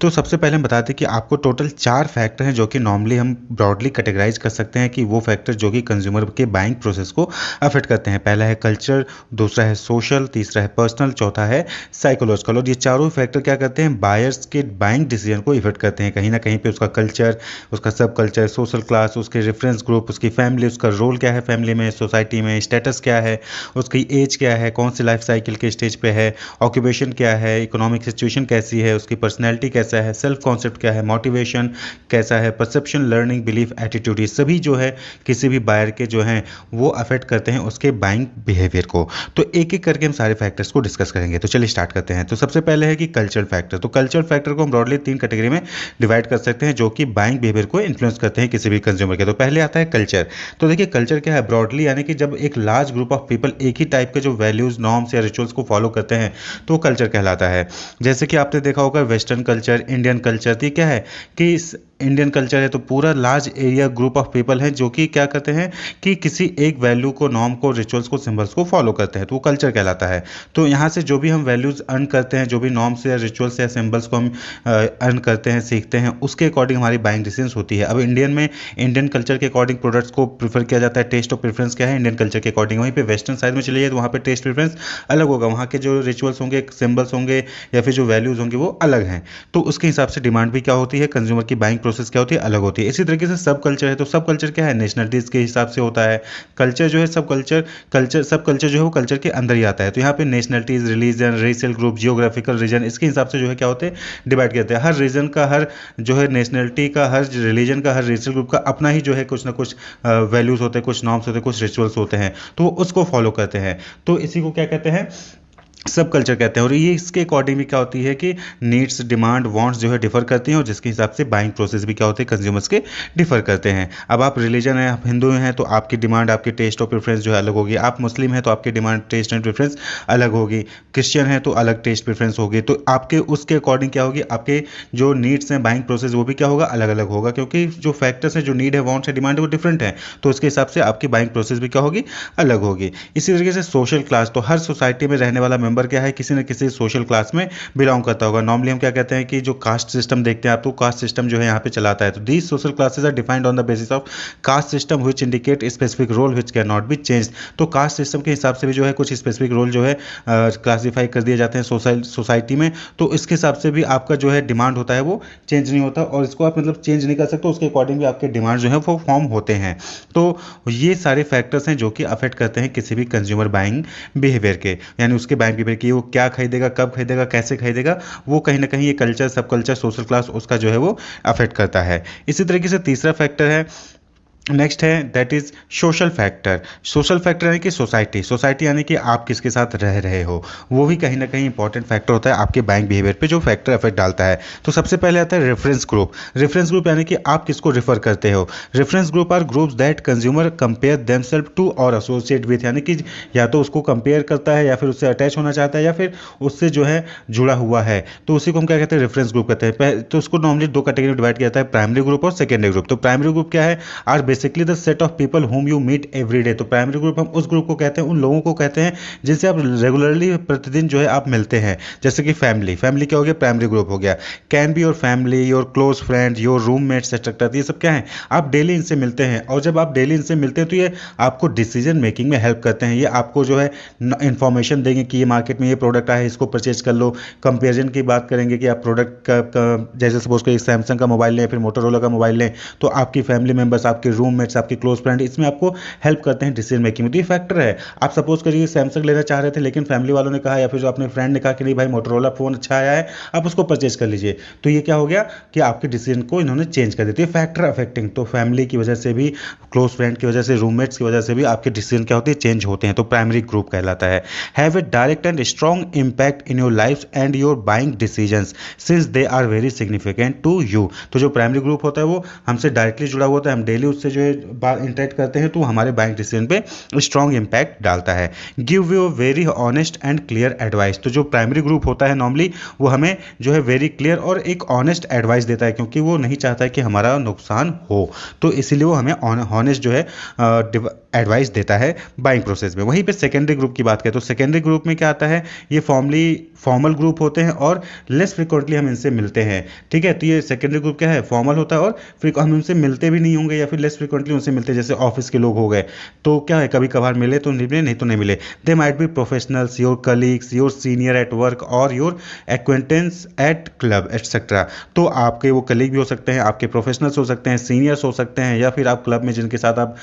तो सबसे पहले हम बताते हैं कि आपको टोटल 4 फैक्टर हैं जो कि नॉर्मली हम ब्रॉडली कैटेगराइज कर सकते हैं कि वो फैक्टर जो कि कंज्यूमर के बाइंग प्रोसेस को अफेक्ट करते हैं। पहला है कल्चर, दूसरा है सोशल, तीसरा है पर्सनल, चौथा है साइकोलॉजिकल। और ये चारों फैक्टर क्या करते हैं, बायर्स के बाइंग डिसीजन को इफेक्ट करते हैं। कहीं ना कहीं पे उसका कल्चर, उसका सब कल्चर, सोशल क्लास, उसके रेफरेंस ग्रुप, उसकी फैमिली, उसका रोल क्या है फैमिली में, सोसाइटी में, स्टेटस क्या है, उसकी एज क्या है, कौन सी लाइफ साइकिल के स्टेज पे है, ऑक्यूपेशन क्या है, इकोनॉमिक सिचुएशन कैसी है, उसकी पर्सनैलिटी कैसा है, सेल्फ कॉन्सेप्ट क्या है, मोटिवेशन कैसा है, परसेप्शन, लर्निंग, बिलीफ, एटीट्यूड, ये सभी जो है किसी भी बायर के जो हैं वो अफेक्ट करते हैं उसके बाइंग बिहेवियर को। तो एक एक करके हम सारे फैक्टर्स को डिस्कस करेंगे। तो चलिए स्टार्ट करते हैं। तो सबसे पहले है कि कल्चरल फैक्टर। तो कल्चरल फैक्टर को हम ब्रॉडली 3 कैटेगरी में डिवाइड कर सकते हैं जो कि बाइंग बिहेवियर को इन्फ्लुएंस करते हैं किसी भी कंज्यूमर के। तो पहले आता है कल्चर। तो देखिए कल्चर क्या है ब्रॉडली, यानी कि जब एक लार्ज ग्रुप ऑफ पीपल एक ही टाइप के जो वैल्यूज, नॉर्म्स या रिचुअल्स को फॉलो करते हैं तो वो कल्चर कहलाता है। जैसे कि आपने देखा होगा वेस्टर्न कल्चर, इंडियन कल्चर, तो ये क्या है कि इंडियन कल्चर है तो पूरा large area group of people हैं जो कि क्या करते हैं कि किसी एक वैल्यू को, नॉर्म को, रिचुअल्स को, सिंबल्स को फॉलो करते हैं, तो वो कल्चर कहलाता है। तो यहाँ से जो भी हम वैल्यूज़ अर्न करते हैं, जो भी नॉर्म्स या रिचुअल्स या सिंबल्स को हम अर्न करते हैं, सीखते हैं, उसके अकॉर्डिंग हमारी बाइंग डिसीजंस होती है। अब इंडियन में इंडियन कल्चर के अकॉर्डिंग प्रोडक्ट्स को प्रीफर किया जाता है। टेस्ट और प्रेफरेंस क्या है इंडियन कल्चर के अकॉर्डिंग। वहीं पे वेस्टर्न साइड में चलिए तो वहाँ पे टेस्ट प्रेफरेंस अलग होगा, वहाँ के जो रिचुअल्स होंगे, सिंबल्स होंगे या फिर जो वैल्यूज़ होंगे वो अलग हैं। तो उसके हिसाब से डिमांड भी क्या होती है, कंज्यूमर की बाइंग प्रोसेस क्या होती है, अलग होती है। इसी तरीके से सब कल्चर है तो सब कल्चर क्या है, नेशनलिटीज़ के हिसाब से होता है। कल्चर जो है सब कल्चर जो है वो कल्चर के अंदर ही आता है। तो यहाँ पे nationalities, religion, racial group, geographical region, इसके हिसाब से जो है क्या होते हैं, डिवाइड करते हैं। हर रीजन का, हर जो है नेशनलिटी का, हर रिलीजन का, हर रेशियल ग्रुप का अपना ही जो है कुछ ना कुछ वैल्यूज़ होते हैं, कुछ नॉर्म्स होते हैं, कुछ रिचुअल्स होते हैं, तो वो उसको फॉलो करते हैं। तो इसी को क्या कहते हैं, सब कल्चर कहते हैं। और ये इसके अकॉर्डिंग भी क्या होती है कि नीड्स, डिमांड, वांट्स जो है डिफर करती हैं और जिसके हिसाब से बाइंग प्रोसेस भी क्या होते हैं, कंज्यूमर्स के डिफर करते हैं। अब आप रिलीजन है, आप हिंदू हैं तो आपकी डिमांड, आपकी टेस्ट और प्रेफरेंस जो है अलग होगी। आप मुस्लिम हैं तो आपकी डिमांड, टेस्ट एंड प्रेफरेंस अलग होगी। क्रिश्चियन है तो अलग टेस्ट प्रेफरेंस होगी। तो आपके उसके अकॉर्डिंग क्या होगी, आपके जो नीड्स हैं, बाइंग प्रोसेस वो भी क्या होगा, अलग अलग होगा, क्योंकि जो फैक्टर्स हैं, जो नीड है, वांट्स है, डिमांड है, वो डिफरेंट है। तो उसके हिसाब से आपकी बाइंग प्रोसेस भी क्या होगी, अलग होगी। इसी तरीके से सोशल क्लास, तो हर सोसाइटी में रहने वाला मेंबर क्या है, किसी न किसी सोशल क्लास में बिलोंग करता होगा। नॉर्मली हम क्या कहते हैं कि जो कास्ट सिस्टम देखते हैं आप, तो कास्ट सिस्टम जो है यहाँ पे चलाता है। तो these social classes are defined on the basis of caste system which indicate specific role which can not be change. तो कास्ट सिस्टम के हिसाब से भी जो है कुछ स्पेसिफिक रोल जो है क्लासीफाई कर दिए जाते हैं सोसाइटी में। तो इसके हिसाब से भी आपका जो है डिमांड होता है वो चेंज नहीं होता, और इसको आप मतलब चेंज नहीं कर सकते, उसके अकॉर्डिंग भी आपके डिमांड जो है वो फॉर्म होते हैं। तो ये सारे फैक्टर्स हैं जो कि अफेक्ट करते हैं किसी भी कंज्यूमर बाइंग बिहेवियर के, यानी उसके बाइंग बिहेवियर की, वो क्या खरीदेगा, कब खरीदेगा, कैसे खरीदेगा, वो कहीं ना कहीं ये कल्चर, सब कल्चर, सोशल क्लास उसका जो है वो अफेक्ट करता है। इसी तरीके से तीसरा फैक्टर है, नेक्स्ट है that is social factor. Social factor यानी कि सोसाइटी यानी कि आप किसके साथ रह रहे हो, वो भी कहीं ना कहीं इंपॉर्टेंट फैक्टर होता है आपके बाइंग बिहेवियर पे, जो फैक्टर इफेक्ट डालता है। तो सबसे पहले आता है रेफरेंस ग्रुप। रेफरेंस ग्रुप यानी कि आप किसको रेफर करते हो। Reference group are groups that consumer compare themselves to और एसोसिएट विथ, यानी कि या तो उसको कंपेयर करता है या फिर उससे अटैच होना चाहता है या फिर उससे जो है जुड़ा हुआ है, तो उसी को हम क्या कहते हैं, रेफरेंस ग्रुप कहते हैं। तो उसको नॉर्मली 2 कैटेगरी में डिवाइड किया जाता है, प्राइमरी ग्रुप और सेकेंडरी ग्रुप। तो प्राइमरी ग्रुप क्या है, are basically the set of people whom you meet every day. तो प्राइमरी ग्रुप हम उस ग्रुप को कहते हैं, उन लोगों को कहते हैं जिनसे आप रेगुलरली, प्रतिदिन जो है आप मिलते हैं। जैसे कि फैमिली क्या हो गया, प्राइमरी ग्रुप हो गया। Can be your family, your close friend, your roommates etcetera, ये सब क्या है, आप डेली इनसे मिलते हैं। और जब आप डेली इनसे मिलते हैं तो ये आपको डिसीजन मेकिंग में हेल्प करते हैं। ये आपको जो है इंफॉर्मेशन देंगे कि ये मार्केट में ये प्रोडक्ट आया है, इसको परचेज कर लो। कंपेरिजन की बात करेंगे कि आप प्रोडक्ट का जैसे सपोज को सैमसंग का मोबाइल लें, फिर मोटोरोला का मोबाइल लें, तो आपकी फैमिली मेंबर्स, आपके रूममेट्स, आपके क्लोज फ्रेंड इसमें आपको हेल्प करते हैं डिसीजन मेकिंग में। तो ये फैक्टर है। आप सपोज करिए सैमसंग लेना चाह रहे थे, लेकिन फैमिली वालों ने कहा या फिर जो अपने फ्रेंड ने कहा कि नहीं भाई मोटोरोला फोन अच्छा आया है, आप उसको परचेज कर लीजिए, तो ये क्या हो गया कि आपके डिसीजन को इन्होंने चेंज कर दिया। तो ये फैक्टर अफेक्टिंग, तो फैमिली की वजह से भी, क्लोज फ्रेंड की वजह से, रूममेट्स की वजह से भी आपके डिसीजन क्या होते हैं, चेंज होते हैं। तो प्राइमरी ग्रुप कहलाता है। Have a direct and strong impact in your life and your buying decisions since they are very significant to you. तो जो प्राइमरी ग्रुप होता है वो हमसे डायरेक्टली जुड़ा हुआ होता है, हम डेली उससे जो है इंटरेक्ट करते हैं, तो हमारे बाइंग डिसीजन पे स्ट्रॉन्ग इंपैक्ट डालता है। Give you very honest and clear advice. तो जो प्राइमरी ग्रुप होता है नॉर्मली वो हमें जो है वेरी क्लियर और एक ऑनेस्ट एडवाइस देता है, क्योंकि वो नहीं चाहता है कि हमारा नुकसान हो, तो इसीलिए वो हमें ऑनेस्ट जो है एडवाइस देता है बाइंग प्रोसेस में। वहीं पे सेकेंडरी ग्रुप की बात करें तो सेकेंडरी ग्रुप में क्या आता है, ये फॉर्मल ग्रुप होते हैं और लेस फ्रिक्वेंटली हम इनसे मिलते हैं। ठीक है, तो ये सेकेंडरी ग्रुप क्या है, फॉर्मल होता है और फिर हम उनसे मिलते भी नहीं होंगे या फिर लेस फ्रिक्वेंटली उनसे मिलते हैं। जैसे ऑफिस के लोग हो गए तो क्या है, कभी कभार मिले तो मिले, नहीं तो नहीं मिले। They might be professionals, your colleagues, your senior at work और your acquaintance at club etcetera. तो आपके वो कलीग भी हो सकते हैं, आपके प्रोफेशनल्स हो सकते हैं, सीनियर्स हो सकते हैं, या फिर आप क्लब में जिनके साथ आप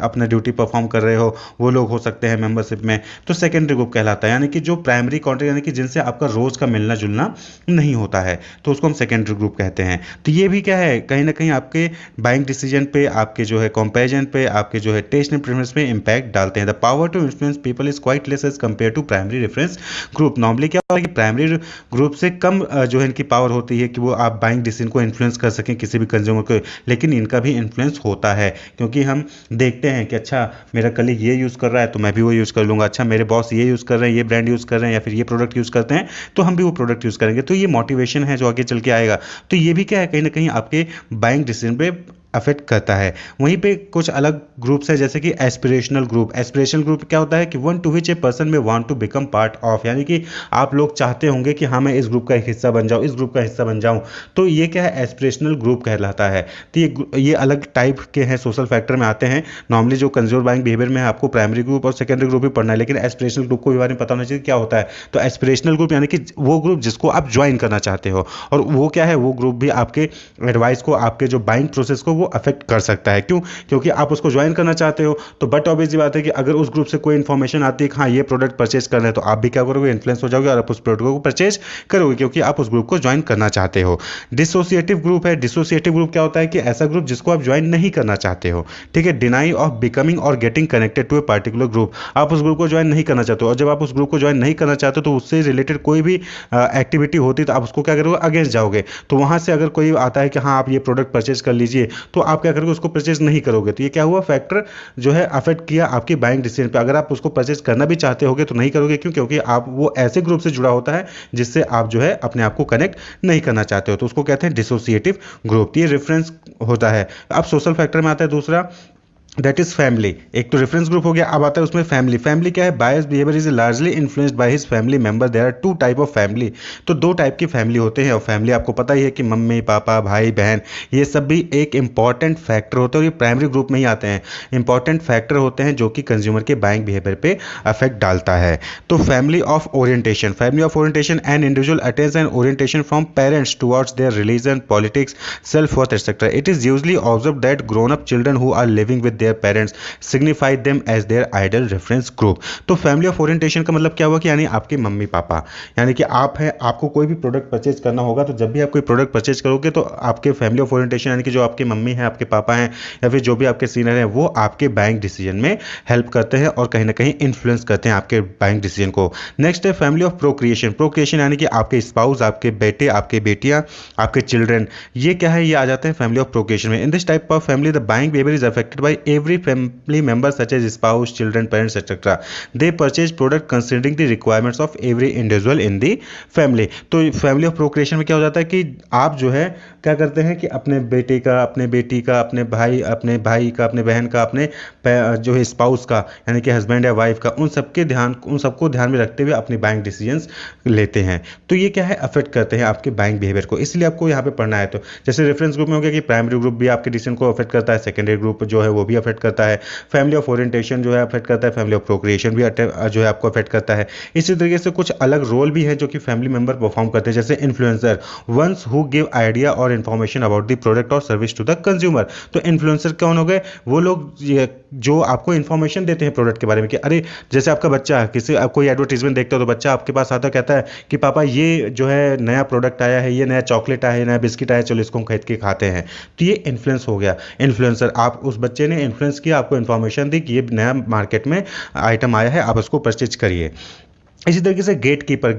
अपना ड्यूटी परफॉर्म कर रहे हो वो लोग हो सकते हैं मेंबरशिप में। तो सेकेंडरी ग्रुप कहलाता है, यानी कि जो प्राइमरी कॉन्टेक्ट यानी कि जिनसे आपका रोज का मिलना जुलना नहीं होता है, तो उसको हम सेकेंडरी ग्रुप कहते हैं। तो ये भी क्या है, कहीं ना कहीं आपके बाइंग डिसीजन पे, आपके जो है कंपैरिजन पे, आपके जो है टेस्ट एंड प्रेफरेंस पे इंपैक्ट डालते हैं। The power to influence people is quite less as compared to primary reference group. Normally क्या होता है कि प्राइमरी ग्रुप से कम जो है इनकी पावर होती है कि वो आप बाइंग डिसीजन को इन्फ्लुएंस कर सकें किसी भी कंज्यूमर को, लेकिन इनका भी इन्फ्लुएंस होता है क्योंकि हम देखते हैं कि अच्छा मेरा कलीग ये यूज़ कर रहा है तो मैं भी वो यूज़ कर लूँगा, अच्छा मेरे बॉस ये यूज़ कर रहे हैं, ये ब्रांड यूज़ कर रहे हैं या फिर ये प्रोडक्ट यूज़ करते हैं तो हम भी वो प्रोडक्ट यूज़ करेंगे। तो ये मोटिवेशन है जो आगे चल के आएगा। तो ये भी क्या है, कहीं ना कहीं आपके बाइंग डिसीजन पे अफेक्ट करता है। वहीं पे कुछ अलग ग्रुप्स है जैसे कि एस्पिरेशनल ग्रुप। एस्पिरेशनल ग्रुप क्या होता है कि one to which a person में want to become part of, यानी कि आप लोग चाहते होंगे कि हाँ मैं इस ग्रुप का एक हिस्सा बन जाऊँ, इस ग्रुप का हिस्सा बन जाऊँ। तो ये क्या है, एस्पिरेशनल ग्रुप कहलाता है। तो ये अलग टाइप के हैं, सोशल फैक्टर में आते हैं। नॉर्मली जो कंज्यूमर बाइंग बिहेवियर में है आपको प्राइमरी ग्रुप और सेकेंडरी ग्रुप भी पढ़ना है, लेकिन एस्पिरेशनल ग्रुप को भी बारे में पता होना चाहिए क्या होता है। तो एस्पिरेशनल ग्रुप यानी कि वो ग्रुप जिसको आप ज्वाइन करना चाहते हो, और वो क्या है, वो ग्रुप भी आपके एडवाइस को, आपके जो बाइंग प्रोसेस को वो अफेक्ट कर सकता है। क्यों, क्योंकि आप उसको ज्वाइन करना चाहते हो। तो बट ऑब्वियस सी बात है कि अगर उस ग्रुप से कोई इन्फॉर्मेशन आती है कि हाँ ये प्रोडक्ट परचेज करना है, तो आप भी क्या करोगे, इन्फ्लुएंस हो जाओगे और आप उस प्रोडक्ट को परचेज करोगे क्योंकि आप उस ग्रुप को ज्वाइन करना चाहते हो। डिसोसिएटिव ग्रुप है। डिसोसिएटिव ग्रुप क्या होता है कि ऐसा ग्रुप जिसको आप ज्वाइन नहीं करना चाहते हो। ठीक है, डिनाई ऑफ बिकमिंग और getting connected to a particular group. आप उस ग्रुप को ज्वाइन नहीं करना चाहते हो, और जब आप उस ग्रुप को ज्वाइन नहीं करना चाहते तो उससे रिलेटेड कोई भी एक्टिविटी होती तो आप उसको क्या करोगे, अगेंस्ट जाओगे। तो वहां से अगर कोई आता है कि हाँ आप ये प्रोडक्ट परचेज कर लीजिए, तो आप क्या करोगे, उसको परचेज नहीं करोगे। तो ये क्या हुआ, फैक्टर जो है अफेक्ट किया आपकी बाइंग डिसीजन पे। अगर आप उसको परचेज करना भी चाहते होगे तो नहीं करोगे। क्यों, क्योंकि आप वो ऐसे ग्रुप से जुड़ा होता है जिससे आप जो है अपने आप को कनेक्ट नहीं करना चाहते हो, तो उसको कहते हैं डिसोसिएटिव ग्रुप। ये रेफरेंस होता है। अब सोशल फैक्टर में आता है दूसरा, दैट इज फैमिली। एक तो रेफरेंस ग्रुप हो गया, अब आता है उसमें फैमिली। फैमिली क्या है, buyer's behaviour is largely influenced by his family member. There are two type of family. तो दो टाइप की फैमिली होते हैं, और फैमिली आपको पता ही है कि मम्मी पापा भाई बहन, ये सब भी एक इंपॉर्टेंट फैक्टर होते हैं, और ये प्राइमरी ग्रुप में ही आते हैं। इंपॉर्टेंट फैक्टर होते हैं जो कि कंज्यूमर के बाइंग बिहेवियर पे अफेक्ट डालता है। तो family of orientation, family of orientation and individual attitudes and orientation from parents towards their religion, politics, self worth etcetera. It is usually observe that grown up children who are living with their parents signify them as their ideal reference group। तो family of orientation का मतलब क्या हुआ कि यानी आपके mummy papa, यानी कि आप है, आपको कोई भी प्रोडक्ट परचेज करना होगा, तो जब भी आप कोई प्रोडक्ट परचेज करोगे तो आपके फैमिली ऑफ ओरिएंटेशन यानी कि जो आपकी मम्मी है, आपके पापा हैं, या फिर जो भी आपके सीनियर हैं, वो आपके बाइंग डिसीजन में हेल्प करते हैं और कहीं ना कहीं इन्फ्लुएंस करते हैं आपके बाइंग डिसीजन को। नेक्स्ट है फैमिली ऑफ प्रोक्रिएशन। प्रोक्रिएशन यानी कि आपके स्पाउस, आपके बेटे, आपके बेटियां, आपके चिल्ड्रन, ये क्या है, ये आ जाते हैं फैमिली ऑफ प्रोक्रिएशन में। In this type of family the buying behaviour is affected by every family members such as spouse, children, parents, etc. They purchase product considering the requirements of every individual in the family। तो family of procreation में क्या हो जाता है कि आप जो है क्या करते हैं कि अपने बेटे का, अपने बेटी का, अपने भाई का, अपने बहन का, अपने जो है स्पाउस का यानी कि हस्बैंड या वाइफ का, उन सबको ध्यान में रखते हुए अपनी बाइंग डिसीजंस लेते हैं। तो ये क्या है, अफेक्ट करते हैं आपके बाइंग बिहेवियर को, इसलिए आपको यहाँ पे पढ़ना है। तो जैसे रेफरेंस ग्रुप में हो गया कि प्राइमरी ग्रुप भी आपके डिसीजन को अफेक्ट करता है, सेकेंडरी ग्रुप जो है वो भी अफेक्ट करता है, फैमिली ऑफ ओरिएंटेशन जो है अफेक्ट करता है, फैमिली ऑफ प्रोक्रिएशन भी जो है आपको अफेक्ट करता है। इसी तरीके से कुछ अलग रोल भी है जो कि फैमिली मेंबर परफॉर्म करते हैं, जैसे influencer, ones who give idea और इन्फॉर्मेशन अबाउट द प्रोडक्ट और सर्विस टू द कंज्यूमर। तो इन्फ्लुएंसर कौन हो गए, वो लोग जो आपको इन्फॉर्मेशन देते हैं प्रोडक्ट के बारे में कि अरे जैसे आपका बच्चा किसी आप कोई एडवर्टीजमेंट देखते हो तो बच्चा आपके पास आता कहता है कि पापा ये जो है नया प्रोडक्ट आया है, ये नया चॉकलेट आया है, नया बिस्किट आया है, चलो इसको हम खरीद के खाते हैं। तो ये इन्फ्लुएंस हो गया। इन्फ्लुएंसर, आप उस बच्चे ने इन्फ्लुएंस किया, आपको इन्फॉर्मेशन दी कि ये नया मार्केट में आइटम आया है, आप उसको परचेज करिए। इसी तरीके से गेट कीपर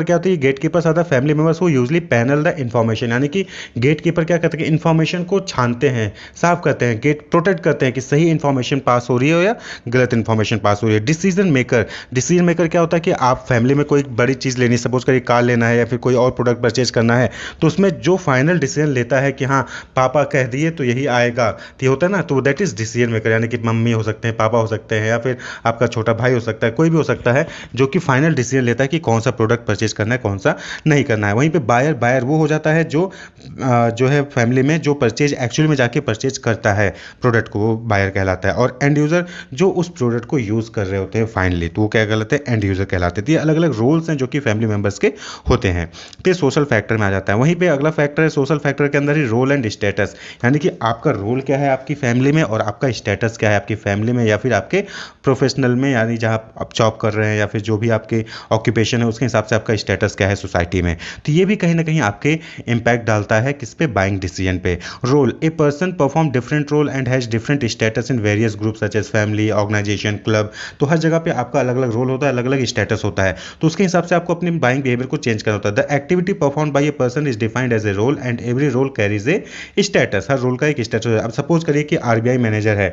क्या होती है? Gate keepers are the family members who usually panel the information, यानी कि गेट कीपर क्या करते हैं कि इन्फॉर्मेशन को छानते हैं, साफ करते हैं, गेट प्रोटेक्ट करते हैं कि सही इन्फॉर्मेशन पास हो रही है या गलत इन्फॉर्मेशन पास हो रही है। डिसीजन मेकर क्या होता है कि आप फैमिली में कोई बड़ी चीज़ लेनी, सपोज करिए कार लेना है या फिर कोई और प्रोडक्ट परचेज करना है, तो उसमें जो फाइनल डिसीजन लेता है कि हाँ पापा कह दिए तो यही आएगा, तो ये होता है ना, तो दैट इज डिसीजन मेकर, यानी कि मम्मी हो सकते हैं, पापा हो सकते हैं, या फिर आपका छोटा भाई हो सकता है, कोई भी हो सकता है जो कि फाइनल डिसीजन लेता है कि कौन सा प्रोडक्ट परचेज करना है, कौन सा नहीं करना है। वहीं पे बायर वो हो जाता है जो है फैमिली में जो परचेज एक्चुअली में जाके परचेज करता है प्रोडक्ट को, वो बायर कहलाता है। और एंड यूज़र जो उस प्रोडक्ट को यूज़ कर रहे होते हैं फाइनली, तो वो क्या कहलाते हैं? एंड यूज़र कहलाते हैं। तो ये अलग अलग रोल्स हैं जो कि फैमिली मेंबर्स के होते हैं। तो सोशल फैक्टर में आ जाता है। वहीं पे अगला फैक्टर है सोशल फैक्टर के अंदर ही रोल एंड स्टेटस, यानी कि आपका रोल क्या है आपकी फैमिली में और आपका स्टेटस क्या है आपकी फैमिली में या फिर आपके प्रोफेशनल में, यानी जहाँ आप जॉब कर रहे हैं या फिर जो भी आपके ऑक्यूपेशन है उसके हिसाब से आपका स्टेटस क्या है सोसाइटी में। तो ये भी कहीं ना कहीं आपके इम्पैक्ट डालता है किस पे? बाइंग डिसीजन पे। Role, a person perform different role and has different status in various group such as family, organisation, club. तो हर जगह पे आपका अलग अलग रोल होता है, अलग अलग स्टेटस होता है, तो उसके हिसाब से आपको अपने बाइंग बिहेवियर को चेंज करना होता है। The activity perform by a person is defined as a role and every role carries a status. हर रोल का एक स्टेटस है। अब सपोज करिए कि आरबीआई मैनेजर है,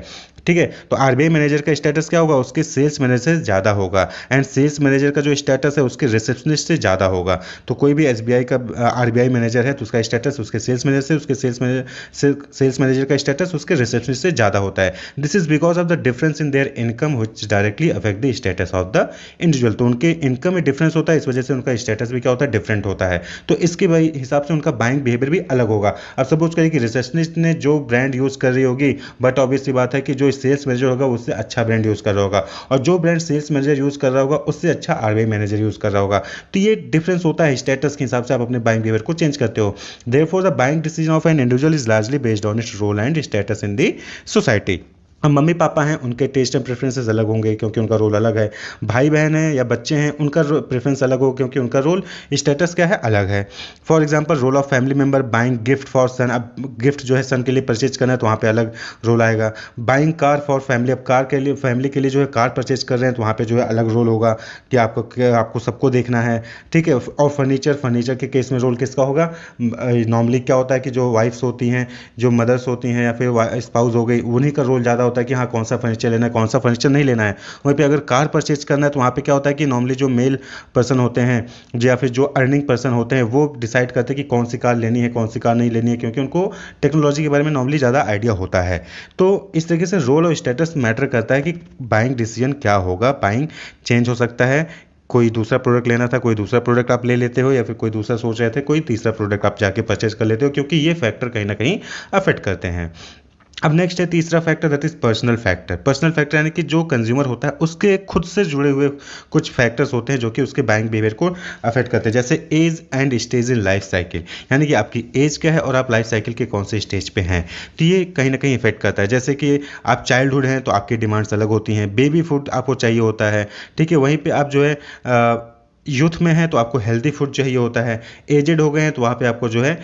ठीक है, तो आरबीआई मैनेजर का स्टेटस क्या होगा? उसके सेल्स मैनेजर से ज़्यादा होगा, एंड सेल्स मैनेजर का जो स्टेटस है उसके रिसेप्शनिस्ट से ज़्यादा होगा। तो कोई भी एसबीआई का आरबीआई मैनेजर है तो उसका स्टेटस उसके सेल्स मैनेजर से, उसके सेल्स मैनेजर का स्टेटस उसके रिसेप्शनिस्ट से ज़्यादा होता है। This is because of the difference in their income which directly affect the status of the individual. तो उनके इनकम में डिफरेंस होता है, इस वजह से उनका स्टेटस भी क्या होता है? डिफरेंट होता है। तो इसके हिसाब से उनका बाइंग बिहेवियर भी अलग होगा। अब सपोज करिए कि रिसेप्शनिस्ट ने जो ब्रांड यूज़ कर रही होगी, बट ऑब्वियसली बात है कि जो सेल्स मैनेजर होगा उससे अच्छा ब्रांड यूज़ कर रहा होगा, और जो ब्रांड सेल्स मैनेजर यूज़ कर रहा होगा उससे अच्छा आरबीआई मैनेजर यूज़ कर रहा होगा। तो ये डिफरेंस होता है, स्टेटस के हिसाब से आप अपने बाइंग बिहेवियर को चेंज करते हो। Therefore the buying decision of an individual is largely based on its role and status in the society. अब मम्मी पापा हैं, उनके टेस्ट एंड प्रेफरेंसेस अलग होंगे क्योंकि उनका रोल अलग है। भाई बहन हैं या बच्चे हैं, उनका प्रेफरेंस अलग हो क्योंकि उनका रोल स्टेटस क्या है? अलग है। For example role of family member buying gift for son, अब गिफ्ट जो है सन के लिए परचेज करना है तो वहाँ पे अलग रोल आएगा। बाइंग कार फॉर फैमिली, अब कार के लिए फैमिली के लिए जो है कार परचेज कर रहे हैं तो वहाँ पे जो है अलग रोल होगा कि आपको सबको देखना है, ठीक है। और फर्नीचर के केस में रोल किसका होगा? नॉर्मली क्या होता है कि जो वाइफ्स होती हैं, जो मदर्स होती हैं या फिर स्पाउस हो गई, उन्हीं का रोल ज़्यादा होता है कि हाँ कौन सा फर्नीचर लेना है, कौन सा फर्नीचर नहीं लेना है। वहीं पे अगर कार परचेज करना है तो वहाँ पे क्या होता है कि नॉर्मली जो मेल पर्सन होते हैं या फिर जो अर्निंग पर्सन होते हैं वो डिसाइड करते हैं कि कौन सी कार लेनी है, कौन सी कार नहीं लेनी है, क्योंकि उनको टेक्नोलॉजी के बारे में नॉर्मली ज़्यादा आइडिया होता है। तो इस तरीके से रोल और स्टेटस मैटर करता है कि बाइंग डिसीजन क्या होगा। बाइंग चेंज हो सकता है, कोई दूसरा प्रोडक्ट लेना था, कोई दूसरा प्रोडक्ट आप ले लेते हो, या फिर कोई दूसरा सोच रहे थे, कोई तीसरा प्रोडक्ट आप जाके परचेज कर लेते हो, क्योंकि ये फैक्टर कहीं ना कहीं अफेक्ट करते हैं। अब नेक्स्ट है तीसरा factor, that is personal factor. Personal factor यानी कि जो कंज्यूमर होता है उसके खुद से जुड़े हुए कुछ फैक्टर्स होते हैं जो कि उसके बाइंग बिहेवियर को अफेक्ट करते हैं, जैसे age and stage in life cycle, यानी कि आपकी एज क्या है और आप लाइफ साइकिल के कौन से स्टेज पे हैं, तो ये कहीं ना कहीं इफेक्ट करता है। जैसे कि आप चाइल्डहुड हैं तो आपकी डिमांड्स अलग होती हैं, बेबी फूड आपको चाहिए होता है, ठीक है। वहीं पे आप जो है यूथ में हैं तो आपको हेल्दी फूड चाहिए होता है, एजेड हो गए हैं तो वहाँ पे आपको जो है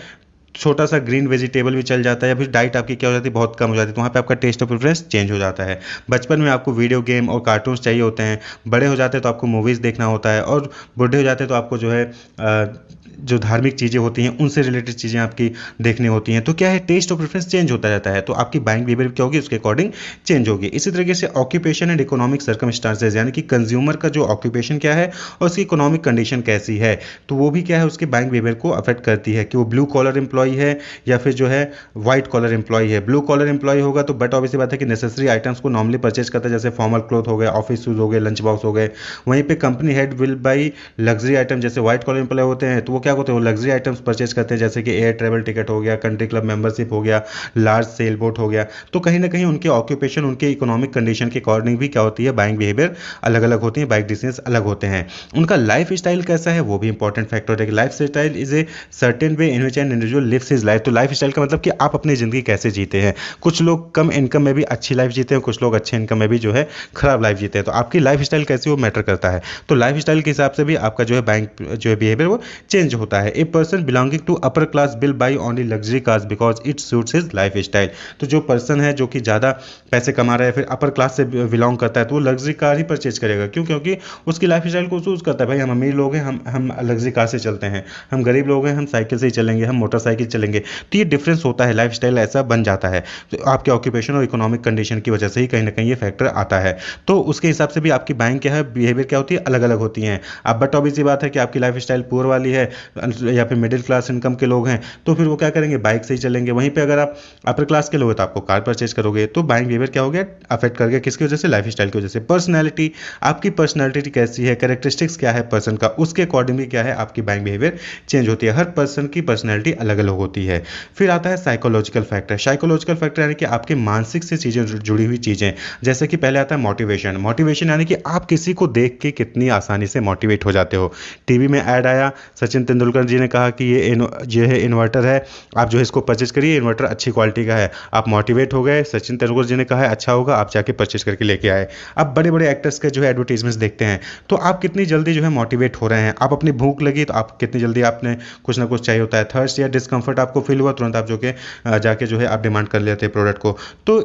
छोटा सा ग्रीन वेजिटेबल भी चल जाता है, या फिर डाइट आपकी क्या हो जाती है? बहुत कम हो जाती है, तो वहाँ पे आपका टेस्ट और प्रेफरेंस चेंज हो जाता है। बचपन में आपको वीडियो गेम और कार्टून्स चाहिए होते हैं, बड़े हो जाते हैं तो आपको मूवीज़ देखना होता है, और बूढ़े हो जाते हैं तो आपको जो है जो धार्मिक चीज़ें होती हैं उनसे रिलेटेड चीज़ें आपकी देखनी होती हैं। तो क्या है, टेस्ट और प्रेफरेंस चेंज होता रहता है, तो आपकी बाइंग बिहेवियर क्या होगी उसके अकॉर्डिंग चेंज होगी। इसी तरीके से ऑक्यूपेशन एंड इकोनॉमिक सर्कमस्टांसेस, यानी कि कंज्यूमर का जो ऑक्यूपेशन क्या है और उसकी इकोनॉमिक कंडीशन कैसी है, तो वो भी क्या है उसके बाइंग बिहेवियर को अफेक्ट करती है कि वो ब्लू कॉलर एम्प्लॉय है या फिर जो है व्हाइट कॉलर एम्प्लॉय है। ब्लू कॉलर एम्प्लॉय होगा तो बट ऑब्वियसली बात है कि नेसेसरी आइटम्स को नॉर्मली परचेज करता है, जैसे फॉर्मल क्लोथ हो गए, ऑफिस शूज हो गए, लंच बॉक्स हो गए। वहीं पे company head will by luxury item, जैसे व्हाइट कॉलर एम्प्लॉय होते हैं तो वो क्या होते हैं, वो लग्जरी आइटम्स परचेज करते हैं, जैसे कि एयर ट्रैवल टिकट हो गया, कंट्री क्लब मेंबरशिप हो गया, लार्ज सेल बोट हो गया। तो कहीं ना कहीं उनके ऑक्यूपेशन, उनके इकोनॉमिक कंडीशन के अकॉर्डिंग भी क्या होती है, बाइंग बिहेवियर अलग अलग होती है, बाइंग डिसीजंस अलग होते हैं। उनका लाइफ स्टाइल कैसा है वो भी इंपॉर्टेंट फैक्टर है कि life style is a certain way in which an individual lives his life. तो लाइफ स्टाइल का मतलब कि आप अपनी ज़िंदगी कैसे जीते हैं। कुछ लोग कम इनकम में भी अच्छी लाइफ जीते हैं, कुछ लोग अच्छे इनकम में भी जो है खराब लाइफ जीते हैं। तो आपकी लाइफ स्टाइल कैसी वो मैटर करता है। तो लाइफ स्टाइल के हिसाब से भी आपका जो है बैंक जो है बिहेवियर वो चेंज चेंज होता है। A person belonging to upper class will buy only luxury cars because it suits his life style. तो जो पर्सन है जो कि ज़्यादा पैसे कमा रहा है, फिर अपर क्लास से बिलोंग करता है, तो वो लग्जरी कार ही परचेज करेगा। क्यों? क्योंकि उसकी लाइफ स्टाइल को सूट करता है। भाई हम अमीर लोग हैं, हम लग्जरी कार से चलते हैं, हम गरीब लोग हैं, हम साइकिल से ही चलेंगे, हम मोटरसाइकिल चलेंगे। तो ये डिफरेंस होता है, लाइफ स्टाइल ऐसा बन जाता है। तो आपके ऑक्यूपेशन और इकोनॉमिक कंडीशन की वजह से ही कहीं ना कहीं ये फैक्टर आता है। तो उसके हिसाब से भी आपकी बाइंग क्या है, बिहेवियर क्या होती है, अलग अलग होती हैं। अब बट ऑब्वियस सी बात है कि आपकी लाइफ स्टाइल पुअर वाली है या फिर मिडिल क्लास इनकम के लोग हैं, तो फिर वो क्या करेंगे, बाइक से ही चलेंगे। वहीं पे अगर आप अपर क्लास के लोग हैं तो आपको कार परचेज करोगे। तो बाइंग बिहेवियर क्या हो गया, अफेक्ट कर गया, किसकी वजह से, लाइफ स्टाइल की वजह से। पर्सनैलिटी, आपकी पर्सनैलिटी कैसी है, कैरेक्टरिस्टिक्स क्या है पर्सन का, उसके अकॉर्डिंगली क्या है आपकी बाइंग बिहेवियर चेंज होती है। हर पर्सन की पर्सनैलिटी अलग अलग होती है। फिर आता है साइकोलॉजिकल फैक्टर। साइकोलॉजिकल फैक्टर यानी कि आपके मानसिक से चीज़ें जुड़ी हुई चीज़ें। जैसे कि पहले आता है मोटिवेशन। मोटिवेशन यानी कि आप किसी को देख के कितनी आसानी से मोटिवेट हो जाते हो। टीवी में ऐड आया, सचिन तेंदुलकर जी ने कहा कि ये है इन्वर्टर है, आप जो है इसको परचेज करिए, इन्वर्टर अच्छी क्वालिटी का है। आप मोटिवेट हो गए, सचिन तेंदुलकर जी ने कहा है अच्छा होगा, आप जाके परचेज करके लेके आए। अब बड़े बड़े एक्टर्स के जो है एडवर्टीजमेंट्स देखते हैं, तो आप कितनी जल्दी जो है मोटिवेट हो रहे हैं। आप अपनी भूख लगी तो आप कितनी जल्दी, आपने कुछ ना कुछ चाहिए होता है, थर्स्ट या डिस्कम्फर्ट आपको फील हुआ, तुरंत आप जो कि जाके जो है आप डिमांड कर लेते हैं प्रोडक्ट को। तो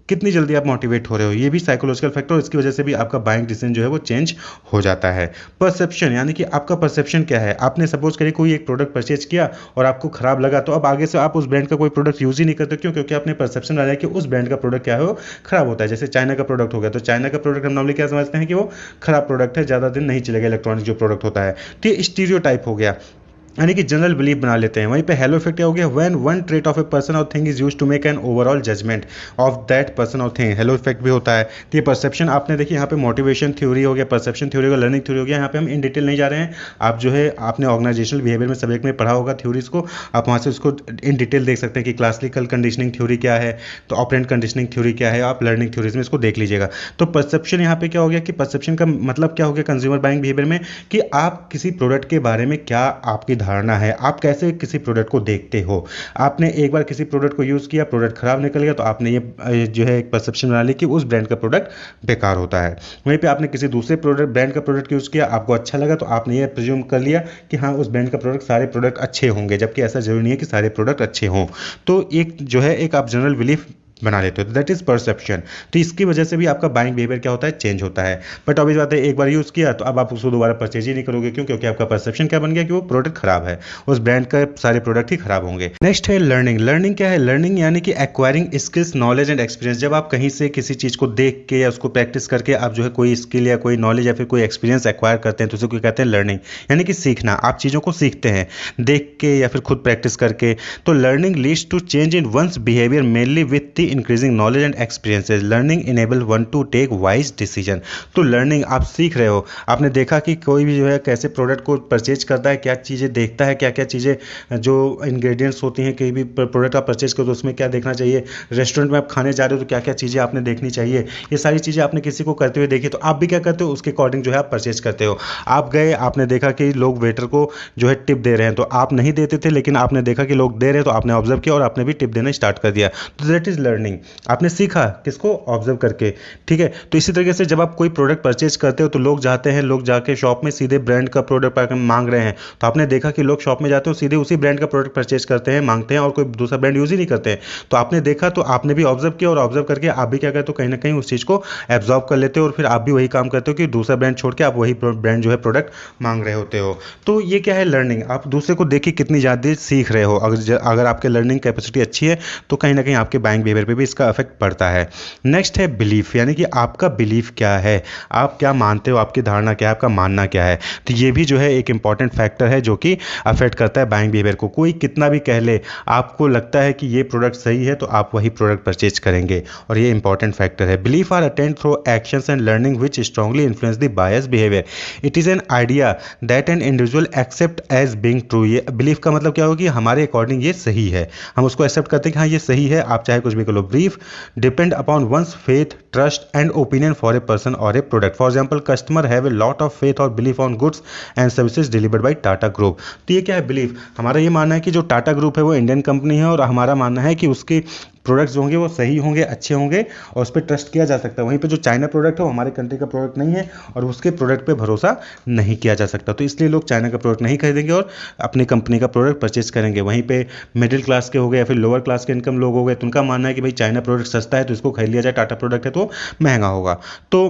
कितनी जल्दी आप मोटिवेट हो रहे हो, ये भी साइकोलॉजिकल फैक्टर, इसकी वजह से भी आपका बाइंग डिसीजन जो है वो चेंज हो जाता है। परसेप्शन यानी कि आपका परसेप्शन क्या है। आपने सपोज करिए कोई एक प्रोडक्ट परचेज किया और आपको खराब लगा, तो अब आगे से आप उस ब्रांड का कोई प्रोडक्ट यूज़ ही नहीं करते। क्यों? क्योंकि आपने परसेप्शन डाला है कि उस ब्रांड का प्रोडक्ट क्या है वो खराब होता है। जैसे चाइना का प्रोडक्ट हो गया, तो चाइना का प्रोडक्ट हम नॉर्मली क्या समझते हैं कि वो खराब प्रोडक्ट है, ज़्यादा दिन नहीं चलेगा, इलेक्ट्रॉनिक जो प्रोडक्ट होता है। तो ये स्टीरियोटाइप हो गया, यानी कि जनरल बिलीफ बना लेते हैं। वहीं पे हेलो इफेक्ट क्या हो गया, when one trait of a person और thing is used to make an overall judgement of that person और थिंग। हेलो इफेक्ट भी होता है। तो ये परसेप्शन आपने देखिए, यहाँ पे मोटिवेशन थ्योरी हो गया, परसेप्शन थ्योरी हो गया, लर्निंग थ्योरी हो गया। यहाँ पे हम इन डिटेल नहीं जा रहे हैं। आप जो है आपने ऑर्गेनाइजेशनल बिहेवियर में सब्जेक्ट में पढ़ा होगा थ्योरीज को, आप वहाँ से उसको इन डिटेल देख सकते हैं कि क्लासिकल कंडीशनिंग थ्योरी क्या है, तो ऑपरेंट कंडीशनिंग थ्योरी क्या है, आप लर्निंग थ्योरीज में इसको देख लीजिएगा। तो परसेप्शन यहाँ पे क्या हो गया कि परसेप्शन का मतलब क्या हो गया कंज्यूमर बाइंग बिहेवियर में, कि आप किसी प्रोडक्ट के बारे में क्या आपकी धारणा है, आप कैसे किसी प्रोडक्ट को देखते हो। आपने एक बार किसी प्रोडक्ट को यूज़ किया, प्रोडक्ट खराब निकल गया, तो आपने ये जो है एक परसेप्शन बना ली कि उस ब्रांड का प्रोडक्ट बेकार होता है। वहीं पे आपने किसी दूसरे प्रोडक्ट ब्रांड का प्रोडक्ट यूज़ किया, आपको अच्छा लगा, तो आपने ये प्रिज्यूम कर लिया कि हाँ उस ब्रांड का प्रोडक्ट, सारे प्रोडक्ट अच्छे होंगे, जबकि ऐसा जरूरी नहीं है कि सारे प्रोडक्ट अच्छे हों। तो एक जो है एक आप जनरल बिलीफ बना लेते हो, तो दैट इज परसेप्शन। तो इसकी वजह से भी आपका बाइंग बिहेवियर क्या होता है, चेंज होता है। बट ऑब्वियस बात है, एक बार यूज़ किया तो अब आप उसको दोबारा परचेज ही नहीं करोगे। क्यों? क्योंकि आपका परसेप्शन क्या बन गया कि वो प्रोडक्ट खराब है, उस ब्रांड का सारे प्रोडक्ट ही खराब होंगे। नेक्स्ट है लर्निंग। लर्निंग क्या है, लर्निंग यानी कि acquiring skills, knowledge and experience. जब आप कहीं से किसी चीज़ को देख के या उसको प्रैक्टिस करके आप जो है कोई स्किल या कोई नॉलेज या फिर कोई एक्सपीरियंस एक्वायर करते हैं, तो उसे कोई कहते हैं लर्निंग, यानी कि सीखना। आप चीज़ों को सीखते हैं देख के या फिर खुद प्रैक्टिस करके। तो learning leads to change in one's behaviour mainly with the increasing knowledge experiences. Learning enable one to take wise decision. तो लर्निंग, आप सीख रहे हो, आपने देखा कि कोई भी जो है कैसे प्रोडक्ट को परचेज करता है, क्या चीज़ें देखता है, क्या क्या चीज़ें जो इंग्रेडिएंट्स होती हैं, कहीं भी प्रोडक्ट आप परचेज करो तो उसमें क्या देखना चाहिए। रेस्टोरेंट में आप खाने जा रहे हो तो क्या क्या चीज़ें आपने देखनी चाहिए। ये सारी चीज़ें आपने किसी को करते हुए देखी, तो आप भी क्या करते हो, उसके अकॉर्डिंग जो है आप परचेज करते हो। आप गए, आपने देखा कि लोग वेटर को जो है टिप दे रहे हैं, तो आप नहीं देते थे, लेकिन आपने देखा कि लोग दे रहे हैं, तो आपने ऑब्जर्व किया और आपने भी टिप देना स्टार्ट कर दिया। तो दैट इज लर्निंग। आपने सीखा किसको, ऑब्जर्व करके। ठीक है, तो इसी तरीके से जब आप कोई प्रोडक्ट परचेज करते हो तो लोग जाते हैं, लोग जाके शॉप में सीधे ब्रांड का प्रोडक्ट मांग रहे हैं, तो आपने देखा कि लोग शॉप में जाते हो सीधे उसी ब्रांड का प्रोडक्ट परचेज करते हैं, मांगते हैं, और कोई दूसरा ब्रांड यूज ही नहीं करते हैं। तो आपने देखा, तो आपने भी ऑब्जर्व किया, और ऑब्जर्व करके आप भी क्या करते हो, कहीं ना कहीं उस चीज़ को एब्जॉर्व कर लेते हो, और फिर आप भी वही काम करते हो कि दूसरा ब्रांड छोड़ के आप वही ब्रांड जो है प्रोडक्ट मांग रहे होते हो। तो ये क्या है, लर्निंग। आप दूसरे को देख के कितनी ज़्यादा सीख रहे हो। अगर आपके लर्निंग कैपेसिटी अच्छी है तो कहीं ना कहीं आपके बाइंग बिहेवियर पे भी इसका इफेक्ट पड़ता है। नेक्स्ट है बिलीफ, यानी कि आपका बिलीफ क्या है, आप क्या मानते हो, आपकी धारणा क्या है, आपका मानना क्या है। तो ये भी जो है एक इंपॉर्टेंट फैक्टर है जो कि अफेक्ट करता है बाइंग बिहेवियर को। कोई कितना भी कह ले, आपको लगता है कि ये प्रोडक्ट सही है, तो आप वही प्रोडक्ट परचेज करेंगे, और ये इंपॉर्टेंट फैक्टर है। Belief are attained through actions and learning which strongly influence the buyers behaviour. It is an idea that an individual accept as being true. ये बिलीफ का मतलब क्या होगा कि हमारे अकॉर्डिंग ये सही है, हम उसको एक्सेप्ट करते हैं कि हाँ ये सही है, आप चाहे कुछ भी कर लो। Belief depend upon one's faith, trust and opinion for a person or a product. For example, customer have a lot of faith or belief on goods and services delivered by Tata Group. तो ये क्या है, belief. हमारा ये मानना है कि जो टाटा ग्रुप है वो इंडियन कंपनी है, और हमारा मानना है कि उसके प्रोडक्ट्स जो होंगे वो सही होंगे, अच्छे होंगे और उस पर ट्रस्ट किया जा सकता है। वहीं पे जो चाइना प्रोडक्ट है वो हमारे कंट्री का प्रोडक्ट नहीं है और उसके प्रोडक्ट पे भरोसा नहीं किया जा सकता, तो इसलिए लोग चाइना का प्रोडक्ट नहीं खरीदेंगे और अपनी कंपनी का प्रोडक्ट परचेज करेंगे। वहीं पे मिडिल क्लास के हो गए या फिर लोअर क्लास के इनकम लोग हो गए, तो उनका मानना है कि भाई चाइना प्रोडक्ट सस्ता है तो इसको खरीद लिया जाए, टाटा प्रोडक्ट है तो महंगा होगा। तो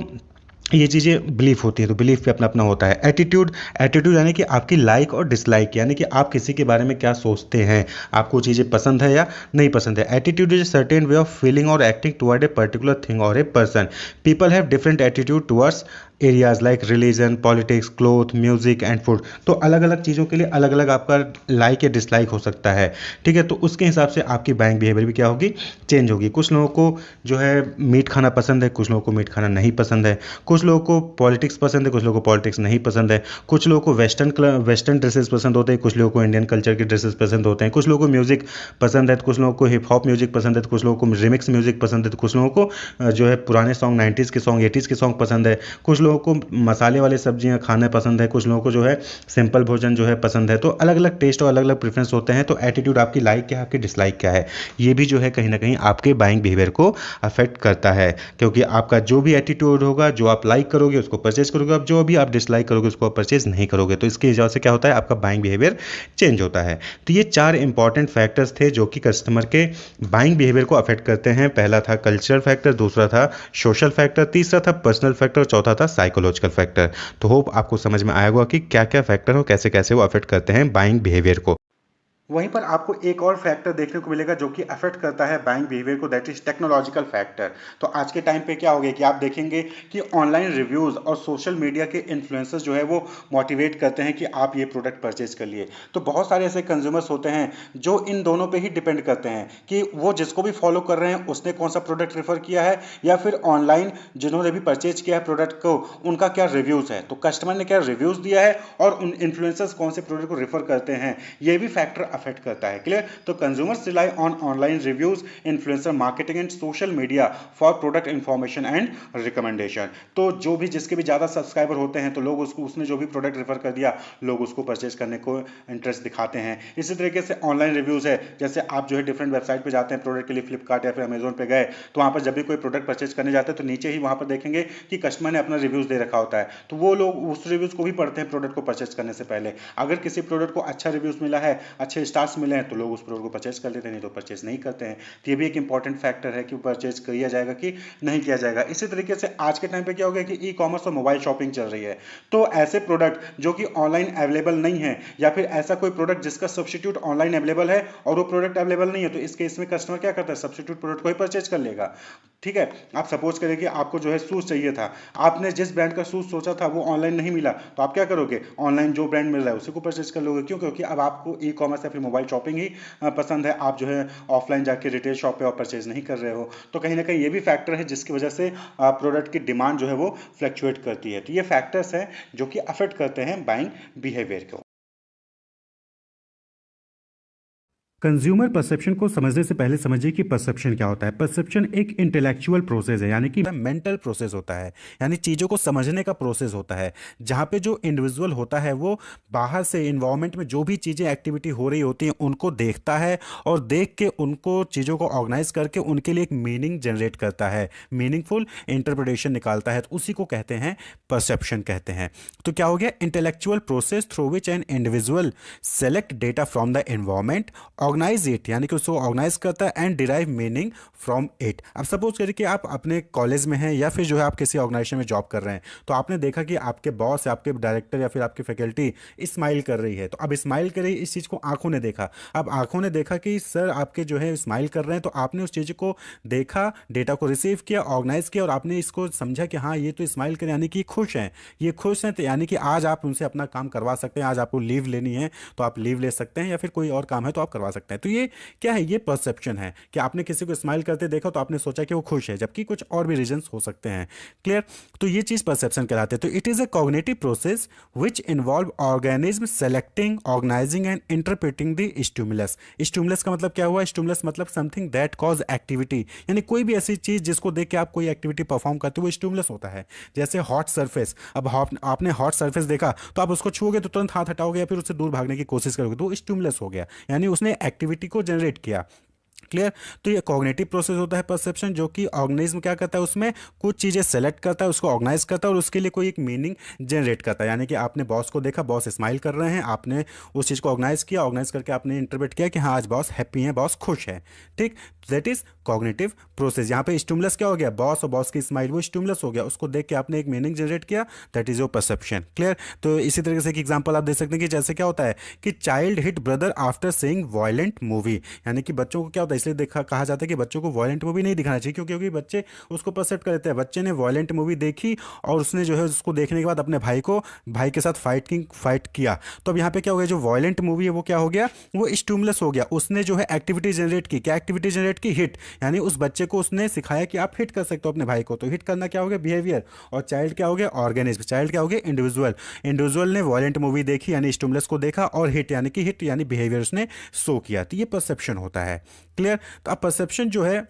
ये चीज़ें बिलीफ होती है, तो बिलीफ पे अपना अपना होता है। एटीट्यूड, एटीट्यूड यानी कि आपकी लाइक और डिसलाइक, यानी कि आप किसी के बारे में क्या सोचते हैं, आपको चीज़ें पसंद है या नहीं पसंद है। Attitude is certain way of feeling और acting toward a particular thing और a person. People have different attitude towards areas like religion, politics, cloth, music and food. तो अलग अलग चीज़ों के लिए अलग अलग आपका लाइक या डिसलाइक हो सकता है, ठीक है। तो उसके हिसाब से आपकी बाइंग बिहेवियर भी क्या होगी, चेंज होगी। कुछ लोगों को जो है मीट खाना पसंद है, कुछ लोगों को मीट खाना नहीं पसंद है। कुछ लोगों को पॉलिटिक्स पसंद है, कुछ लोगों को पॉलिटिक्स नहीं पसंद है। कुछ लोगों को वेस्टर्न ड्रेसेस पसंद होते हैं, कुछ लोगों को इंडियन कल्चर के ड्रेसेस पसंद होते हैं। कुछ लोगों को म्यूजिक पसंद है, तो कुछ लोगों को हिप हॉप म्यूजिक पसंद है, तो कुछ लोगों को रिमिक्स म्यूजिक पसंद है, तो कुछ लोगों को जो है पुराने सॉन्ग 90s के सॉन्ग 80s के सॉन्ग पसंद है। कुछ लोगों को मसाले वाले सब्जियां खाना पसंद है, कुछ लोगों को जो है सिंपल भोजन जो है पसंद है। तो अलग अलग टेस्ट और अलग अलग प्रेफरेंस होते हैं। तो एटीट्यूड आपकी लाइक क्या है, आपकी डिसलाइक क्या है, ये भी जो है कहीं ना कहीं आपके बाइंग बिहेवियर को अफेक्ट करता है। क्योंकि आपका जो भी एटीट्यूड होगा, जो आप लाइक करोगे उसको परचेज करोगे, आप जो भी आप डिसलाइक करोगे उसको आप परचेज नहीं करोगे। तो इसकी वजह से क्या होता है, आपका बाइंग बिहेवियर चेंज होता है। तो ये 4 इंपॉर्टेंट फैक्टर्स थे जो कि कस्टमर के बाइंग बिहेवियर को अफेक्ट करते हैं। पहला था कल्चरल फैक्टर, दूसरा था सोशल फैक्टर, तीसरा था पर्सनल फैक्टर, चौथा था साइकोलॉजिकल फैक्टर। तो होप आपको समझ में आया होगा कि क्या क्या फैक्टर हो, कैसे कैसे वो अफेक्ट करते हैं बाइंग बिहेवियर को। वहीं पर आपको एक और फैक्टर देखने को मिलेगा जो कि अफेक्ट करता है बाइंग बिहेवियर को, दैट इज टेक्नोलॉजिकल फैक्टर। तो आज के टाइम पे क्या हो गया कि आप देखेंगे कि ऑनलाइन रिव्यूज और सोशल मीडिया के इन्फ्लुएंसर्स जो है वो मोटिवेट करते हैं कि आप ये प्रोडक्ट परचेज कर लिए। तो बहुत सारे ऐसे कंज्यूमर्स होते हैं जो इन दोनों पे ही डिपेंड करते हैं कि वो जिसको भी फॉलो कर रहे हैं उसने कौन सा प्रोडक्ट रेफर किया है, या फिर ऑनलाइन जिन्होंने भी परचेज किया है प्रोडक्ट को उनका क्या रिव्यूज है, तो कस्टमर ने क्या रिव्यूज दिया है और उन इन्फ्लुएंसर्स कौन से प्रोडक्ट को रेफर करते हैं, ये भी फैक्टर अफेक्ट करता है। क्लियर? तो consumers rely on online reviews, influencer marketing and social media for product information and recommendation. तो जो भी जिसके भी ज्यादा सब्सक्राइबर होते हैं तो लोग उसको उसने जो भी प्रोडक्ट रेफर कर दिया लोग उसको परचेज करने को इंटरेस्ट दिखाते हैं। इसी तरीके से ऑनलाइन रिव्यूज है, जैसे आप जो है डिफरेंट वेबसाइट पे जाते हैं प्रोडक्ट के लिए, फ्लिपकार्ट या फिर अमेजोन पे गए तो वहां पर जब भी कोई प्रोडक्ट परचेज करने जाते हैं तो नीचे ही वहां पर देखेंगे कि कस्टमर ने अपना रिव्यूज दे रखा होता है, तो वो लोग उस रिव्यूज को भी पढ़ते हैं प्रोडक्ट को परचेज करने से पहले। अगर किसी प्रोडक्ट को अच्छा रिव्यूज मिला है, अच्छे स्टार्स मिले हैं, तो लोग उस प्रोडक्ट को परचेज कर लेते हैं, नहीं तो परचेज नहीं करते हैं। तो ये भी एक इंपॉर्टेंट फैक्टर है कि परचेज किया जाएगा कि नहीं किया जाएगा। इसी तरीके से आज के टाइम पे क्या हो गया कि ई कॉमर्स और मोबाइल शॉपिंग चल रही है, तो ऐसे प्रोडक्ट जो कि ऑनलाइन अवेलेबल नहीं है या फिर ऐसा कोई प्रोडक्ट जिसका सब्स्टिट्यूट ऑनलाइन अवेलेबल है और वो प्रोडक्ट अवेलेबल नहीं है, तो इस केस में कस्टमर क्या करता है, सब्स्टिट्यूट प्रोडक्ट को ही परचेज कर लेगा। ठीक है, आप सपोज करें कि आपको जो है शूज चाहिए था, आपने जिस ब्रांड का शूज सोचा था वो ऑनलाइन नहीं मिला, तो आप क्या करोगे, ऑनलाइन जो ब्रांड मिल रहा है उसी को परचेज कर लोगे। क्यों? क्योंकि अब आपको ई कॉमर्स या फिर मोबाइल शॉपिंग ही पसंद है, आप जो है ऑफलाइन जाके रिटेल शॉप पे और परचेज नहीं कर रहे हो। तो कहीं ना कहीं ये भी फैक्टर है जिसकी वजह से प्रोडक्ट की डिमांड जो है वो फ्लक्चुएट करती है। तो ये फैक्टर्स हैं जो कि अफेक्ट करते हैं बाइंग बिहेवियर को। कंज्यूमर परसेप्शन को समझने से पहले समझिए कि परसेप्शन क्या होता है। परसेप्शन एक इंटेलेक्चुअल प्रोसेस है, यानी कि मेंटल प्रोसेस होता है, यानी चीज़ों को समझने का प्रोसेस होता है, जहाँ पे जो इंडिविजुअल होता है वो बाहर से इन्वायरमेंट में जो भी चीज़ें एक्टिविटी हो रही होती हैं उनको देखता है और देख के उनको चीज़ों को ऑर्गेनाइज करके उनके लिए एक मीनिंग जनरेट करता है, मीनिंगफुल इंटरप्रिटेशन निकालता है, तो उसी को कहते हैं परसेप्शन कहते हैं। तो क्या हो गया, intellectual process through which an individual select data from the environment, organise it, यानी कि उसको ऑर्गेनाइज करता है, and derive meaning from it. अब सपोज करिए कि आप अपने कॉलेज में हैं या फिर जो है आप किसी ऑर्गेनाइजेशन में जॉब कर रहे हैं, तो आपने देखा कि आपके बॉस या आपके डायरेक्टर या फिर आपकी फैकल्टी स्माइल कर रही है, तो अब स्माइल कर रही है, इस चीज़ को आंखों ने देखा। अब आंखों ने देखा कि सर आपके जो है स्माइल कर रहे हैं, तो आपने उस चीज़ को देखा, डेटा को रिसीव किया, ऑर्गेनाइज किया और आपने इसको समझा कि हाँ ये तो स्माइल कर, यानी कि खुश हैं, ये खुश हैं, तो यानी कि आज आप उनसे अपना काम करवा सकते हैं, आज आपको लीव लेनी है तो आप लीव ले सकते हैं, या फिर कोई और काम है तो आप करवा सकते हैं। तो ये क्या है, ये परसेप्शन है कि आपने किसी को स्माइल करते देखा तो आपने सोचा कि वो खुश है, जबकि कुछ और भी रीजंस हो सकते हैं। क्लियर? तो ये चीज परसेप्शन कहलाते हैं। तो it is a cognitive process which involve organism selecting, organising and interpreting the stimulus. Stimulus का मतलब क्या हुआ, स्टिमुलस मतलब समथिंग दैट कॉज एक्टिविटी, यानी कोई भी ऐसी चीज जिसको देख के आप कोई एक्टिविटी परफॉर्म करते हो वो स्टिमुलस होता है। जैसे हॉट सरफेस, अब आपने हॉट सरफेस देखा तो आप उसको छूओगे तो तुरंत हाथ हटाओगे या फिर उससे दूर भागने की कोशिश करोगे, तो वो स्टिमुलस हो गया, यानी उसने एक्टिविटी को जनरेट किया। क्लियर। तो ये कॉग्निटिव प्रोसेस होता है परसेप्शन, जो कि ऑर्गेनिज्म क्या करता है, उसमें कुछ चीज़ें सेलेक्ट करता है, उसको ऑर्गेनाइज करता है और उसके लिए कोई एक मीनिंग जनरेट करता है। यानी कि आपने बॉस को देखा, बॉस स्माइल कर रहे हैं, आपने उस चीज़ को ऑर्गेनाइज किया, ऑर्गेनाइज करके आपने इंटरप्रेट किया कि हाँ आज बॉस हैप्पी है, बॉस खुश है। ठीक, दैट इज कॉग्निटिव प्रोसेस। यहाँ पे स्टिमुलस क्या हो गया, बॉस और बॉस की स्माइल, वो स्टिमुलस हो गया, उसको देख के आपने एक मीनिंग जनरेट किया, that is your perception. Clear. तो इसी तरीके से एक एग्जांपल आप दे सकते हैं कि जैसे क्या होता है कि child hit brother after seeing violent movie. यानी कि बच्चों को क्या होता है, इसलिए देखा कहा जाता है कि बच्चों को वायलेंट मूवी नहीं दिखाना चाहिए, क्योंकि बच्चे उसको परसेप्ट कर लेते हैं। बच्चे ने वायलेंट मूवी देखी और उसने जो है उसको देखने के बाद अपने भाई के साथ फाइट किया। तो अब यहाँ पे क्या हो गया, जो वायलेंट मूवी है वो क्या हो गया, वो स्टिमुलस हो गया। उसने जो है एक्टिविटी जनरेट की, क्या एक्टिविटी जनरेट की, हिट। यानी उस बच्चे को उसने सिखाया कि आप हिट कर सकते हो अपने भाई को। तो हिट करना क्या हो गया, बिहेवियर। और चाइल्ड क्या हो गया, ऑर्गेनिज्म। चाइल्ड क्या हो गया, इंडिविजुअल। इंडिविजुअल ने वायलेंट मूवी देखी यानी स्टिमुलस को देखा, और हिट यानी बिहेवियर उसने शो किया। तो ये परसेप्शन होता है। क्लियर। तो अब परसेप्शन जो है,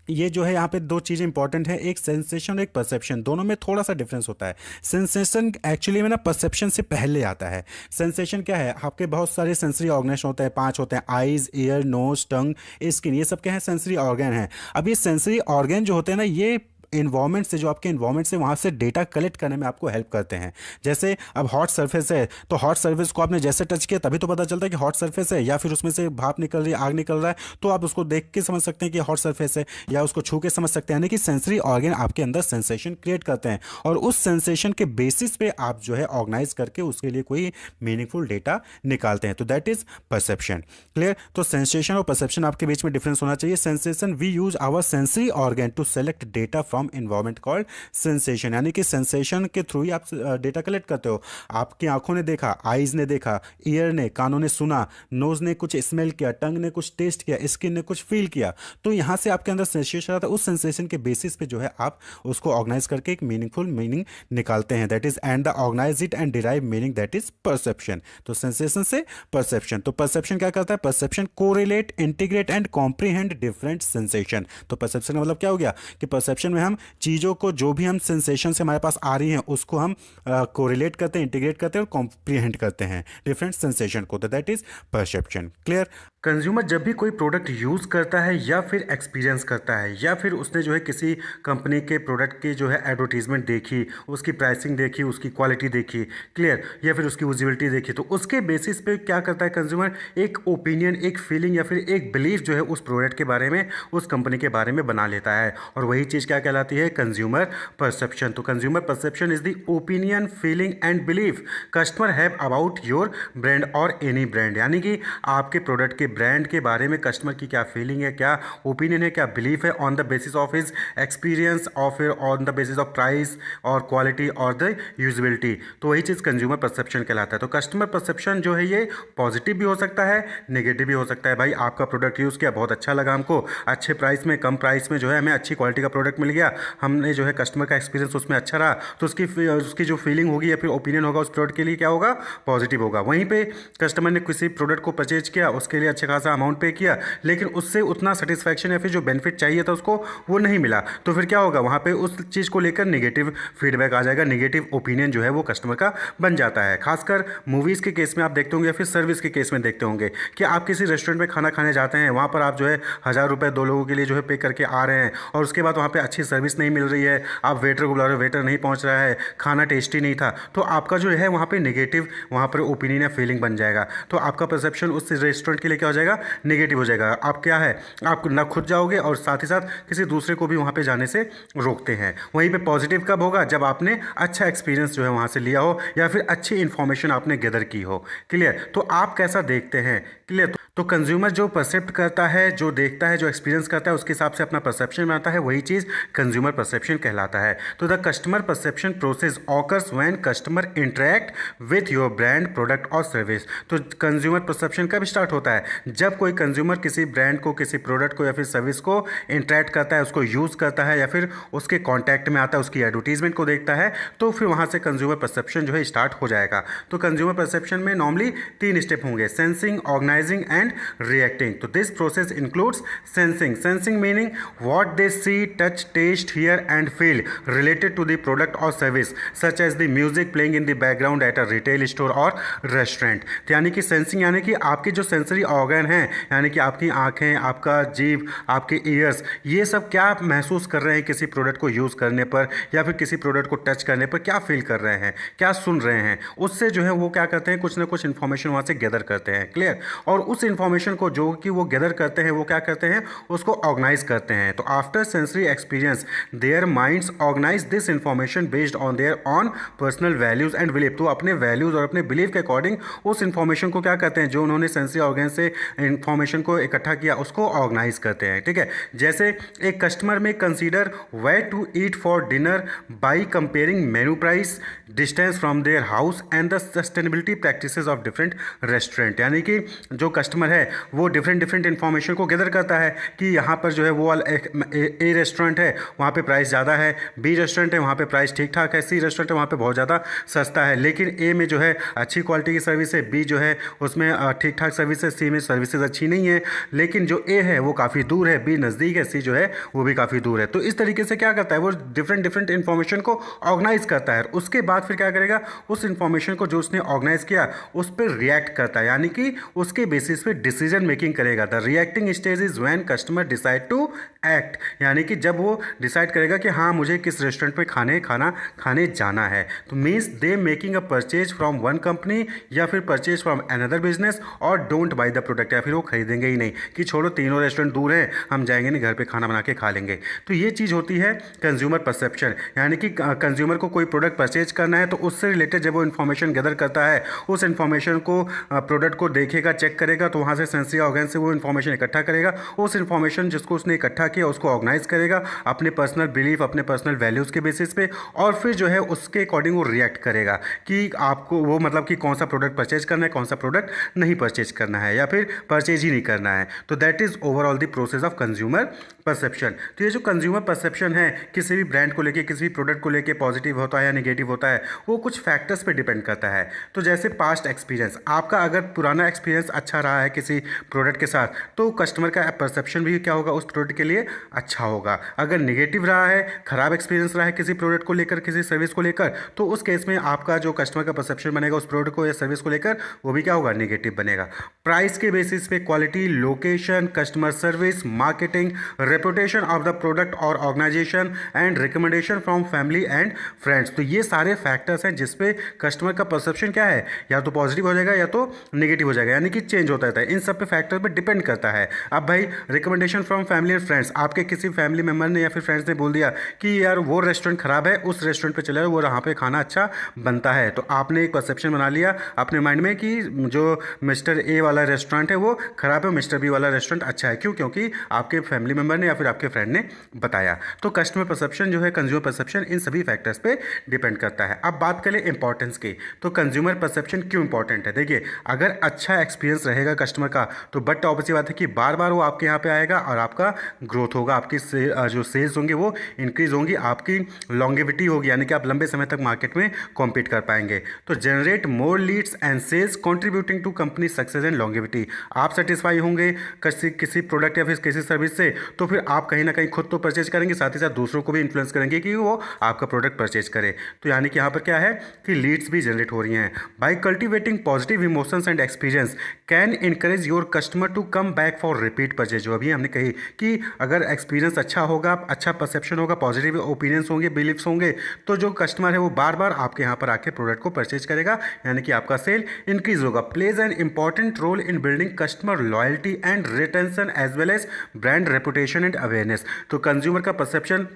ये जो है यहाँ पे दो चीज़ें इंपॉर्टेंट है, एक सेंसेशन और एक परसेप्शन। दोनों में थोड़ा सा डिफरेंस होता है। सेंसेशन एक्चुअली में ना परसेप्शन से पहले आता है। सेंसेशन क्या है, आपके बहुत सारे सेंसरी ऑर्गेन होते हैं, 5 होते हैं, आइज, ईयर, नोज, टंग, स्किन, ये सब क्या है, सेंसरी ऑर्गेन है। अब ये सेंसरी ऑर्गेन जो होते हैं ना, ये इन्वायरमेंट से, जो आपके इन्वायरमेंट से वहाँ से डेटा कलेक्ट करने में आपको हेल्प करते हैं। जैसे अब हॉट सरफेस है, तो हॉट सरफेस को आपने जैसे टच किया तभी तो पता चलता है कि हॉट सरफेस है, या फिर उसमें से भाप निकल रही है, आग निकल रहा है, तो आप उसको देख के समझ सकते हैं कि हॉट सरफेस है, या उसको छू के समझ सकते हैं। यानी कि सेंसरी ऑर्गन आपके अंदर सेंसेशन क्रिएट करते हैं, और उस सेंसेशन के बेसिस पे आप जो है ऑर्गेनाइज करके उसके लिए कोई मीनिंगफुल डेटा निकालते हैं। तो दैट इज परसेप्शन। क्लियर। तो सेंसेशन और परसेप्शन आपके बीच में डिफरेंस होना चाहिए। Sensation, we use our sensory organ to select data from environment called sensation. यानी कि सेंसेशन के थ्रू ही आप डेटा कलेक्ट करते हो। आपकी आंखों ने देखा, आईज ने देखा, ईयर ने, कानों ने सुना, नोज ने कुछ स्मेल किया, टंग ने कुछ टेस्ट किया, स्किन ने कुछ फील किया। तो यहां से आपके अंदर सेंसेशन आता है। उस सेंसेशन के बेसिस पे जो है आप उसको ऑर्गेनाइज करके एक मीनिंगफुल मीनिंग निकालते हैं। That is and the organise it and derive meaning, that is perception. तो सेंसेशन से परसेप्शन। तो परसेप्शन क्या करता है, perception correlate, integrate and comprehend different sensation. तो परसेप्शन का मतलब क्या हो गया कि परसेप्शन में हम चीजों को, जो भी हम सेंसेशन से हमारे पास आ रही हैं, उसको हम कोरिलेट करते हैं, इंटीग्रेट करते हैं और कॉम्प्रीहेंड करते हैं डिफरेंट सेंसेशन को। तो that is perception. Clear. Consumer जब भी कोई प्रोडक्ट यूज़ करता है या फिर एक्सपीरियंस करता है, या फिर उसने जो है किसी कंपनी के प्रोडक्ट की जो है एडवर्टीजमेंट देखी, उसकी प्राइसिंग देखी, उसकी क्वालिटी देखी, क्लियर, या फिर उसकी विजिबिलिटी देखी, तो उसके बेसिस पे क्या करता है कंज्यूमर, एक ओपिनियन, एक फीलिंग या फिर एक बिलीफ जो है उस प्रोडक्ट के बारे में, उस कंपनी के बारे में बना लेता है। और वही चीज़ क्या कहलाती है, कंज्यूमर परसेप्शन। तो consumer perception is the opinion, feeling and belief customer have about your brand और एनी ब्रांड। यानी कि आपके प्रोडक्ट के ब्रांड के बारे में कस्टमर की क्या फीलिंग है, क्या ओपिनियन है, क्या बिलीफ है, on the basis of his experience और फिर on the basis of price और क्वालिटी और द यूजिबिलिटी। तो वही चीज़ कंज्यूमर परसेप्शन कहलाता है। तो कस्टमर परसेप्शन जो है ये पॉजिटिव भी हो सकता है, नेगेटिव भी हो सकता है। भाई आपका प्रोडक्ट यूज़ किया, बहुत अच्छा लगा हमको, अच्छे प्राइस में, कम प्राइस में जो है हमें अच्छी क्वालिटी का प्रोडक्ट मिल गया, हमने जो है कस्टमर का एक्सपीरियंस उसमें अच्छा रहा, तो उसकी जो फीलिंग होगी या फिर ओपिनियन होगा उस प्रोडक्ट के लिए क्या होगा, पॉजिटिव होगा। वहीं पे कस्टमर ने किसी प्रोडक्ट को परचेज किया, उसके लिए अच्छा खासा अमाउंट पे किया, लेकिन उससे उतना सेटिस्फैक्शन या फिर जो बेनिफिट चाहिए था उसको वो नहीं मिला, तो फिर क्या होगा, वहाँ पे उस चीज़ को लेकर नेगेटिव फीडबैक आ जाएगा, नेगेटिव ओपिनियन जो है वो कस्टमर का बन जाता है। खासकर मूवीज़ के केस में आप देखते होंगे या फिर सर्विस के केस में देखते होंगे कि आप किसी रेस्टोरेंट में खाना खाने जाते हैं, वहाँ पर आप जो है 1000 रुपये 2 लोगों के लिए जो है पे करके आ रहे हैं, और उसके बाद वहाँ पे अच्छी सर्विस नहीं मिल रही है, आप वेटर को बुला रहे हो, वेटर नहीं पहुँच रहा है, खाना टेस्टी नहीं था, तो आपका जो है वहाँ पे नेगेटिव वहाँ पर ओपिनियन या फीलिंग बन जाएगा। तो आपका परसेप्शन उस रेस्टोरेंट के लिए क्या हो जाएगा, नेगेटिव हो जाएगा। आप क्या है, आप ना खुद जाओगे और साथ ही साथ किसी दूसरे को भी वहाँ पे जाने से रोकते हैं। वहीं पे पॉजिटिव कब होगा, जब आपने अच्छा एक्सपीरियंस जो है वहाँ से लिया हो या फिर अच्छी इन्फॉर्मेशन आपने गैदर की हो। क्लियर। तो आप कैसा देखते हैं, क्लियर। तो कंज्यूमर जो परसेप्ट करता है, जो देखता है, जो एक्सपीरियंस करता है, उसके हिसाब से अपना परसेप्शन बनाता है, वही चीज़ कंज्यूमर परसेप्शन कहलाता है। तो the customer perception process occurs when customer interact with your brand, product और सर्विस। तो कंज्यूमर परसेप्शन कब स्टार्ट होता है, जब कोई कंज्यूमर किसी ब्रांड को, किसी प्रोडक्ट को या फिर सर्विस को इंटरेक्ट करता है, उसको यूज़ करता है या फिर उसके कॉन्टैक्ट में आता है, उसकी एडवर्टीजमेंट को देखता है, तो फिर वहाँ से कंज्यूमर परसेप्शन जो है स्टार्ट हो जाएगा। तो कंज्यूमर परसेप्शन में नॉर्मली 3 स्टेप होंगे, sensing, organising and and reacting. तो this process includes sensing, sensing meaning what they see, touch, taste, hear and feel related to the product और service, such as the music playing in the background at a retail store और restaurant. तो यानी कि sensing यानी कि आपके जो sensory organ हैं, यानी कि आपकी आंखें, आपका जीभ, आपके ईयर्स, ये सब क्या महसूस कर रहे हैं किसी प्रोडक्ट को यूज़ करने पर या फिर किसी प्रोडक्ट को टच करने पर, क्या फील कर रहे हैं, क्या सुन रहे हैं, उससे जो है वो क्या करते हैं, कुछ ना कुछ इन्फॉर्मेशन वहाँ से गैदर करते हैं। क्लियर। और उस इन्फॉर्मेशन को जो कि वो गैदर करते हैं वो क्या करते हैं, उसको ऑर्गेनाइज करते हैं। तो after sensory experience their minds organise this information based on their own personal values and belief. तो अपने वैल्यूज और अपने बिलीफ के अकॉर्डिंग उस इन्फॉर्मेशन को क्या करते हैं, जो उन्होंने सेंसरी ऑर्गन से इन्फॉर्मेशन को इकट्ठा किया उसको ऑर्गेनाइज करते हैं। ठीक है। जैसे एक customer may consider where to eat for dinner by comparing menu price, distance from their house and the sustainability practices of different restaurant. यानी कि जो कस्टमर है वो डिफरेंट इन्फॉर्मेशन को गैदर करता है कि यहाँ पर जो है वो वाला ए रेस्टोरेंट है वहाँ पे प्राइस ज़्यादा है, बी रेस्टोरेंट है वहाँ पे प्राइस ठीक ठाक है, सी रेस्टोरेंट है वहाँ पे बहुत ज़्यादा सस्ता है। लेकिन ए में जो है अच्छी क्वालिटी की सर्विस है, बी जो है उसमें ठीक ठाक सर्विस है, सी में सर्विसेज अच्छी नहीं है। लेकिन जो ए है वो काफ़ी दूर है, बी नज़दीक है, सी जो है वो भी काफ़ी दूर है। तो इस तरीके से क्या करता है वो डिफरेंट इन्फॉर्मेशन को ऑर्गेनाइज करता है। उसके बाद फिर क्या करेगा, उस इन्फॉर्मेशन को जो उसने ऑर्गेनाइज किया उस पर रिएक्ट करता है, यानी कि उसके बेसिस पे डिसीजन मेकिंग करेगा। The reacting stage is when customer decide to act, यानी कि जब वो डिसाइड करेगा कि हाँ मुझे किस रेस्टोरेंट पे खाना खाने जाना है। तो means they making a purchase from one company या फिर परचेज फ्रॉम अनदर बिजनेस और डोंट बाय द प्रोडक्ट, या फिर वो खरीदेंगे ही नहीं कि छोड़ो तीनों रेस्टोरेंट दूर हैं, हम जाएंगे नहीं, घर पे खाना बना के खा लेंगे। तो ये चीज़ होती है कंज्यूमर परसेप्शन, यानी कि कंज्यूमर को कोई प्रोडक्ट परचेज करना है तो उससे रिलेटेड जब वो इन्फॉर्मेशन गैदर करता है, उस इन्फॉर्मेशन को प्रोडक्ट को देखेगा, चेक करेगा, तो वहाँ से सेंसरी ऑर्गन से वो इन्फॉर्मेशन इकट्ठा करेगा। उस इन्फॉर्मेशन जिसको उसने इकट्ठा किया उसको ऑर्गेनाइज करेगा अपने पर्सनल बिलीफ, अपने पर्सनल वैल्यूज़ के बेसिस पे, और फिर जो है उसके अकॉर्डिंग वो रिएक्ट करेगा कि आपको वो मतलब कि कौन सा प्रोडक्ट परचेज करना है, कौन सा प्रोडक्ट नहीं परचेज करना है या फिर परचेज ही नहीं करना है। तो that is overall the process of consumer perception. तो ये जो कंज्यूमर परसेप्शन है किसी भी ब्रांड को लेके, किसी भी प्रोडक्ट को लेके पॉजिटिव होता है या नेगेटिव होता है, वो कुछ फैक्टर्स पे डिपेंड करता है। तो जैसे पास्ट एक्सपीरियंस, आपका अगर पुराना एक्सपीरियंस अच्छा रहा है किसी प्रोडक्ट के साथ तो कस्टमर का परसेप्शन भी क्या होगा उस प्रोडक्ट के लिए अच्छा होगा। अगर नेगेटिव रहा है, खराब एक्सपीरियंस रहा है किसी प्रोडक्ट को लेकर, किसी सर्विस को लेकर, तो उस केस में आपका जो कस्टमर का परसेप्शन बनेगा उस प्रोडक्ट को या सर्विस को लेकर वो भी क्या होगा, नेगेटिव बनेगा। प्राइस के बेसिस पे quality, location, customer service, marketing, reputation of the product और organisation and recommendation from family and friends. तो ये सारे फैक्टर्स हैं जिसपे कस्टमर का परसेप्शन क्या है, या तो पॉजिटिव हो जाएगा या तो नेगेटिव हो जाएगा, यानी कि चेंज होता रहता है। इन सब पे फैक्टर पे डिपेंड करता है। अब भाई recommendation from family and friends, आपके किसी फैमिली मेंबर ने या फिर फ्रेंड्स ने बोल दिया कि यार वो रेस्टोरेंट खराब है, उस रेस्टोरेंट पे चले जाओ, वो वहाँ पे खाना अच्छा बनता है, तो आपने एक परसेप्शन बना लिया अपने माइंड में कि जो मिस्टर ए वाला रेस्टोरेंट है वो खराब है, मिस्टर बी वाला रेस्टोरेंट अच्छा है। क्यों? क्योंकि आपके फैमिली मेंबर ने या फिर आपके फ्रेंड ने बताया। तो कस्टमर परसेप्शन जो है, कंज्यूमर परसेप्शन, इन सभी फैक्टर्स पे डिपेंड करता है। अब बात करें इंपॉर्टेंस की, तो कंज्यूमर परसेप्शन क्यों इंपॉर्टेंट है। देखिए, अगर अच्छा एक्सपीरियंस रहेगा कस्टमर का तो बट ऑब्वियस बात है कि बार बार वो आपके यहाँ पे आएगा और आपका ग्रोथ होगा, आपकी जो सेल्स होंगे वो इंक्रीज होंगी, आपकी लॉन्गेविटी होगी, यानी कि आप लंबे समय तक मार्केट में कॉम्पीट कर पाएंगे। तो generate more leads and sales contributing to company success and longevity. आप सेटिस्फाई होंगे किसी प्रोडक्ट या फिर किसी सर्विस से, तो फिर आप कहीं ना कहीं खुद तो परचेज करेंगे, साथ ही साथ दूसरों को भी इन्फ्लुएंस करेंगे कि वो आपका प्रोडक्ट परचेज करे। तो यानी कि यहाँ पर क्या है कि लीड्स भी जनरेट हो रही हैं। By cultivating positive emotions and experience can encourage your customer to come back for repeat purchase. जो अभी हमने कही कि अगर एक्सपीरियंस अच्छा होगा, अच्छा परसेप्शन होगा, पॉजिटिव ओपिनियंस होंगे, बिलीफ्स होंगे, तो जो कस्टमर है वो बार बार आपके यहाँ पर आके प्रोडक्ट को परचेज करेगा, यानी कि आपका सेल इंक्रीज होगा। Plays an important role in building customer loyalty and retention as well as brand reputation and awareness. तो कंज्यूमर का परसेप्शन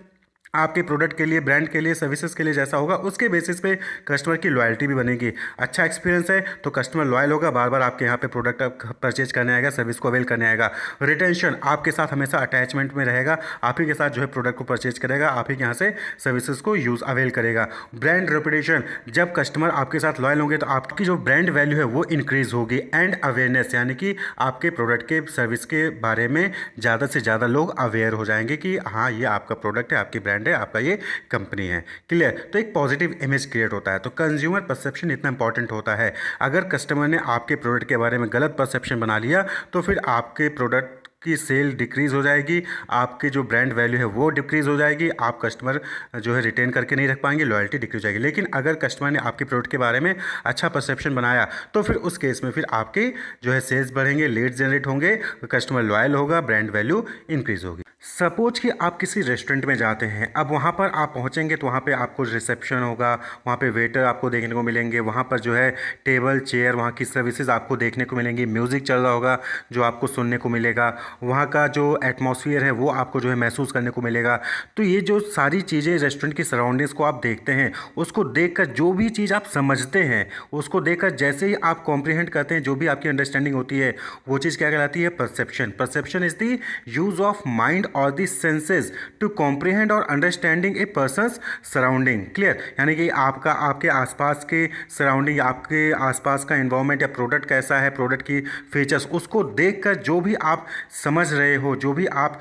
आपके प्रोडक्ट के लिए, ब्रांड के लिए, सर्विसेज के लिए जैसा होगा उसके बेसिस पे कस्टमर की लॉयल्टी भी बनेगी। अच्छा एक्सपीरियंस है तो कस्टमर लॉयल होगा, बार बार आपके यहाँ पे प्रोडक्ट परचेज करने आएगा, सर्विस को अवेल करने आएगा। रिटेंशन, आपके साथ हमेशा अटैचमेंट में रहेगा, आप ही के साथ जो है प्रोडक्ट को परचेज करेगा, आप ही के यहाँ से सर्विसेज को यूज़ अवेल करेगा। ब्रांड रेपुटेशन, जब कस्टमर आपके साथ लॉयल होंगे तो आपकी जो ब्रांड वैल्यू है वो इंक्रीज होगी। एंड अवेयरनेस, यानी कि आपके प्रोडक्ट के, सर्विस के बारे में ज़्यादा से ज़्यादा लोग अवेयर हो जाएंगे कि हाँ ये आपका प्रोडक्ट है, आपकी ब्रांड ब्रांड है, आपका ये कंपनी है। क्लियर? तो एक पॉजिटिव इमेज क्रिएट होता है। तो कंज्यूमर परसेप्शन इतना इंपॉर्टेंट होता है। अगर कस्टमर ने आपके प्रोडक्ट के बारे में गलत परसेप्शन बना लिया तो फिर आपके प्रोडक्ट की सेल डिक्रीज़ हो जाएगी, आपकी जो ब्रांड वैल्यू है वो डिक्रीज़ हो जाएगी, आप कस्टमर जो है रिटेन करके नहीं रख पाएंगे, लॉयल्टी डिक्रीज हो जाएगी। लेकिन अगर कस्टमर ने आपके प्रोडक्ट के बारे में अच्छा परसेप्शन बनाया तो फिर उस केस में फिर आपके जो है सेल्स बढ़ेंगे, लीड्स जनरेट होंगे, कस्टमर लॉयल होगा, ब्रांड वैल्यू इंक्रीज होगी। सपोज कि आप किसी रेस्टोरेंट में जाते हैं, अब वहाँ पर आप पहुँचेंगे तो वहाँ पे आपको रिसेप्शन होगा, वहाँ पे वेटर आपको देखने को मिलेंगे, वहाँ पर जो है टेबल चेयर वहाँ की सर्विसेज आपको देखने को मिलेंगी, म्यूज़िक चल रहा होगा जो आपको सुनने को मिलेगा, वहाँ का जो एटमॉस्फेयर है वो आपको जो है महसूस करने को मिलेगा। तो ये जो सारी चीज़ें रेस्टोरेंट की सराउंडिंग्स को आप देखते हैं, उसको देखकर जो भी चीज़ आप समझते हैं, उसको देखकर जैसे ही आप कॉम्प्रिहेंड करते हैं, जो भी आपकी अंडरस्टैंडिंग होती है, वो चीज़ क्या कहलाती है? Perception. Perception is the use of mind और द सेंसेस टू कॉम्प्रिहेंड और अंडरस्टैंडिंग ए पर्सनस सराउंडिंग। क्लियर? यानी कि आपका आपके आसपास के सराउंडिंग, आपके आसपास का एनवायरनमेंट या प्रोडक्ट कैसा है, प्रोडक्ट की फीचर्स, उसको देखकर जो भी आप समझ रहे हो, जो भी आप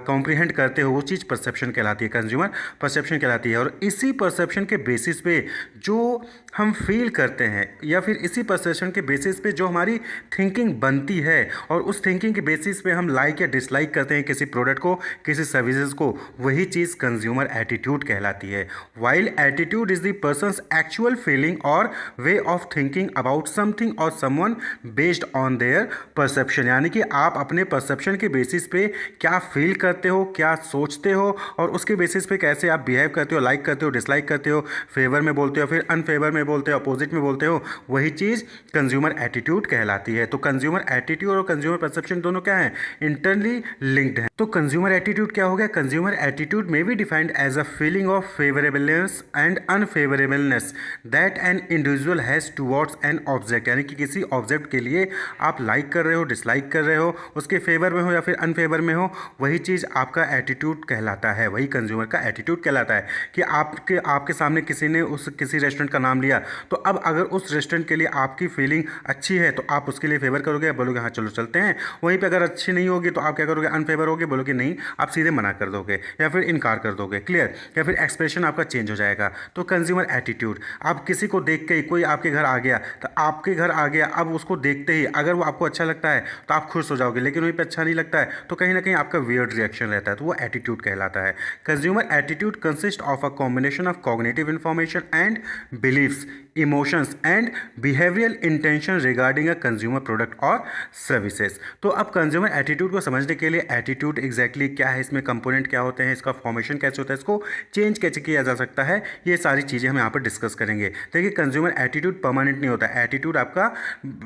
कॉम्प्रिहेंड करते हो, वो चीज़ परसेप्शन कहलाती है, कंज्यूमर परसेप्शन कहलाती है। और इसी परसेप्शन के बेसिस पे जो हम फील करते हैं या फिर इसी परसेप्शन के बेसिस पे जो हमारी थिंकिंग बनती है और उस थिंकिंग के बेसिस पे हम लाइक या डिसलाइक करते हैं किसी प्रोडक्ट को, किसी सर्विसेज को, वही चीज़ कंज्यूमर एटीट्यूड कहलाती है। While attitude is the person's actual feeling और way of thinking about something और someone based on their perception. यानी कि आप अपने परसेप्शन के बेसिस पे क्या फील करते हो, क्या सोचते हो और उसके बेसिस पे कैसे आप बिहेव करते हो, लाइक करते हो, डिसलाइक करते हो, फेवर में बोलते हो, फिर अनफेवर में बोलते हो, अपोजिट में बोलते हो, वही चीज़ कंज्यूमर एटीट्यूड कहलाती है। तो कंज्यूमर एटीट्यूड और कंज्यूमर परसेप्शन दोनों क्या है? इंटरनली लिंक्ड है। तो कंज्यूमर एटीट्यूड क्या हो गया? Consumer attitude may be defined as a feeling of favourableness and unfavourableness that an individual has towards an object. यानी कि किसी ऑब्जेक्ट के लिए आप लाइक कर रहे हो, डिसलाइक कर रहे हो, उसके फेवर में हो या फिर अनफेवर में हो, वही चीज़ आपका एटीट्यूड कहलाता है, वही कंज्यूमर का एटीट्यूड कहलाता है। कि आपके सामने किसी ने किसी रेस्टोरेंट का नाम लिया, तो अब अगर उस रेस्टोरेंट के लिए आपकी फीलिंग अच्छी है तो आप उसके लिए फेवर करोगे, बोलोगे हाँ चलो चलते हैं। वहीं पे अगर अच्छी नहीं होगी तो आप क्या करोगे? अनफेवर होगे, बोलोगे नहीं, आप सीधे मना कर दोगे या फिर इनकार कर दोगे। क्लियर? या फिर एक्सप्रेशन आपका चेंज हो जाएगा। तो कंज्यूमर एटीट्यूड, आप किसी को देख के ही, कोई आपके घर आ गया तो आपके घर आ गया, अब उसको देखते ही अगर वो आपको अच्छा लगता है तो आप खुश हो जाओगे, लेकिन वहीं पे अच्छा नहीं लगता है तो कहीं ना कहीं आपका वियर्ड रिएक्शन रहता है, तो वो एटीट्यूड कहलाता है। Consumer attitude consist of a combination of cognitive information and beliefs, emotions and behavioural intention regarding a consumer product और सर्विसेज। तो अब कंज्यूमर एटीट्यूड को समझने के लिए एटीट्यूड एग्जैक्टली क्या है, इसमें कंपोनेंट क्या होते हैं, इसका फॉर्मेशन कैसे होता है, इसको चेंज कैसे किया जा सकता है, ये सारी चीज़ें हम यहाँ पर डिस्कस करेंगे। देखिए कंज्यूमर एटीट्यूड परमानेंट नहीं होता, एटीट्यूड आपका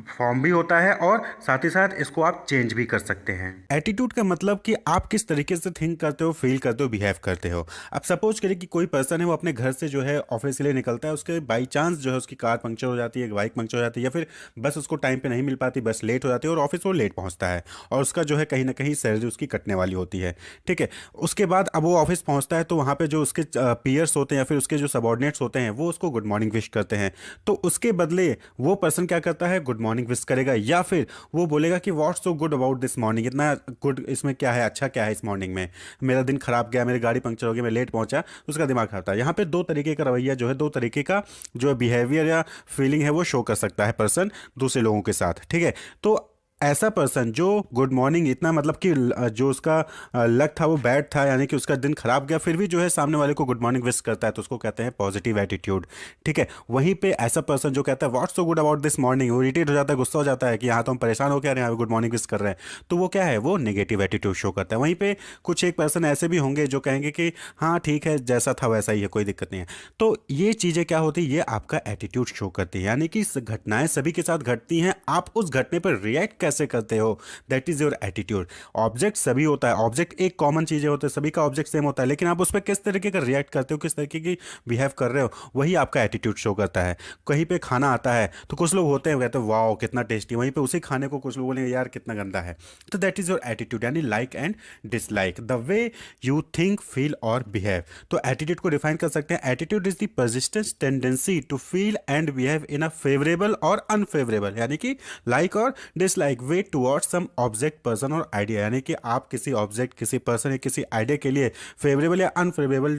फॉर्म भी होता है और साथ ही साथ इसको आप चेंज भी कर सकते हैं। एटीट्यूड का मतलब कि आप किस तरीके से थिंक करते हो, फील करते हो, बिहेव करते हो। अब सपोज करिए कि कोई पर्सन है, वो अपने घर से जो है ऑफिस के लिए निकलता है, उसके बाई चांस जो है उसकी कार पंक्चर हो जाती है, बाइक पंक्चर हो जाती है, या फिर बस उसको टाइम पे नहीं मिल पाती, बस लेट हो जाती है और ऑफिस वो लेट पहुंचता है और उसका जो है कहीं ना कहीं सैलरी उसकी कटने वाली होती है। ठीक है, उसके बाद अब वो ऑफिस पहुंचता है तो वहाँ पे जो उसके पीयर्स होते हैं या फिर उसके जो सबॉर्डिनेट्स होते हैं वो उसको गुड मॉर्निंग विश करते हैं। तो उसके बदले वो पर्सन क्या करता है? गुड मॉर्निंग विश करेगा, या फिर वो बोलेगा कि what's so good about this morning, इतना गुड इसमें क्या है, अच्छा क्या है इस मॉर्निंग में, मेरा दिन खराब गया, मेरी गाड़ी पंक्चर हो गई, मैं लेट पहुंचा, उसका दिमाग खराब था। यहाँ पे दो तरीके का रवैया जो है, दो तरीके का जो बिहेवियर या फीलिंग है वो शो कर सकता है पर्सन दूसरे लोगों के साथ। ठीक है, तो ऐसा पर्सन जो गुड मॉर्निंग, इतना मतलब कि जो उसका लक था वो बैड था, यानी कि उसका दिन खराब गया, फिर भी जो है सामने वाले को गुड मॉर्निंग विश करता है, तो उसको कहते हैं पॉजिटिव एटीट्यूड। ठीक है, वहीं पे ऐसा पर्सन जो कहता है what's so good about this morning, वो इरिटेट हो जाता है, गुस्सा हो जाता है कि यहाँ तो हम परेशान हो क्या रहे हैं, गुड मॉर्निंग विश कर रहे हैं, तो वो क्या है? वो नेगेटिव एटीट्यूड शो करता है। वहीं पे कुछ एक पर्सन ऐसे भी होंगे जो कहेंगे कि हाँ ठीक है, जैसा था वैसा ही है, कोई दिक्कत नहीं है। तो ये चीज़ें क्या होती है? ये आपका एटीट्यूड शो करती है, यानी कि घटनाएं सभी के साथ घटती हैं, आप उस घटने पर रिएक्ट कैसे करते हो, that is your attitude. Object सभी होता है, ऑब्जेक्ट एक कॉमन चीजें होते हैं, सभी का ऑब्जेक्ट सेम होता है, लेकिन आप उस पर किस तरीके का रिएक्ट करते हो, किस तरीके की बिहेव कर रहे हो, वही आपका एटीट्यूड शो करता है। कहीं पे खाना आता है तो कुछ लोग होते हैं कहते हैं वाओ कितना टेस्टी, वहीं पे उसी खाने को कुछ लोग बोलेंगे यार कितना गंदा है। तो दैट इज योर एटीट्यूड, यानी like and dislike, the way you think, feel और बिहेव। तो एटीट्यूड को डिफाइन कर सकते हैं, attitude is the persistent tendency to feel and behave in a favourable और अनफेवरेबल, यानी कि लाइक और dislike like way towards some object, person और आइडिया, यानी कि आप किसी ऑब्जेक्ट, किसी पर्सन या किसी आइडिया के लिए फेवरेबल या अनफेवरेबल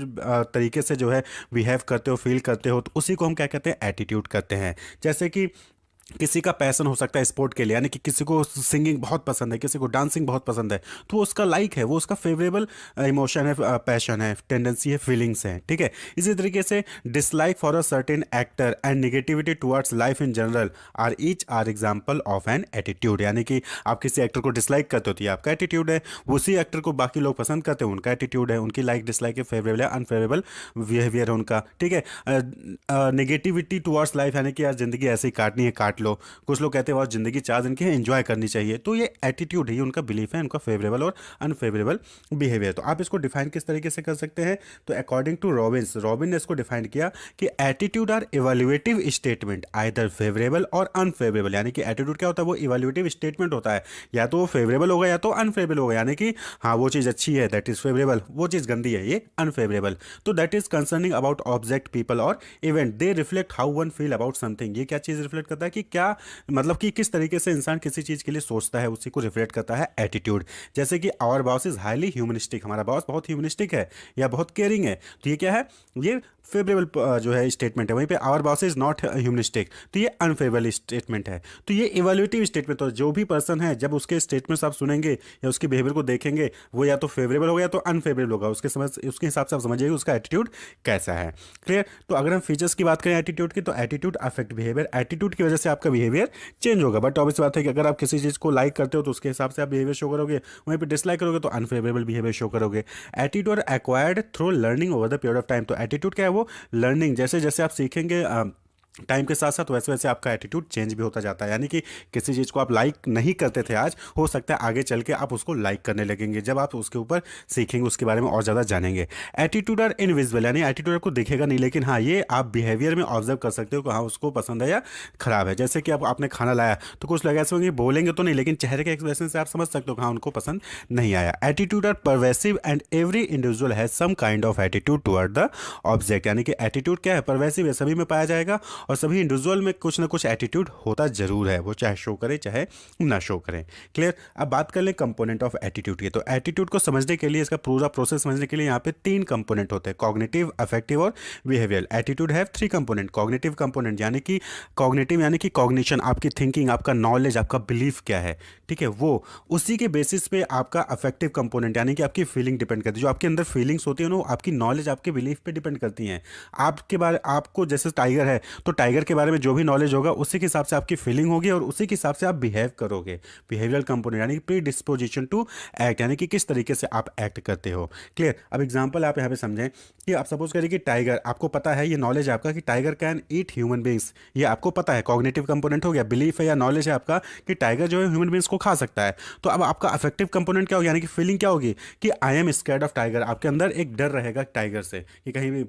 तरीके से जो है बिहेव करते हो, फील करते हो, तो उसी को हम क्या कहते हैं, एटीट्यूड कहते हैं। जैसे कि किसी का पैसन हो सकता है स्पोर्ट के लिए, यानी कि किसी को सिंगिंग बहुत पसंद है, किसी को डांसिंग बहुत पसंद है, तो वो उसका लाइक है, वो उसका फेवरेबल इमोशन है, पैशन है, टेंडेंसी है, फीलिंग्स हैं, ठीक है। इसी तरीके से dislike for a certain actor and negativity towards life in general R example of an attitude, यानी कि आप किसी एक्टर को डिसलाइक करते हो तो ये आपका एटीट्यूड है, उसी एक्टर को बाकी लोग पसंद करते हैं, उनका एटीट्यूड है, उनकी लाइक डिसलाइक है, फेवरेबल है, अनफेवरेबल बिहेवियर है उनका, ठीक है। नेगेटिविटी टुवर्ड्स लाइफ, यानी कि यार जिंदगी ऐसे ही काटनी है, काट लो। कुछ लोग कहते हैं बहुत जिंदगी 4 दिन की है, एंजॉय करनी चाहिए, तो ये एटीट्यूड है, ये उनका बिलीफ है, उनका फेवरेबल और अनफेवरेबल बिहेवियर। तो आप इसको डिफाइन किस तरीके से कर सकते हैं, तो अकॉर्डिंग टू रॉबिन ने इसको डिफाइन किया कि attitude are evaluative statement either favourable और अनफेवरेबल, यानी कि एटीट्यूड क्या होता है, वो इवैल्यूएटिव स्टेटमेंट होता है, या तो वो फेवरेबल होगा या तो अनफेवरेबल होगा, यानी कि हाँ वो चीज़ अच्छी है दैट इज फेवरेबल, वो चीज़ गंदी है ये अनफेवरेबल। तो that is concerning about object, people और event, they reflect how one feel about something. ये क्या चीज़ रिफ्लेक्ट करता है कि क्या मतलब कि किस तरीके से इंसान किसी चीज़ के लिए सोचता है, उसी को रिफ्लेक्ट करता है एटीट्यूड। जैसे कि our boss is highly humanistic, हमारा बॉस बहुत ह्यूमनिस्टिक है या बहुत केयरिंग है, तो ये क्या है, ये फेवरेबल जो है स्टेटमेंट है। वहीं पे our boss is not humanistic, तो ये अनफेवरेबल स्टेटमेंट है। तो ये इवैल्यूएटिव स्टेटमेंट, तो जो भी पर्सन है जब उसके स्टेटमेंट्स आप सुनेंगे या उसके बिहेवियर को देखेंगे, वो या तो फेवरेबल होगा या तो अनफेवरेबल होगा, उसके हिसाब से आप समझिएगा उसका एटीट्यूड कैसा है। क्लियर। तो अगर हम फीचर्स की बात करें एटीट्यूड की, तो एटीट्यूड अफेक्ट बिहेवियर, एटीट्यूड की वजह से आपका बिहेवियर चेंज होगा। बट ऑब्वियस बात है कि अगर आप किसी चीज़ को लाइक करते हो तो उसके हिसाब से आप बिहेवियर शो करोगे, वहीं पे डिसलाइक करोगे तो अनफेवरेबल बिहेवियर शो करोगे। Attitude acquired through learning over the period of time, तो एटीट्यूड क्या है, वो लर्निंग, जैसे जैसे आप सीखेंगे टाइम के साथ साथ वैसे वैसे आपका एटीट्यूड चेंज भी होता जाता है। यानी कि किसी चीज़ को आप लाइक नहीं करते थे आज, हो सकता है आगे चल के आप उसको लाइक करने लगेंगे जब आप उसके ऊपर सीखेंगे, उसके बारे में और ज़्यादा जानेंगे। एटीट्यूड आर इनविजिबल, यानी एटीट्यूड आपको दिखेगा नहीं, लेकिन हाँ ये आप बिहेवियर में ऑब्जर्व कर सकते हो कि हाँ उसको पसंद है या खराब है। जैसे कि आपने खाना लाया तो कुछ लोग ऐसे होंगे बोलेंगे तो नहीं, लेकिन चेहरे के एक्सप्रेशन से आप समझ सकते हो कि हाँ उनको पसंद नहीं आया। Attitude are pervasive and every individual has some kind of attitude toward the object, यानी कि एटीट्यूड क्या है, परवेसिव है, सभी में पाया जाएगा और सभी इंडिविजुअल में कुछ ना कुछ एटीट्यूड होता जरूर है, वो चाहे शो करे चाहे ना शो करें। क्लियर। अब बात कर लें कंपोनेंट ऑफ एटीट्यूड की, तो एटीट्यूड को समझने के लिए, इसका पूरा प्रोसेस समझने के लिए यहाँ पे 3 कंपोनेंट होते हैं, कॉग्निटिव, अफेक्टिव और behaviour. Attitude have 3 component. Cognitive component यानी कि कॉग्निटिव यानी कि कॉग्निशन, आपकी थिंकिंग, आपका नॉलेज, आपका बिलीफ क्या है, ठीक है, वो उसी के बेसिस पे आपका अफेक्टिव कंपोनेंट यानी कि आपकी फीलिंग डिपेंड करती है, जो आपके अंदर फीलिंग्स होती है ना, आपकी नॉलेज आपके बिलीफ पे डिपेंड करती हैं। आपके बारे, आपको जैसे टाइगर है तो टाइगर के बारे में जो भी नॉलेज होगा उसी के हिसाब से आपकी फीलिंग होगी और उसी के हिसाब से आप बिहेव करोगे। बिहेवियरल कंपोनेंट यानी कि प्री डिस्पोजिशन टू एक्ट, यानी कि किस तरीके से आप एक्ट करते हो। क्लियर। अब एग्जांपल आप यहाँ पे समझें कि आप सपोज करिए कि टाइगर, आपको पता है, ये नॉलेज है आपका कि tiger can eat human beings, ये आपको पता है, कॉग्निटिव कंपोनेंट हो गया, बिलीफ है या नॉलेज है आपका कि टाइगर जो है ह्यूमन बींग्स को खा सकता है। तो अब आपका अफेक्टिव कंपोनेंट क्या होगा, यानी कि फीलिंग क्या होगी कि I am scared of tiger, आपके अंदर एक डर रहेगा टाइगर से कि कहीं भी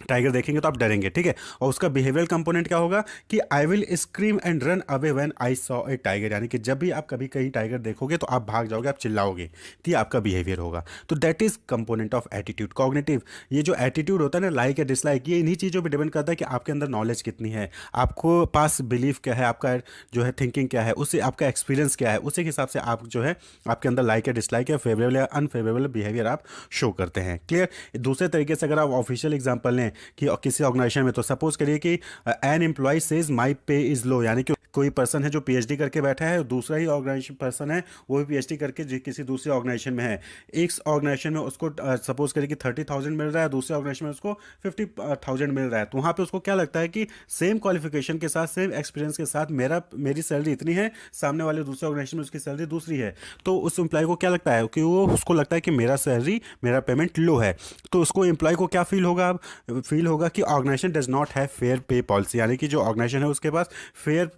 टाइगर देखेंगे तो आप डरेंगे, ठीक है। और उसका बिहेवियरल कंपोनेंट क्या होगा कि I will scream and run away when I saw a tiger, यानी कि जब भी आप कभी कहीं टाइगर देखोगे तो आप भाग जाओगे, आप चिल्लाओगे, तो ये आपका बिहेवियर होगा। तो that is component of attitude. Cognitive, ये जो एटीट्यूड होता है ना, लाइक या डिसलाइक, ये इन्हीं चीज़ों पर डिपेंड करता है कि आपके अंदर नॉलेज कितनी है, आपको पास बिलीफ क्या है, आपका जो है थिंकिंग क्या है, उससे आपका एक्सपीरियंस क्या है, उसी के हिसाब से आप जो है आपके अंदर लाइक या डिसलाइक या फेवरेबल या अनफेवरेबल बिहेवियर आप शो करते हैं। क्लियर। दूसरे तरीके से अगर आप ऑफिशियल एग्जाम्पल लें कि किसी ऑर्गेनाइजेशन में, तो सपोज करिए कि एन एम्प्लॉय सेज माई पे इज लो, यानी कि कोई पर्सन है जो पीएचडी करके बैठा है, दूसरा ही ऑर्गेनाइजेशन पर्सन है वो भी पीएचडी करके किसी दूसरे ऑर्गेनाइजेशन में है। एक ऑर्गेनाइजेशन में उसको सपोज करिए कि 30,000 मिल रहा है, दूसरे ऑर्गेनाइजेशन में उसको 50,000 मिल रहा है। तो वहाँ पे उसको क्या लगता है कि सेम क्वालिफिकेशन के साथ, सेम एक्सपीरियंस के साथ मेरी सैलरी इतनी है, सामने वाले दूसरे ऑर्गेनाइजेशन में उसकी सैलरी दूसरी है। तो उस एम्प्लॉय को क्या लगता है कि उसको लगता है कि मेरा सैलरी, मेरा पेमेंट लो है। तो उसको एम्प्लॉय को क्या फील होगा कि organisation does not have fair pay policy, यानी कि जो ऑर्गेनाइजेशन है उसके पास फेयर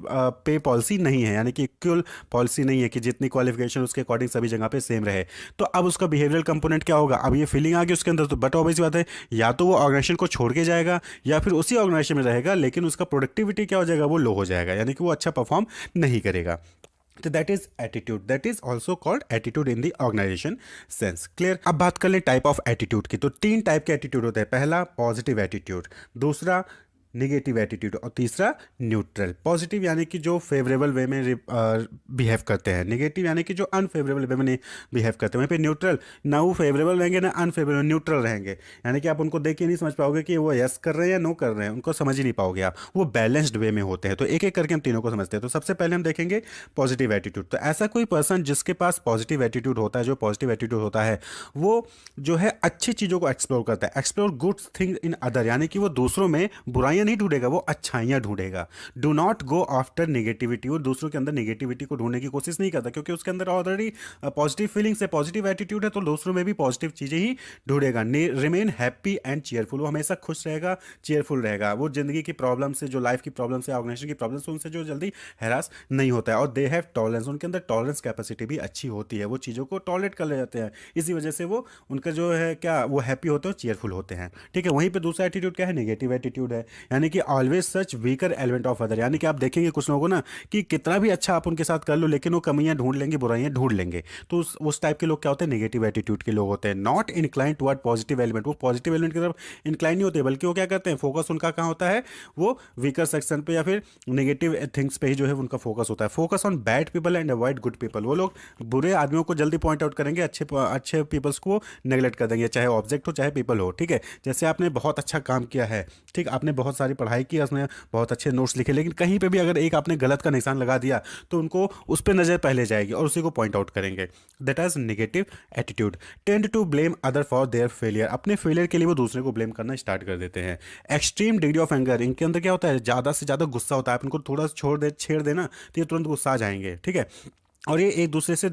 पे पॉलिसी नहीं है, यानी कि इक्वल पॉलिसी नहीं है कि जितनी क्वालिफिकेशन उसके अकॉर्डिंग सभी जगह पे सेम रहे। तो अब उसका बिहेवियरल कंपोनेंट क्या होगा, अब ये फीलिंग आ गई उसके अंदर, तो बट ऑब्वियस बात है या तो वो ऑर्गेनाइजेशन को छोड़ के जाएगा या फिर उसी ऑर्गेनाइजेशन में रहेगा, लेकिन उसका प्रोडक्टिविटी क्या हो जाएगा, वो लो हो जाएगा, यानी कि वो अच्छा परफॉर्म नहीं करेगा। तो that is attitude, that is also called attitude in the organisation sense. Clear. अब बात कर ले टाइप ऑफ एटीट्यूड की, तो 3 टाइप के एटीट्यूड होते हैं। पहला पॉजिटिव एटीट्यूड, दूसरा निगेटिव एटीट्यूड, और तीसरा न्यूट्रल। पॉजिटिव यानी कि जो फेवरेबल वे में बिहेव करते हैं, निगेटिव यानी कि जो अनफेवरेबल वे में बिहेव करते हैं। वहीं पे न्यूट्रल, ना वो फेवरेबल रहेंगे ना अनफेवरेबल, न्यूट्रल रहेंगे। यानी कि आप उनको देख के नहीं समझ पाओगे कि वो यस कर रहे हैं या नो कर रहे हैं, उनको समझ ही नहीं पाओगे आप। वो बैलेंस्ड वे में होते हैं। तो एक एक करके हम तीनों को समझते हैं। तो सबसे पहले हम देखेंगे पॉजिटिव एटीट्यूड। तो ऐसा कोई पर्सन जिसके पास पॉजिटिव एटीट्यूड होता है, जो पॉजिटिव एटीट्यूड होता है, वो जो है अच्छी चीज़ों को एक्सप्लोर करता है, explore good thing in other, यानी कि वो दूसरों में बुराइयां नहीं ढूंढेगा, वो अच्छाइयां ढूंढेगा। Do not go after negativity, वो दूसरों के अंदर नेगेटिविटी को ढूंढने की कोशिश नहीं करता, क्योंकि उसके अंदर ऑलरेडी पॉजिटिव फीलिंग्स है, पॉजिटिव एटीट्यूड है, तो दूसरों में भी पॉजिटिव चीज़ें ही ढूंढेगा। रिमेन हैप्पी एंड चेयरफुल, वो हमेशा खुश रहेगा, चेयरफुल रहेगा। वो जिंदगी की प्रॉब्लम से, जो लाइफ की प्रॉब्लम से, ऑर्गेनाइजेशन की प्रॉब्लम से, उनसे जो जल्दी हैरास नहीं होता है। और दे हैव टॉलरेंस, उनके अंदर टॉलरेंस कैपेसिटी भी अच्छी होती है, वो चीज़ों को टॉलरेट कर ले जाते हैं। इसी वजह से वो उनका जो है क्या, वो हैप्पी होते हैं, चेयरफुल होते हैं। ठीक है। वहीं पे दूसरा एटीट्यूड क्या है, नेगेटिव एटीट्यूड है, यानी कि always such weaker element of other, यानी कि आप देखेंगे कुछ लोगों को ना कि कितना भी अच्छा आप उनके साथ कर लो, लेकिन वो कमियां ढूंढ लेंगे, बुराइयां ढूंढ लेंगे। तो उस टाइप के लोग क्या होते हैं, नेगेटिव एटीट्यूड के लोग होते हैं। Not incline toward positive element, वो पॉजिटिव एलिमेंट की तरफ इंक्लाइन नहीं होते, बल्कि वो क्या करते हैं, फोकस उनका कहाँ होता है, वो वीकर सेक्शन पे या फिर नेगेटिव थिंग्स पे ही जो है उनका फोकस होता है। Focus on bad people and avoid good people, वो लोग बुरे आदमियों को जल्दी पॉइंट आउट करेंगे, अच्छे अच्छे पीपल्स को नेगलेक्ट कर देंगे, चाहे ऑब्जेक्ट हो चाहे पीपल हो। ठीक है। जैसे आपने बहुत अच्छा काम किया है, ठीक, आपने बहुत सारी पढ़ाई की, उसने बहुत अच्छे नोट्स लिखे, लेकिन कहीं पे भी अगर एक आपने गलत का निशान लगा दिया तो उनको उस पर नजर पहले जाएगी और उसी को पॉइंट आउट करेंगे। That is negative attitude. Tend to blame other for their failure, अपने फेलियर के लिए वो दूसरे को ब्लेम करना स्टार्ट कर देते हैं। एक्सट्रीम डिग्री ऑफ एंगर, इनके अंदर क्या होता है, ज्यादा से ज्यादा गुस्सा होता है। आप इनको थोड़ा छेड़ देना तो ये तुरंत गुस्सा आ जाएंगे। ठीक है। और ये एक दूसरे से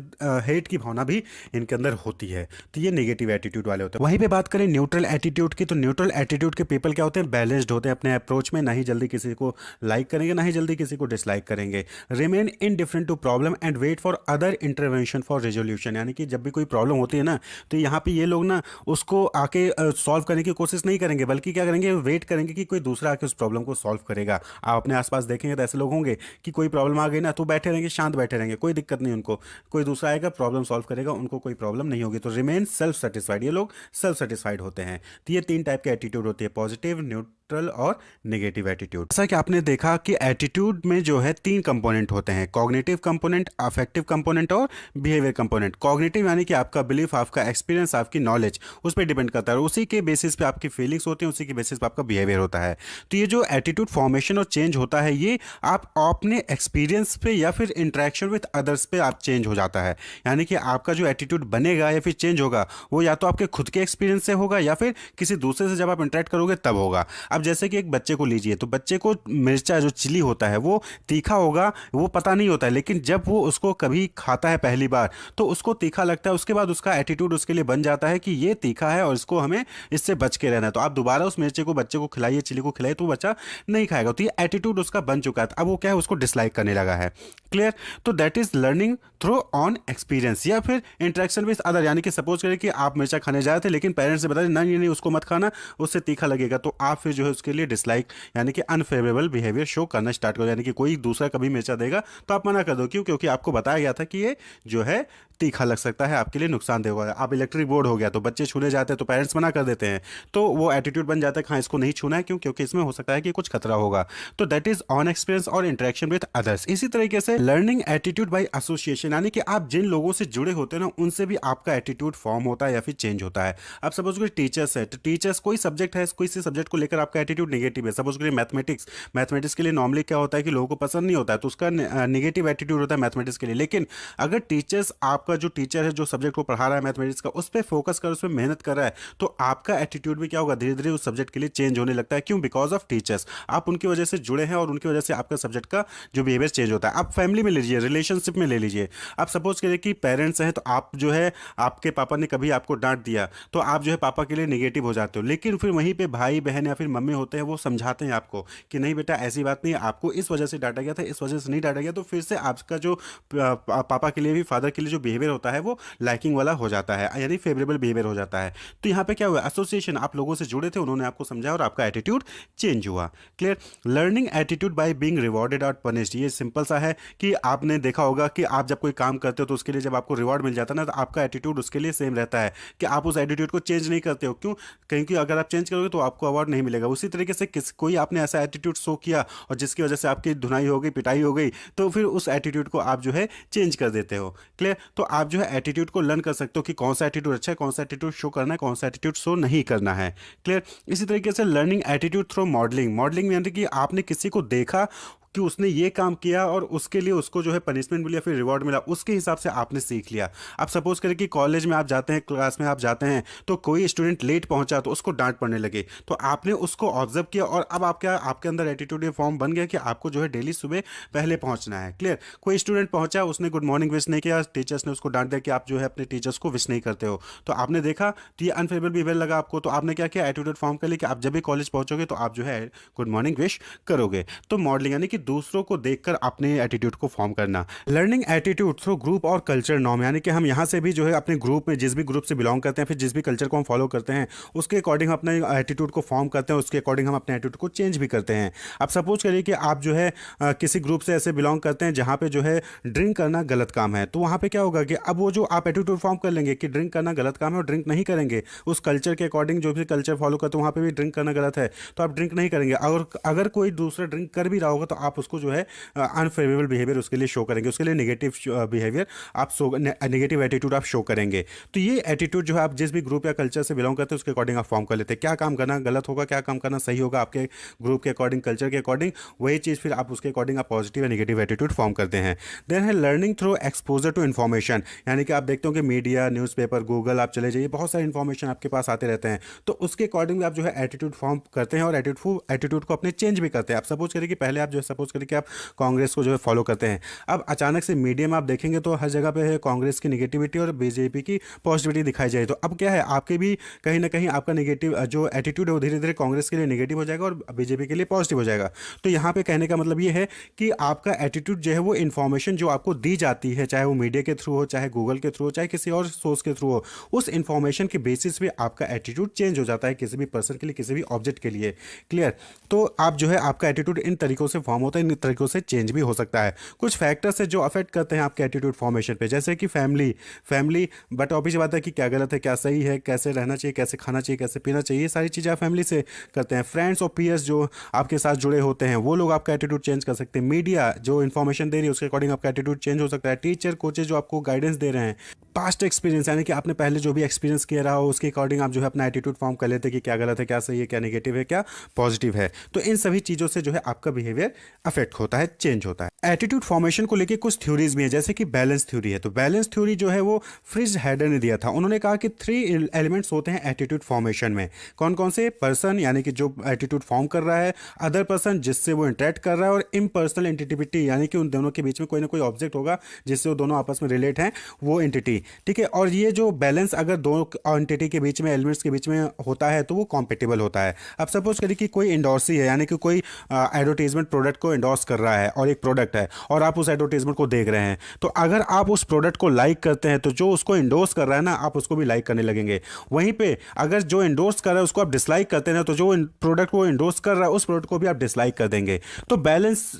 हेट की भावना भी इनके अंदर होती है। तो ये नेगेटिव एटीट्यूड वाले होते हैं। वहीं पे बात करें न्यूट्रल एटीट्यूड की, तो न्यूट्रल एटीट्यूड के पीपल क्या होते हैं, बैलेंस्ड होते हैं अपने अप्रोच में, ना ही जल्दी किसी को लाइक करेंगे ना ही जल्दी किसी को डिसलाइक करेंगे। Remain indifferent to problem and wait for other intervention for resolution, यानी कि जब भी कोई प्रॉब्लम होती है ना, तो यहाँ पे ये लोग ना उसको आके सॉल्व करने की कोशिश नहीं करेंगे, बल्कि क्या करेंगे, वेट करेंगे कि कोई दूसरा आके उस प्रॉब्लम को सॉल्व करेगा। आप अपने आसपास देखेंगे तो ऐसे लोग होंगे कि कोई प्रॉब्लम आ गई ना तो बैठे रहेंगे, शांत बैठे रहेंगे, कोई दिक्कत नहीं उनको, कोई दूसरा आएगा प्रॉब्लम सॉल्व करेगा, उनको कोई प्रॉब्लम नहीं होगी। तो रिमेन सेल्फ सेटिस्फाइड, ये लोग सेल्फ सेटिस्फाइड होते हैं। तो ये तीन टाइप के एटीट्यूड होते हैं, पॉजिटिव, न्यूट्रल और नेगेटिव एटीट्यूड। जैसा कि आपने देखा कि एटीट्यूड में जो है तीन कंपोनेंट होते हैं, कॉग्निटिव कंपोनेंट, अफेक्टिव कंपोनेंट और बिहेवियर कंपोनेंट। कॉग्निटिव यानी कि आपका बिलीफ, आपका एक्सपीरियंस, आपकी नॉलेज, उस पर डिपेंड करता है, उसी के बेसिस पे आपकी फीलिंग्स होती हैं, उसी के बेसिस पे आपका बिहेवियर होता है। तो ये जो एटीट्यूड फॉर्मेशन और चेंज होता है, ये आप अपने एक्सपीरियंस पे या फिर इंटरेक्शन विद अदर्स पे आप चेंज हो जाता है। यानी कि आपका जो एटीट्यूड बनेगा या फिर चेंज होगा, वो या तो आपके खुद के एक्सपीरियंस से होगा या फिर किसी दूसरे से जब आप इंटरेक्ट करोगे तब होगा। अब जैसे कि एक बच्चे को लीजिए, तो बच्चे को मिर्चा जो चिली होता है वो तीखा होगा, वो पता नहीं होता है, लेकिन जब वो उसको कभी खाता है पहली बार तो उसको तीखा लगता है। उसके बाद उसका एटीट्यूड उसके लिए बन जाता है कि ये तीखा है और इसको हमें इससे बच के रहना है। तो आप दोबारा उस मिर्चे को बच्चे को खिलाइए, चिली को खिलाइए, तो बच्चा नहीं खाएगा। तो ये एटीट्यूड उसका बन चुका है। अब वो क्या है, उसको डिसलाइक करने लगा है। क्लियर। तो that is learning through on experience या फिर इंटरेक्शन विद अदर। यानी कि सपोज करें कि आप मिर्चा खाने जाए थे, लेकिन पेरेंट्स से बता दें नहीं नहीं उसको मत खाना, उससे तीखा लगेगा, तो आप फिर जो है उसके लिए डिसलाइक यानी कि अनफेवरेबल बिहेवियर शो करना स्टार्ट करो। यानी कि कोई दूसरा कभी मिर्चा देगा तो आप मना कर दो। क्यों? क्योंकि आपको बताया गया था कि ये जो है तीखा लग सकता है, आपके लिए नुकसानदेह होगा। आप इलेक्ट्रिक बोर्ड हो गया तो बच्चे छूने जाते हैं तो पेरेंट्स मना कर देते हैं, तो वो एटीट्यूड बन जाता है हाँ इसको नहीं छूना है। क्यों? क्योंकि इसमें हो सकता है कि कुछ खतरा होगा। तो दैट इज ऑन एक्सपीरियंस और इंटरेक्शन विद अदर्स। इसी तरीके से लर्निंग एटीट्यूड बाय एसोसिएशन, यानी कि आप जिन लोगों से जुड़े होते हैं ना, उनसे भी आपका एटीट्यूड फॉर्म होता है या फिर चेंज होता है। अब सपोज करिए टीचर्स है, तो टीचर्स कोई सब्जेक्ट है, कोई से सब्जेक्ट को लेकर आपका एटीट्यूड नेगेटिव है। सपोज करिए मैथमेटिक्स के लिए नॉर्मली क्या होता है कि लोगों को पसंद नहीं होता है, तो उसका नेगेटिव एटीट्यूड होता है मैथमेटिक्स के लिए। लेकिन अगर टीचर्स, आपका जो टीचर है जो सब्जेक्ट को पढ़ा रहा है मैथमेटिक्स का, उस पर फोकस कर, उस पर मेहनत कर रहा है, तो आपका एटीट्यूड भी क्या होगा, धीरे धीरे उस सब्जेक्ट के लिए चेंज होने लगता है। क्यों? बिकॉज ऑफ टीचर्स, आप उनकी वजह से जुड़े हैं और उनकी वजह से आपका सब्जेक्ट का जो बिहेवियर चेंज होता है। आप फैमिली में लीजिए, रिलेशनशिप में ले लीजिए। आप सपोज करिए कि पेरेंट्स हैं, तो आप जो है आपके पापा ने कभी आपको डांट दिया तो आप जो है पापा के लिए नेगेटिव हो जाते हो। लेकिन फिर वहीं पे भाई बहन या फिर मम्मी होते हैं, वो समझाते हैं आपको कि नहीं बेटा ऐसी बात नहीं है, आपको इस वजह से डांटा गया था, इस वजह से नहीं डांटा गया। तो फिर से आपका जो पापा के लिए भी, फादर के लिए जो बिहेवियर होता है वो लाइकिंग वाला हो जाता है, यानी फेवरेबल बिहेवियर हो जाता है। तो यहाँ पे क्या हुआ, एसोसिएशन, आप लोगों से जुड़े थे, उन्होंने आपको समझाया और आपका एटीट्यूड चेंज हुआ। Clear. Learning attitude by being rewarded और पनिश्ड, ये सिंपल सा है कि आपने देखा होगा कि आप जब कोई काम करते हो तो उसके लिए जब आपको रिवॉर्ड मिल जाता है ना, तो आपका एटीट्यूड उसके लिए सेम रहता है कि आप उस एटीट्यूड को चेंज नहीं करते हो। क्यों? क्योंकि अगर आप चेंज करोगे तो आपको अवार्ड नहीं मिलेगा। उसी तरीके से कोई आपने ऐसा एटीट्यूड शो किया और जिसकी वजह से आपकी धुनाई हो गई, पिटाई हो गई, तो फिर उस एटीट्यूड को आप जो है चेंज कर देते हो। क्लियर? तो आप जो है एटीट्यूड को लर्न कर सकते हो कि कौन सा एटीट्यूड अच्छा है, कौन सा एटीट्यूड शो करना है, कौन सा एटीट्यूड शो नहीं करना है। क्लियर? इसी तरीके से learning attitude through modelling. Modelling यानी कि आपने किसी को देखा कि उसने ये काम किया और उसके लिए उसको जो है पनिशमेंट मिली या फिर रिवॉर्ड मिला, उसके हिसाब से आपने सीख लिया। आप सपोज करें कि कॉलेज में आप जाते हैं, क्लास में आप जाते हैं, तो कोई स्टूडेंट लेट पहुंचा तो उसको डांट पड़ने लगे, तो आपने उसको ऑब्जर्व किया और अब आपके अंदर एटीट्यूड ये फॉर्म बन गया कि आपको जो है डेली सुबह पहले पहुंचना है। क्लियर? कोई स्टूडेंट पहुंचा, उसने गुड मॉर्निंग विश नहीं किया, टीचर्स ने उसको डांट दिया कि आप जो है अपने टीचर्स को विश नहीं करते हो, तो आपने देखा तो ये अनफेवरेबल बिहेवियर लगा आपको, तो आपने क्या किया, एटीट्यूड फॉर्म कर लिया कि आप जब भी कॉलेज पहुंचोगे तो आप जो है गुड मॉर्निंग विश करोगे। तो मॉडलिंग यानी कि दूसरों को देखकर अपने एटीट्यूड को फॉर्म करना। लर्निंग एटीट्यूड थ्रू ग्रुप और कल्चर नॉर्म, यानी कि हम यहाँ से भी जो है अपने ग्रुप में, जिस भी ग्रुप से बिलोंग करते हैं, फिर जिस भी कल्चर को हम फॉलो करते हैं, उसके अकॉर्डिंग अपने एटीट्यूड को फॉर्म करते हैं, उसके अकॉर्डिंग हम अपने एटीट्यूड को चेंज भी करते हैं। अब सपोज करिए कि आप जो है किसी ग्रुप से ऐसे बिलोंग करते हैं जहाँ पे जो है ड्रिंक करना गलत काम है, तो वहाँ पे क्या होगा कि अब वो जो आप एटीट्यूड फॉर्म कर लेंगे कि ड्रिंक करना गलत काम है और ड्रिंक नहीं करेंगे, उस कल्चर के अकॉर्डिंग जो भी कल्चर फॉलो करते हैं वहाँ पे भी ड्रिंक करना गलत है, तो आप ड्रिंक नहीं करेंगे। और अगर कोई दूसरा ड्रिंक कर भी रहा होगा तो आप उसको जो है अनफेवरेबल बिहेवियर उसके लिए शो करेंगे, उसके लिए नेगेटिव बिहेवियर आप शो, नेगेटिव एटीट्यूड आप शो करेंगे। तो ये एटीट्यूड जो है आप जिस भी ग्रुप या कल्चर से बिलोंग करते हैं उसके अकॉर्डिंग आप फॉर्म कर लेते हैं। क्या काम करना गलत होगा, क्या काम करना सही होगा, आपके ग्रुप के अकॉर्डिंग, कल्चर के अकॉर्डिंग, वही चीज़ फिर आप उसके अकॉर्डिंग आप पॉजिटिव या नेगेटिव एटीट्यूड फॉर्म करते हैं। देन है learning through exposure to information, यानी कि आप देखते हो कि मीडिया, न्यूज़पेपर, गूगल आप चले जाइए, बहुत सारे इन्फॉर्मेशन आपके पास आते रहते हैं, तो उसके अकॉर्डिंग आप जो है एटीट्यूड फॉर्म करते हैं और एटीट्यूड को अपने चेंज भी करते हैं। आप सपोज करिए कि पहले आप जो है सपोज करिए कि आप कांग्रेस को जो है फॉलो करते हैं, अब अचानक से मीडिया में आप देखेंगे तो हर जगह पे है कांग्रेस की निगेटिविटी और बीजेपी की पॉजिटिविटी दिखाई जाए, तो अब क्या है, आपके भी कहीं ना कहीं आपका निगेटिव जो एटीट्यूड है वो धीरे धीरे कांग्रेस के लिए निगेटिव हो जाएगा और बीजेपी के लिए पॉजिटिव हो जाएगा। तो यहाँ पे कहने का मतलब ये है कि आपका एटीट्यूड जो है वो इन्फॉर्मेशन जो आपको दी जाती है, चाहे वो मीडिया के थ्रू हो, चाहे गूगल के थ्रू हो, चाहे किसी और सोर्स के थ्रू हो, उस इन्फॉर्मेशन के बेसिस पे आपका एटीट्यूड चेंज हो जाता है किसी भी पर्सन के लिए, किसी भी ऑब्जेक्ट के लिए। क्लियर? तो आप जो है आपका एटीट्यूड इन तरीकों से फॉर्म होता है, इन तरीकों से चेंज भी हो सकता है। कुछ फैक्टर्स है जो अफेक्ट करते हैं आपके एटीट्यूड फॉर्मेशन पे, जैसे कि फैमिली बट ऑब्वियस बात है कि क्या गलत है, क्या सही है, कैसे रहना चाहिए, कैसे खाना चाहिए, कैसे पीना चाहिए, ये सारी चीज़ें आप फैमिली से करते हैं। फ्रेंड्स और पीयर्स जो आपके साथ जुड़े होते हैं वो लोग आपका एटीट्यूड चेंज कर सकते हैं। मीडिया जो इन्फॉर्मेशन दे रही है उसके अकॉर्डिंग आपका एटीट्यूड चेंज हो सकता है। टीचर, कोचेज जो आपको गाइडेंस दे रहे हैं, पास्ट एक्सपीरियंस यानी कि आपने पहले जो भी एक्सपीरियंस किया रहा हो उसके अकॉर्डिंग आप जो है अपना एटीट्यूड फॉर्म कर लेते हैं कि क्या गलत है, क्या सही है, क्या नेगेटिव है, क्या पॉजिटिव है। तो इन सभी चीज़ों से जो है आपका बिहेवियर अफेक्ट होता है, चेंज होता है। एटीट्यूड फॉर्मेशन को लेकर कुछ थ्योरीज भी है, जैसे कि बैलेंस थ्योरी है। तो बैलेंस थ्योरी जो है वो फ्रिज हैडर ने दिया था। उन्होंने कहा कि 3 एलिमेंट्स होते हैं एटीट्यूड फॉर्मेशन में। कौन कौन से? पर्सन यानी कि जो एटीट्यूड फॉर्म कर रहा है, अदर पर्सन जिससे वो इंटरेक्ट कर रहा है, और इम्पर्सनल एंटिटी यानी कि उन दोनों के बीच में कोई ना कोई ऑब्जेक्ट होगा जिससे वो दोनों आपस में रिलेट हैं, वो एंटिटी। ठीक है? और ये जो बैलेंस अगर दो एंटिटी के बीच में, एलिमेंट्स के बीच में होता है तो वो कॉम्पेटिबल होता है। अब सपोज करिए कि कोई इंडोर्सी है, यानी कि कोई एडवर्टीजमेंट प्रोडक्ट को इंडोर्स कर रहा है और एक प्रोडक्ट है और आप उस एडवर्टीजमेंट को देख रहे हैं, तो अगर आप उस प्रोडक्ट को लाइक करते हैं तो जो उसको इंडोर्स कर रहा है ना, आप उसको भी लाइक करने लगेंगे। वहीं पे अगर जो इंडोर्स कर रहा है उसको आप डिसलाइक करते हैं तो जो प्रोडक्ट को इंडोर्स कर रहा है उस प्रोडक्ट को भी आप डिसलाइक कर देंगे। तो बैलेंस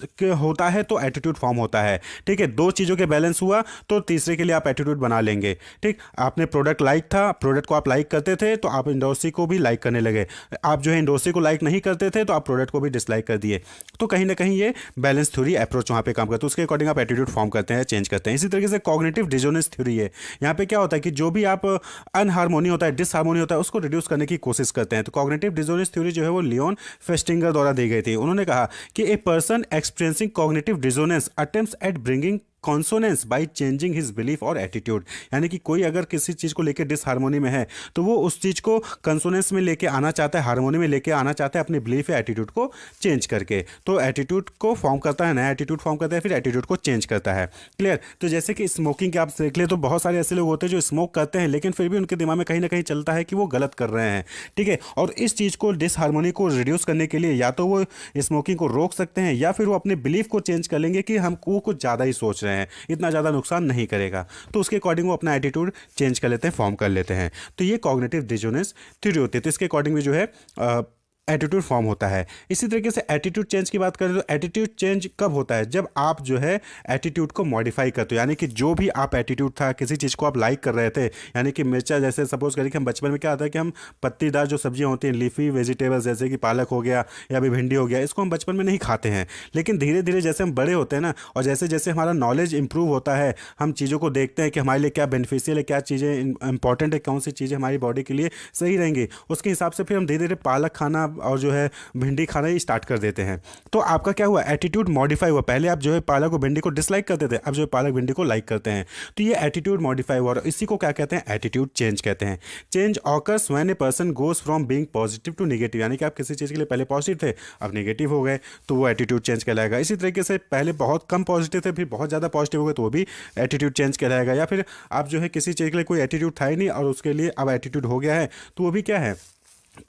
होता है तो एटीट्यूड फॉर्म होता है। ठीक है? 2 चीज़ों के बैलेंस हुआ तो तीसरे के लिए आप एटीट्यूड बना लेंगे। ठीक? आपने प्रोडक्ट लाइक था, प्रोडक्ट को आप लाइक करते थे तो आप इंडोर्सी को भी लाइक करने लगे। आप जो है इंडोर्सी को लाइक नहीं करते थे तो आप प्रोडक्ट को भी डिसलाइक कर दिए। तो कहीं ना कहीं ये बैलेंस थ्योरी अप्रोच वहाँ पे काम करता है, उसके अकॉर्डिंग आप एटीट्यूड फॉर्म करते हैं, चेंज करते हैं। इसी तरीके से कॉग्निटिव डिसोनेंस थ्योरी है। यहाँ पे क्या होता है कि जो भी आप अनहार्मोनी होता है, डिसहार्मोनी होता है, उसको रिड्यूस करने की कोशिश करते हैं। तो कॉग्निटिव डिसोनेंस थ्योरी जो है वो लियोन फेस्टिंगर द्वारा दी गई थी। उन्होंने कहा कि a person experiencing cognitive dissonance attempts at bringing consonance by changing his belief और एटीट्यूड, यानी कि कोई अगर किसी चीज़ को लेकर डिसहार्मोनी में है तो वो उस चीज़ को कंसोनेंस में लेके आना चाहता है, हार्मोनी में लेके आना चाहता है अपने बिलीफ या एटीट्यूड को चेंज करके। तो एटीट्यूड को फॉर्म करता है, नया एटीट्यूड फॉर्म करता है, फिर एटीट्यूड को चेंज करता है। क्लियर? तो जैसे कि स्मोकिंग के आप देख ले तो बहुत सारे ऐसे लोग होते हैं जो स्मोक करते हैं लेकिन फिर भी उनके दिमाग में कहीं ना कहीं चलता है कि वो गलत कर रहे हैं। ठीक है? और इस चीज़ को, डिसहार्मोनी को रिड्यूस करने के लिए या तो वो स्मोकिंग को रोक सकते हैं या फिर वो अपने बिलीफ को चेंज कर लेंगे कि हम वो कुछ ज़्यादा ही सोच रहे हैं, इतना ज़्यादा नुकसान नहीं करेगा। तो उसके अकॉर्डिंग वो अपना एटीट्यूड चेंज कर लेते हैं, फॉर्म कर लेते हैं। तो ये कॉग्निटिव डिसोनेंस थ्योरी होती है। तो इसके अकॉर्डिंग भी जो है एटीट्यूड फॉर्म होता है। इसी तरीके से एटीट्यूड चेंज की बात करें तो एटीट्यूड चेंज कब होता है, जब आप जो है एटीट्यूड को मॉडिफाई करते हो, यानी कि जो भी आप एटीट्यूड था, किसी चीज़ को आप लाइक कर रहे थे, यानी कि मिर्चा, जैसे सपोज करें कि हम बचपन में क्या आता है कि हम पत्तीदार जो सब्जियां होती हैं, लीफी वेजिटेबल्स, जैसे कि पालक हो गया या अभी भिंडी हो गया, इसको हम बचपन में नहीं खाते हैं। लेकिन धीरे धीरे जैसे हम बड़े होते हैं ना, और जैसे जैसे हमारा नॉलेज इंप्रूव होता है, हम चीज़ों को देखते हैं कि हमारे लिए क्या बेनिफिशियल है, क्या चीज़ें इंपॉर्टेंट है, कौन सी चीज़ें हमारी बॉडी के लिए सही रहेंगी, उसके हिसाब से फिर हम धीरे धीरे पालक खाना और जो है भिंडी खाना ही स्टार्ट कर देते हैं। तो आपका क्या हुआ, एटीट्यूड मॉडिफाई हुआ। पहले आप जो है पालक और भिंडी को डिसलाइक करते थे, अब जो है पालक भिंडी को लाइक करते हैं। तो ये एटीट्यूड मॉडिफाई हुआ, और इसी को क्या कहते हैं, एटीट्यूड चेंज कहते हैं। Change occurs when a person goes from being positive to negative, यानी कि आप किसी चीज़ के लिए पहले पॉजिटिव थे, अब नेगेटिव हो गए, तो वो एटीट्यूड चेंज कहलाएगा। इसी तरीके से पहले बहुत कम पॉजिटिव थे, फिर बहुत ज़्यादा पॉजिटिव हो गए, तो वो भी एटीट्यूड चेंज कहलाएगा। या फिर आप जो है किसी चीज़ के लिए कोई एटीट्यूड था ही नहीं और उसके लिए अब एटीट्यूड हो गया है, तो वो भी क्या है,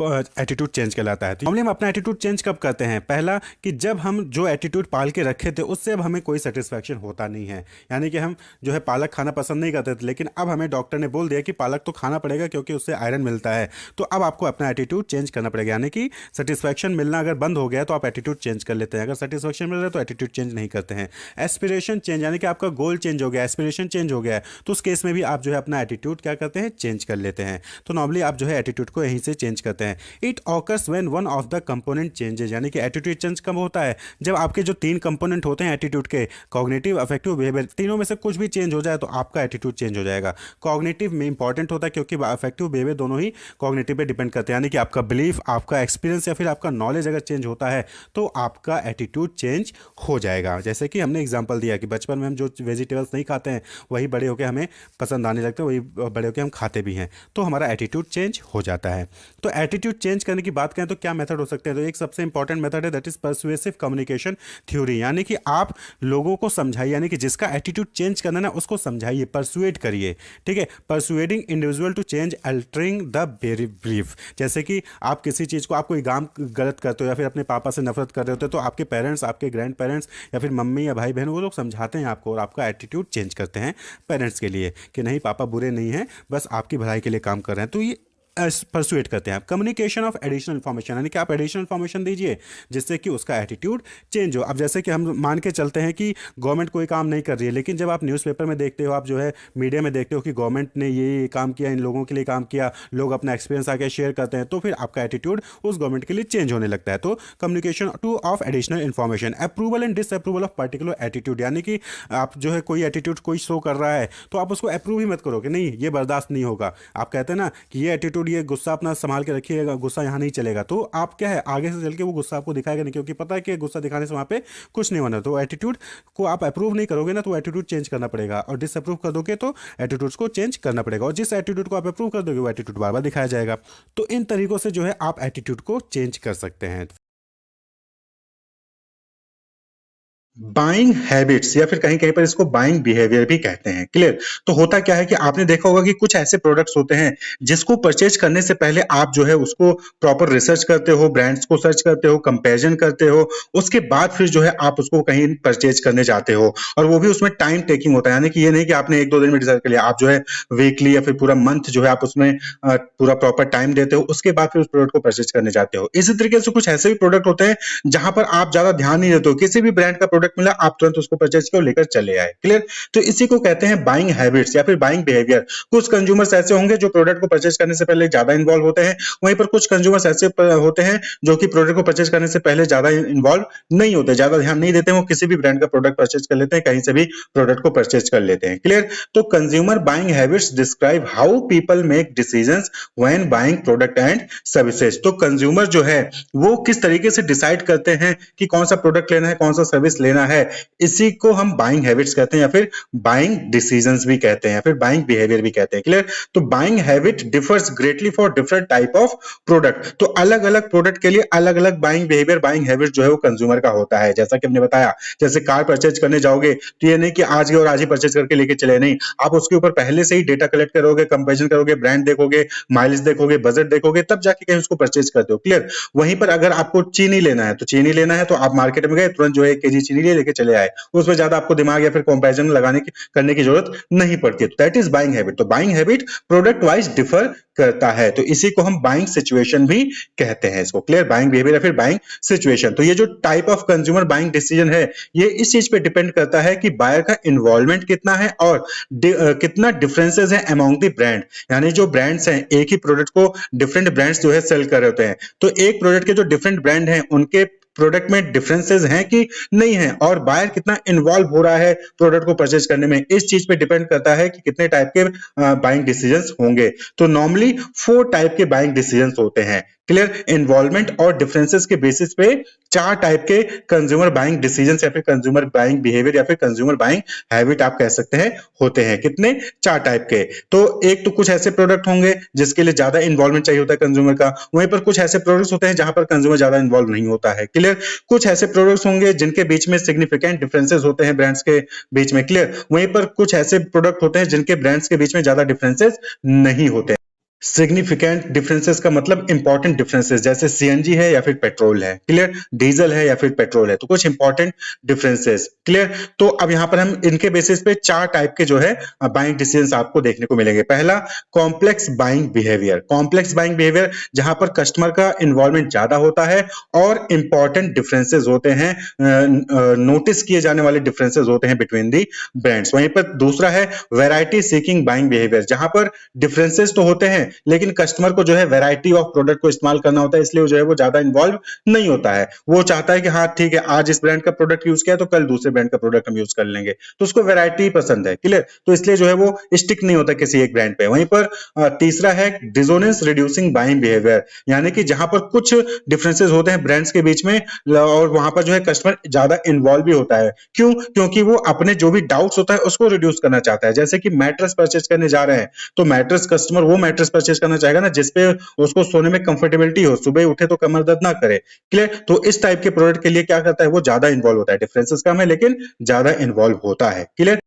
एटीट्यूड चेंज कहलाता है। तो मामले में अपना एटीट्यूड चेंज कब करते हैं, पहला कि जब हम जो एटीट्यूड पाल के रखे थे उससे अब हमें कोई सेटिस्फैक्शन होता नहीं है, यानी कि हम जो है पालक खाना पसंद नहीं करते थे, लेकिन अब हमें डॉक्टर ने बोल दिया कि पालक तो खाना पड़ेगा क्योंकि उससे आयरन मिलता है, तो अब आपको अपना एटीट्यूड चेंज करना पड़ेगा। यानी कि सेटिस्फैक्शन मिलना अगर बंद हो गया तो आप एटीट्यूड चेंज कर लेते हैं, अगर सेटिस्फैक्शन मिल रहा है तो एटीट्यूड चेंज नहीं करते हैं। एस्पिरेशन चेंज, यानी कि आपका गोल चेंज हो गया, एस्पिरेशन चेंज हो गया है, तो उस केस में भी आप जो है अपना एटीट्यूड क्या करते हैं, चेंज कर लेते हैं। तो नॉर्मली आप जो है एटीट्यूड को यहीं से चेंज करते हैं। It occurs when one of the component changes, यानी कि एटीट्यूड चेंज कब होता है, जब आपके जो तीन कंपोनेंट होते हैं एटीट्यूड के, कॉग्निटिव, अफेक्टिव, बिहेवियर, तीनों में से कुछ भी चेंज हो जाए तो आपका एटीट्यूड चेंज हो जाएगा। कॉग्निटिव में इंपॉर्टेंट होता है क्योंकि अफेक्टिव, बिहेवियर दोनों ही कॉग्निटिव पे डिपेंड करते हैं, यानी कि आपका बिलीफ, आपका एक्सपीरियंस या फिर आपका नॉलेज अगर चेंज होता है तो आपका एटीट्यूड चेंज हो जाएगा। जैसे कि हमने एग्जाम्पल दिया कि बचपन में हम जो वेजिटेबल्स नहीं खाते हैं वही बड़े होकर हमें पसंद आने लगते हैं, वही बड़े होकर हम खाते भी हैं, तो हमारा एटीट्यूड चेंज हो जाता है। तो एटीट्यूड चेंज करने की बात करें तो क्या मेथड हो सकते हैं, तो एक सबसे इंपॉर्टेंट मेथड है that is persuasive communication theory, यानी कि आप लोगों को समझाइए, यानी कि जिसका एटीट्यूड चेंज करना है ना उसको समझाइए, परसुएट करिए, ठीक है। Persuading individual to change, altering the belief, जैसे कि आप किसी चीज़ को, आप कोई काम गलत करते हो या फिर अपने पापा से नफरत कर रहे होते हो, तो आपके पेरेंट्स, आपके ग्रैंड पेरेंट्स या फिर मम्मी या भाई बहन वो लोग समझाते हैं आपको और आपका एटीट्यूड चेंज करते हैं पेरेंट्स के लिए कि नहीं पापा बुरे नहीं हैं, बस आपकी भलाई के लिए काम कर रहे हैं। तो ये परसुएट करते हैं आप। कम्युनिकेशन ऑफ एडिशनल इन्फॉर्मेशन, यानी कि आप एडिशनल इन्फॉर्मेशन दीजिए जिससे कि उसका एटीट्यूड चेंज हो। अब जैसे कि हम मान के चलते हैं कि गवर्नमेंट कोई काम नहीं कर रही है, लेकिन जब आप न्यूज़पेपर में देखते हो, आप जो है मीडिया में देखते हो कि गवर्नमेंट ने ये काम किया, इन लोगों के लिए काम किया, लोग अपना एक्सपीरियंस आके शेयर करते हैं, तो फिर आपका एटीट्यूड उस गवर्नमेंट के लिए चेंज होने लगता है। तो communication two of additional information. Approval and disapproval of particular attitude, यानी कि आप जो है कोई एटीट्यूड कोई शो कर रहा है तो आप उसको अप्रूव ही मत करो कि नहीं ये बर्दाश्त नहीं होगा। आप कहते हैं ना कि ये एटीट्यूड, ये गुस्सा अपना संभाल के रखिएगा, गुस्सा यहाँ नहीं चलेगा, तो आप क्या है आगे से चल के वो गुस्सा आपको दिखाएगा नहीं, क्योंकि पता है कि गुस्सा दिखाने से वहाँ पे कुछ नहीं होना। तो एटीट्यूड को आप अप्रूव नहीं करोगे ना तो एटीट्यूड चेंज करना पड़ेगा, और डिसअप्रूव कर दोगे तो एटीट्यूड को चेंज करना पड़ेगा, और जिस एटीट्यूड को आप अप्रूव कर दोगे वो एटीट्यूड बार बार दिखाया जाएगा। तो इन तरीकों से जो है आप एटीट्यूड को चेंज कर सकते हैं। बाइंग हैबिट्स या फिर कहीं कहीं पर इसको बाइंग बिहेवियर भी कहते हैं। क्लियर। तो होता क्या है कि आपने देखा होगा कि कुछ ऐसे प्रोडक्ट्स होते हैं जिसको परचेज करने से पहले आप जो है उसको प्रॉपर रिसर्च करते हो, ब्रांड्स को सर्च करते हो, कंपैरिजन करते हो, उसके बाद फिर जो है आप उसको कहीं परचेज करने जाते हो, और वो भी उसमें टाइम टेकिंग होता है। यानी कि ये नहीं कि आपने एक दो दिन में डिसाइड कर लिया, आप जो है वीकली या फिर पूरा मंथ जो है आप उसमें पूरा प्रॉपर टाइम देते हो, उसके बाद फिर उस प्रोडक्ट को परचेज करने जाते हो। इसी तरीके से कुछ ऐसे भी प्रोडक्ट होते हैं जहां पर आप ज्यादा ध्यान नहीं देते हो, किसी भी ब्रांड का प्रोडक्ट मिला आप तुरंत उसको परचेज किया और लेकर चले आए। क्लियर। तो इसी को कहते हैं बाइंग हैबिट्स या फिर बाइंग बिहेवियर। कुछ कंज्यूमर्स ऐसे होंगे जो प्रोडक्ट को परचेज करने से पहले ज्यादा इन्वॉल्व होते हैं, वहीं पर कुछ कंज्यूमर्स ऐसे होते हैं जो कि प्रोडक्ट को परचेज करने से पहले ज्यादा इन्वॉल्व नहीं होते, ज्यादा ध्यान नहीं देते, वो किसी भी ब्रांड का प्रोडक्ट परचेज कर लेते हैं, कहीं से भी प्रोडक्ट को परचेज कर लेते हैं। क्लियर। तो consumer buying habits describe how people make decisions when buying product and services. तो कंज्यूमर जो है वो किस तरीके से डिसाइड करते हैं कि कौन सा प्रोडक्ट लेना है, कौन सा सर्विस लेना है, इसी को हम बाइंग हैबिट्स कहते हैं या फिर बाइंग डिसीजंस भी कहते हैं या फिर बाइंग बिहेवियर भी कहते हैं। क्लियर। तो buying habit differs greatly for different type of product. तो अलग अलग प्रोडक्ट के लिए अलग अलग बाइंग बिहेवियर, बाइंग हैबिट जो है वो कंज्यूमर का होता है। जैसा कि हमने बताया, जैसे कार परचेज करने जाओगे तो ये नहीं कि आज के और आज ही परचेज करके लेके चले, नहीं, आप उसके ऊपर पहले से ही डेटा कलेक्ट करोगे, कंपेरिजन करोगे, ब्रांड देखोगे, माइलेज देखोगे, बजट देखोगे, तब जाके कहीं उसको परचेज करते हो। क्लियर। वहीं पर अगर आपको चीनी लेना है तो चीनी लेना है तो आप मार्केट में गए, तुरंत जो है 1 केजी चीनी डेली लिए लेके चले आए, उसमें ज्यादा आपको दिमाग या फिर कंपैरिजन लगाने की करने की जरूरत नहीं पड़ती है। That is buying habit. तो buying habit product wise differ करता है, तो इसी को हम बाइंग सिचुएशन भी कहते हैं। इसको क्लियर, बाइंग बिहेवियर या फिर बाइंग सिचुएशन। तो ये जो type of consumer buying decision है, ये इस चीज पे डिपेंड करता है कि बायर का इन्वॉल्वमेंट कितना है और कितना डिफरेंसेस है अमॉन्ग द ब्रांड। यानी जो ब्रांड्स हैं, एक ही प्रोडक्ट को डिफरेंट ब्रांड्स जो है सेल कर रहे होते हैं, तो एक प्रोडक्ट के जो डिफरेंट ब्रांड हैं उनके प्रोडक्ट में डिफरेंसेस हैं कि नहीं है, और बायर कितना इन्वॉल्व हो रहा है प्रोडक्ट को परचेज करने में, इस चीज पे डिपेंड करता है कि कितने टाइप के बाइंग डिसीजंस होंगे। तो नॉर्मली 4 टाइप के बाइंग डिसीजंस होते हैं। क्लियर, इन्वॉल्वमेंट और डिफरेंसेस के बेसिस पे 4 टाइप के कंज्यूमर बाइंग डिसीजंस या फिर कंज्यूमर बाइंग बिहेवियर या फिर कंज्यूमर बाइंग हैबिट आप कह सकते हैं होते हैं। कितने? 4 टाइप के। तो एक तो कुछ ऐसे प्रोडक्ट होंगे जिसके लिए ज्यादा इन्वॉल्वमेंट चाहिए होता है कंज्यूमर का, वहीं पर कुछ ऐसे प्रोडक्ट्स होते हैं जहां पर कंज्यूमर ज्यादा इन्वॉल्व नहीं होता है। क्लियर, कुछ ऐसे प्रोडक्ट्स होंगे जिनके बीच में सिग्निफिकेंट डिफरेंसेस होते हैं ब्रांड्स के बीच में। क्लियर, वहीं पर कुछ ऐसे प्रोडक्ट होते हैं जिनके ब्रांड्स के बीच में ज्यादा डिफरेंसेस नहीं होते। सिग्निफिकेंट डिफरेंसेस का मतलब इंपॉर्टेंट डिफरेंसेस, जैसे सीएनजी है या फिर पेट्रोल है। क्लियर, डीजल है या फिर पेट्रोल है, तो कुछ इंपॉर्टेंट डिफरेंसेस। क्लियर, तो अब यहां पर हम इनके बेसिस पे 4 टाइप के जो है बाइंग डिसीजंस आपको देखने को मिलेंगे। पहला, complex buying behaviour. Complex buying behaviour जहां पर कस्टमर का इन्वॉल्वमेंट ज्यादा होता है और इंपॉर्टेंट डिफरेंसेस होते हैं, नोटिस किए जाने वाले डिफरेंसेस होते हैं बिटवीन दी ब्रांड्स। वहीं पर दूसरा है वैरायटी सीकिंग बाइंग बिहेवियर, जहां पर डिफरेंसेस तो होते हैं लेकिन कस्टमर को जो है वैरायटी ऑफ प्रोडक्ट को इस्तेमाल करना होता है, इसलिए जो है वो ज्यादा इन्वॉल्व नहीं होता है। वो चाहता है कि हाँ ठीक है, आज इस ब्रांड का प्रोडक्ट यूज किया तो कल दूसरे ब्रांड का प्रोडक्ट हम यूज कर लेंगे, तो उसको वैरायटी पसंद है। क्लियर, तो इसलिए जो है वो स्टिक नहीं होता किसी एक ब्रांड पे। वहीं पर तीसरा है डिसोनेंस रिड्यूसिंग बाइंग बिहेवियर, यानी कि जहां पर कुछ डिफरेंसेस होते हैं ब्रांड्स के बीच में और वहां पर जो है कस्टमर ज्यादा इन्वॉल्व भी होता है। क्यों? क्योंकि वो अपने जो भी डाउट्स होता है उसको रिड्यूस करना चाहता है। जैसे कि मैट्रेस परचेज करने जा रहे हैं, तो मैट्रेस कस्टमर वो मैट्रेस परचेज करना चाहेगा ना जिसपे उसको सोने में कंफर्टेबिलिटी हो, सुबह उठे तो कमर दर्द ना करे। क्लियर, तो इस टाइप के प्रोडक्ट के लिए क्या करता है, वो ज्यादा इन्वॉल्व होता है। डिफरेंसेस कम है लेकिन ज्यादा इन्वॉल्व होता है। क्लियर,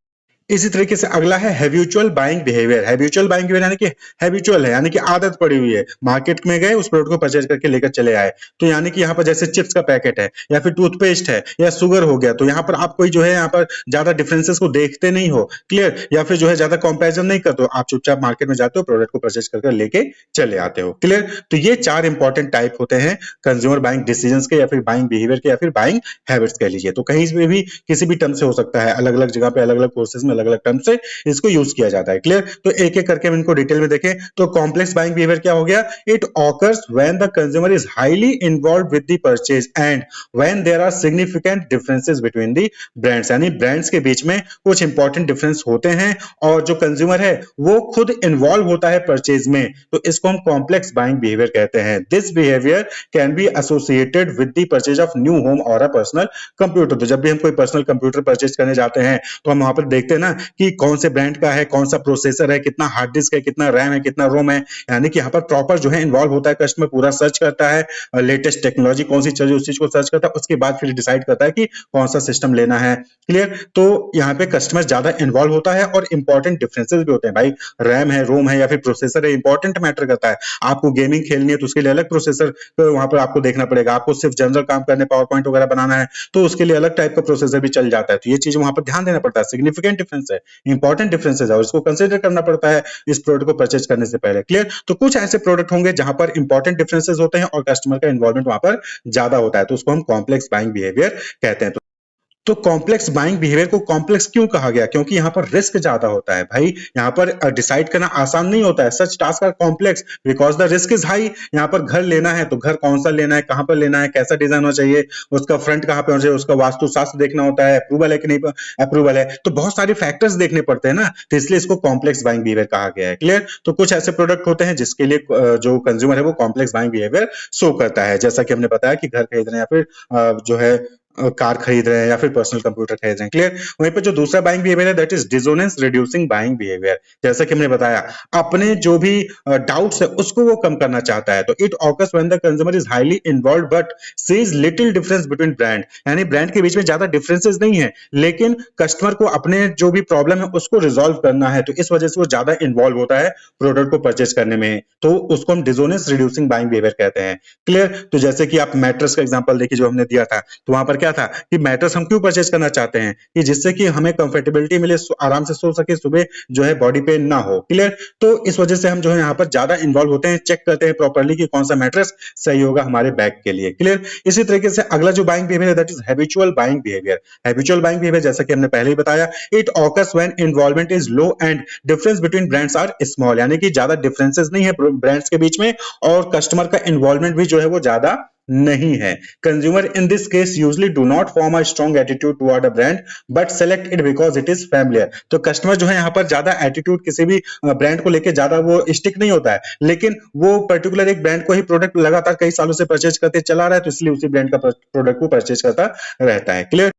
इसी तरीके से अगला है habitual buying behaviour. Habitual buying behaviour यानी कि हैबिचुअल है, यानी कि आदत पड़ी हुई है, मार्केट में गए उस प्रोडक्ट को परचेज करके लेकर चले आए। तो यानी कि यहाँ पर जैसे चिप्स का पैकेट है या फिर टूथपेस्ट है या शुगर हो गया, तो यहाँ पर आप कोई जो है यहाँ पर ज्यादा डिफरेंसेस को देखते नहीं हो। क्लियर, या फिर जो है ज्यादा कंपैरिजन नहीं करते हो, आप चुपचाप मार्केट में जाते हो, प्रोडक्ट को परचेज करके लेके चले आते हो। क्लियर, तो ये 4 इंपॉर्टेंट टाइप होते हैं कंज्यूमर बाइंग डिसीजंस के या फिर बाइंग बिहेवियर के या फिर बाइंग हैबिट्स कह लीजिए। तो कहीं पे भी किसी भी टर्म से हो सकता है, अलग अलग जगह पे अलग अलग कोर्सेज में अलग अलग टर्म से इसको यूज किया जाता है। क्लियर, तो एक एक करके हम इनको डिटेल में देखें। तो कॉम्प्लेक्स बाइंग बिहेवियर क्या हो गया? It occurs when the consumer is highly involved with the purchase and when there are significant differences between the brands, यानी ब्रांड्स के बीच में कुछ इंपॉर्टेंट डिफरेंस होते हैं और जो कंज्यूमर है वो खुद इन्वॉल्व होता है परचेज में, तो इसको हम कॉम्प्लेक्स बाइंग बिहेवियर कहते हैं। This behaviour can be associated with the purchase of new home और अ पर्सनल कंप्यूटर। तो जब भी हम कोई पर्सनल कंप्यूटर परचेज करने जाते हैं तो हम वहां पर देखते हैं ना कि कौन से ब्रांड का है, कौन सा प्रोसेसर है, कितना हार्ड डिस्क है, कितना रैम है, कितना रोम है, यानी कि यहाँ पर प्रॉपर जो है इन्वॉल्व होता है कस्टमर, पूरा सर्च करता है, लेटेस्ट टेक्नोलॉजी कौन सी चल रही है उस चीज को सर्च करता है, उसके बाद फिर डिसाइड करता है कि कौन सा सिस्टम लेना है। क्लियर, तो यहाँ पे कस्टमर ज्यादा इन्वॉल्व होता है और इंपॉर्टेंट डिफरेंसेस भी होते हैं। भाई रैम है, रोम है या फिर प्रोसेसर है, इंपॉर्टेंट मैटर करता है। आपको गेमिंग खेलनी है तो उसके लिए अलग प्रोसेसर वहां पर आपको देखना पड़ेगा, आपको सिर्फ जनरल काम करने पावर पॉइंट वगैरह बनाना है तो उसके लिए अलग टाइप का प्रोसेसर भी चल जाता है। तो ये चीज वहां पर ध्यान देना पड़ता है, सिग्निफिकेंट डिफरेंस है, इंपॉर्टेंट डिफरेंसेस है और इसको कंसीडर करना पड़ता है इस प्रोडक्ट को परचेज करने से पहले। क्लियर, तो कुछ ऐसे प्रोडक्ट होंगे जहां पर इंपॉर्टेंट डिफरेंसेस होते हैं और कस्टमर का इन्वॉल्वमेंट वहां पर ज्यादा होता है, तो उसको हम कॉम्प्लेक्स बाइंग बिहेवियर कहते हैं। तो कॉम्प्लेक्स बाइंग बिहेवियर को कॉम्प्लेक्स क्यों कहा गया? क्योंकि यहाँ पर रिस्क ज्यादा होता है। भाई यहाँ पर डिसाइड करना आसान नहीं होता है, such task are complex because the risk is high. यहाँ पर घर लेना है तो घर कौन सा लेना है, कहां पर लेना है, कैसा डिजाइन होना चाहिए, उसका फ्रंट कहां पे होना चाहिए, उसका वास्तु शास्त्र देखना होता है, अप्रूवल है कि नहीं अप्रूवल है, तो बहुत सारे फैक्टर्स देखने पड़ते हैं ना, तो इसलिए इसको कॉम्प्लेक्स बाइंग बिहेवियर कहा गया है। क्लियर, तो कुछ ऐसे प्रोडक्ट होते हैं जिसके लिए जो कंज्यूमर है वो कॉम्प्लेक्स बाइंग बिहेवियर शो करता है, जैसा कि हमने बताया कि घर खरीदना या फिर जो है कार खरीद रहे हैं या फिर पर्सनल कंप्यूटर खरीद रहे हैं। क्लियर, वहीं पे जो दूसरा बाइंग बिहेवियर है that is dissonance reducing buying behaviour, जैसा कि हमने बताया अपने जो भी डाउट्स है उसको वो कम करना चाहता है। तो it occurs when the consumer is highly involved but sees little difference between brand, यानी ब्रांड के बीच में ज्यादा डिफरेंसेस नहीं है लेकिन कस्टमर को अपने जो भी प्रॉब्लम है उसको रिजॉल्व करना है, तो इस वजह से वो ज्यादा इन्वॉल्व होता है प्रोडक्ट को परचेज करने में, तो उसको हम डिसोनेंस रिड्यूसिंग बाइंग बिहेवियर कहते हैं। क्लियर, तो जैसे कि आप मैट्रेस का एग्जांपल देखिए जो हमने दिया था, तो वहां पर क्या था कि मैट्रेस हम क्यों परचेज करना चाहते हैं कि जिससे कि हमें कंफर्टेबिलिटी मिले, आराम से सो सके, सुबह जो है बॉडी पेन ना हो। क्लियर? तो इस वजह से हम जो है यहाँ पर ज्यादा इन्वॉल्व होते हैं, चेक करते हैं प्रॉपर्ली कि कौन सा मैट्रेस सही होगा हमारे बैक के लिए। क्लियर? इसी तरीके से अगला जो बाइंग बिहेवियर है that is habitual buying behaviour. Habitual buying behaviour जैसा कि हमने पहले ही बताया, it occurs when involvement is low and difference between brands are small, यानी कि ज्यादा डिफरेंसेस नहीं है ब्रांड्स के बीच में और कस्टमर का इन्वॉल्वमेंट भी जो है वो ज्यादा नहीं है। Consumer in this case usually do not form a strong attitude toward a brand but select it because it is familiar. तो कस्टमर जो है यहाँ पर ज्यादा एटीट्यूड किसी भी ब्रांड को लेकर ज्यादा वो स्टिक नहीं होता है, लेकिन वो पर्टिकुलर एक ब्रांड को ही प्रोडक्ट लगातार कई सालों से परचेज करते चला रहा है, तो इसलिए उसी ब्रांड का प्रोडक्ट को परचेज करता रहता है। क्लियर?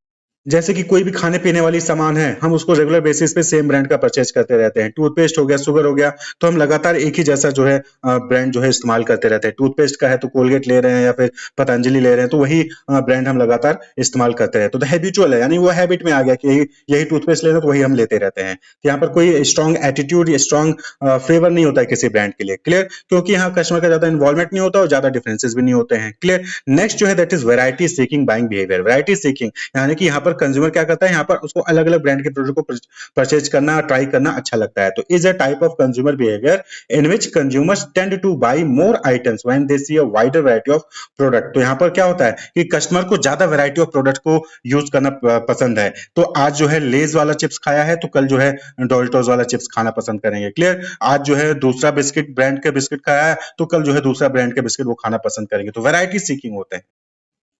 जैसे कि कोई भी खाने पीने वाली सामान है, हम उसको रेगुलर बेसिस पे सेम ब्रांड का परचेज करते रहते हैं। टूथपेस्ट हो गया, शुगर हो गया, तो हम लगातार एक ही जैसा जो है ब्रांड जो है इस्तेमाल करते रहते हैं। टूथपेस्ट का है तो कोलगेट ले रहे हैं या फिर पतंजलि ले रहे हैं, तो वही ब्रांड हम लगातार इस्तेमाल करते रहते हैं। तो हैबिचुअल है, यानी वो हैबिट में आ गया कि यही यही टूथपेस्ट लेना, तो वही हम लेते रहते हैं। तो यहाँ पर कोई स्ट्रॉन्ग एटीट्यूड या स्ट्रॉन्ग फेवर नहीं होता है किसी ब्रांड के लिए। क्लियर? क्योंकि यहाँ कस्टमर का ज्यादा इन्वॉल्वमेंट नहीं होता और ज्यादा डिफरेंसेस भी नहीं होते हैं। क्लियर? नेक्स्ट जो है that is variety seeking buying behaviour. Variety seeking यानी कि यहाँ पर कंज्यूमर क्या करता है, यहाँ पर उसको अलग अलग ब्रांड के प्रोडक्ट को परचेज करना, ट्राई करना अच्छा लगता है। तो is a type of consumer behaviour in which consumers tend to buy more items when they see a wider variety of product. तो यहाँ पर क्या होता है कि कस्टमर को ज्यादा वैरायटी ऑफ प्रोडक्ट को यूज करना पसंद है। तो आज जो है लेज वाला चिप्स खाया है, तो कल जो है डोरिटोस वाला चिप्स खाना पसंद करेंगे। क्लियर? आज जो है दूसरा बिस्किट ब्रांड के बिस्किट खाया है, तो कल जो है दूसरा ब्रांड के बिस्किट वो खाना पसंद करेंगे। तो वैरायटी सीकिंग होते हैं।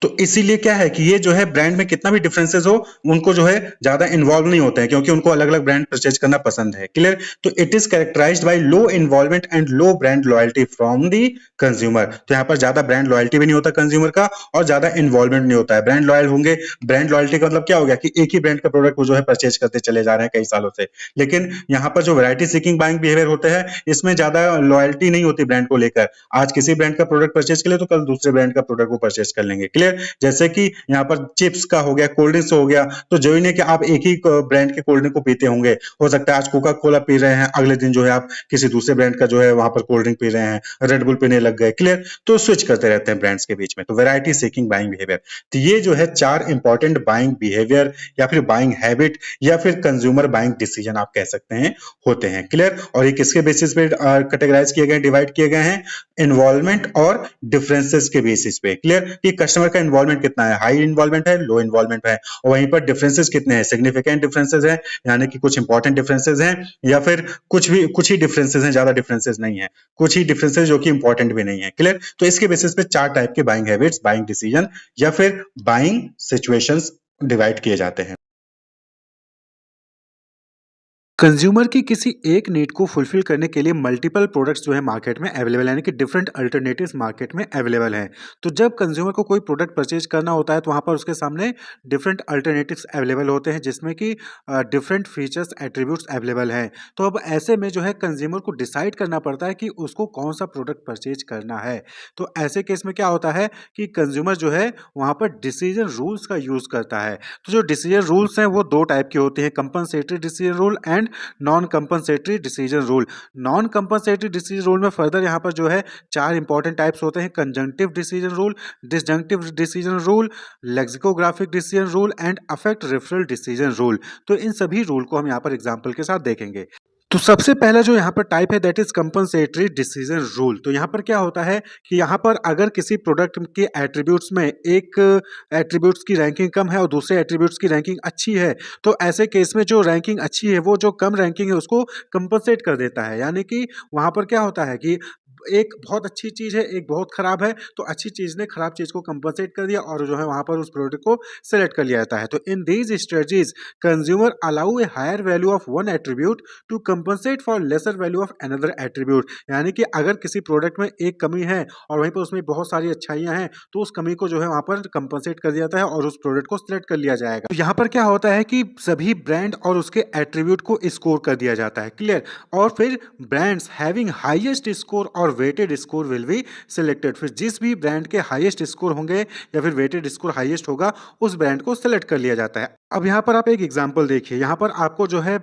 तो इसीलिए क्या है कि ये जो है ब्रांड में कितना भी डिफरेंसेस हो, उनको जो है ज्यादा इन्वॉल्व नहीं होते हैं, क्योंकि उनको अलग अलग ब्रांड परचेज करना पसंद है। क्लियर? तो it is characterised by low involvement and low brand loyalty from the consumer. तो यहाँ पर ज्यादा ब्रांड लॉयल्टी भी नहीं होता कंज्यूमर का और ज्यादा इन्वॉल्वमेंट नहीं होता है। ब्रांड लॉयल होंगे, ब्रांड लॉयल्टी का मतलब क्या हो गया कि एक ही ब्रांड का प्रोडक्ट वो जो है परचेज करते चले जा रहे हैं कई सालों से। लेकिन यहाँ पर जो वैरायटी सीकिंग बाइंग बिहेवियर होते हैं, इसमें ज्यादा लॉयल्टी नहीं होती ब्रांड को लेकर। आज किसी ब्रांड का प्रोडक्ट परचेज के लिए, तो कल दूसरे ब्रांड का प्रोडक्ट को परचेज कर लेंगे। क्लियर? जैसे कि यहाँ पर चिप्स का हो गया, कोल्ड ड्रिंक्स हो गया, तो जरूरी नहीं कि आप एक ही ब्रांड के कोल्ड ड्रिंक को पीते होंगे। हो सकता है आज कोका कोला पी रहे हैं, अगले दिन जो है आप किसी दूसरे ब्रांड का जो है वहां पर कोल्ड ड्रिंक पी रहे हैं, रेड बुल पीने लग गए। क्लियर? तो स्विच करते रहते हैं ब्रांड्स के बीच में। तो वैरायटी सीकिंग बाइंग बिहेवियर, तो ये जो है 4 इंपॉर्टेंट बाइंग बिहेवियर या फिर बाइंग हैबिट या फिर कंज्यूमर बाइंग डिसीजन आप कह सकते हैं होते हैं। क्लियर? और ये किसके बेसिस पे कैटेगराइज किए गए, डिवाइड किए गए हैं? इन्वॉल्वमेंट और डिफरेंसेस के बेसिस पे। क्लियर? कि कस्टमर का इन्वॉल्वमेंट कितना है, हाई इन्वॉल्वमेंट है, लो इन्वॉल्वमेंट है, और वहीं पर डिफरेंसेस कितने हैं, सिग्निफिकेंट डिफरेंसेस हैं, यानी कि कुछ इंपॉर्टेंट डिफरेंसेस हैं, या फिर कुछ ही डिफरेंसेस हैं, ज्यादा डिफरेंसेस नहीं है, कुछ ही डिफरेंसेस जो कि इंपॉर्टेंट भी नहीं है। क्लियर? तो इसके बेसिस पे 4 टाइप के बाइंग हैबिट्स, बाइंग डिसीजन या फिर बाइंग सिचुएशंस डिवाइड किए जाते हैं। कंज्यूमर की किसी एक नीड को फुलफिल करने के लिए मल्टीपल प्रोडक्ट्स जो है मार्केट में अवेलेबल है, यानी कि डिफरेंट अल्टरनेटिव्स मार्केट में अवेलेबल हैं। तो जब कंज्यूमर को कोई प्रोडक्ट परचेज करना होता है, तो वहाँ पर उसके सामने डिफरेंट अल्टरनेटिव्स अवेलेबल होते हैं, जिसमें कि डिफरेंट फीचर्स एट्रीब्यूट्स अवेलेबल हैं। तो अब ऐसे में जो है कंज्यूमर को डिसाइड करना पड़ता है कि उसको कौन सा प्रोडक्ट परचेज करना है। तो ऐसे केस में क्या होता है कि कंज्यूमर जो है वहाँ पर डिसीजन रूल्स का यूज़ करता है। तो जो डिसीजन रूल्स हैं वो 2 टाइप के होते हैं, compensatory decision rule and non compensatory decision rule. Non compensatory decision rule में फर्दर यहाँ पर जो है 4 इंपॉर्टेंट टाइप्स होते हैं, conjunctive decision rule, disjunctive decision rule, lexicographic decision rule and affect referral decision rule. तो इन सभी रूल को हम यहाँ पर एग्जाम्पल के साथ देखेंगे। तो सबसे पहला जो यहाँ पर टाइप है that is compensatory decision rule. तो यहाँ पर क्या होता है कि यहाँ पर अगर किसी प्रोडक्ट के एट्रीब्यूट्स में एक एट्रीब्यूट्स की रैंकिंग कम है और दूसरे एट्रीब्यूट्स की रैंकिंग अच्छी है, तो ऐसे केस में जो रैंकिंग अच्छी है वो जो कम रैंकिंग है उसको कंपनसेट कर देता है। यानी कि वहाँ पर क्या होता है कि एक बहुत अच्छी चीज़ है, एक बहुत ख़राब है, तो अच्छी चीज़ ने ख़राब चीज़ को कंपनसेट कर दिया और जो है वहाँ पर उस प्रोडक्ट को सेलेक्ट कर लिया जाता है। तो in these strategies consumer allow a higher value of one attribute to compensate for lesser value of another attribute. यानी कि अगर किसी प्रोडक्ट में एक कमी है और वहीं पर उसमें बहुत सारी अच्छाइयाँ हैं, तो उस कमी को जो है वहाँ पर कंपनसेट कर दिया जाता है और उस प्रोडक्ट को सिलेक्ट कर लिया जाएगा। तो यहाँ पर क्या होता है कि सभी ब्रांड और उसके एट्रीब्यूट को स्कोर कर दिया जाता है। क्लियर? और फिर ब्रांड्स हैविंग हाईएस्ट स्कोर और weighted score will be selected. फिर जिस भी ब्रांड के हाईएस्ट स्कोर होंगे या फिर वेटेड स्कोर हाईएस्ट होगा, उस ब्रांड को सिलेक्ट कर लिया जाता है। अब यहाँ पर आप एक एग्जांपल देखिए, यहाँ पर आपको जो है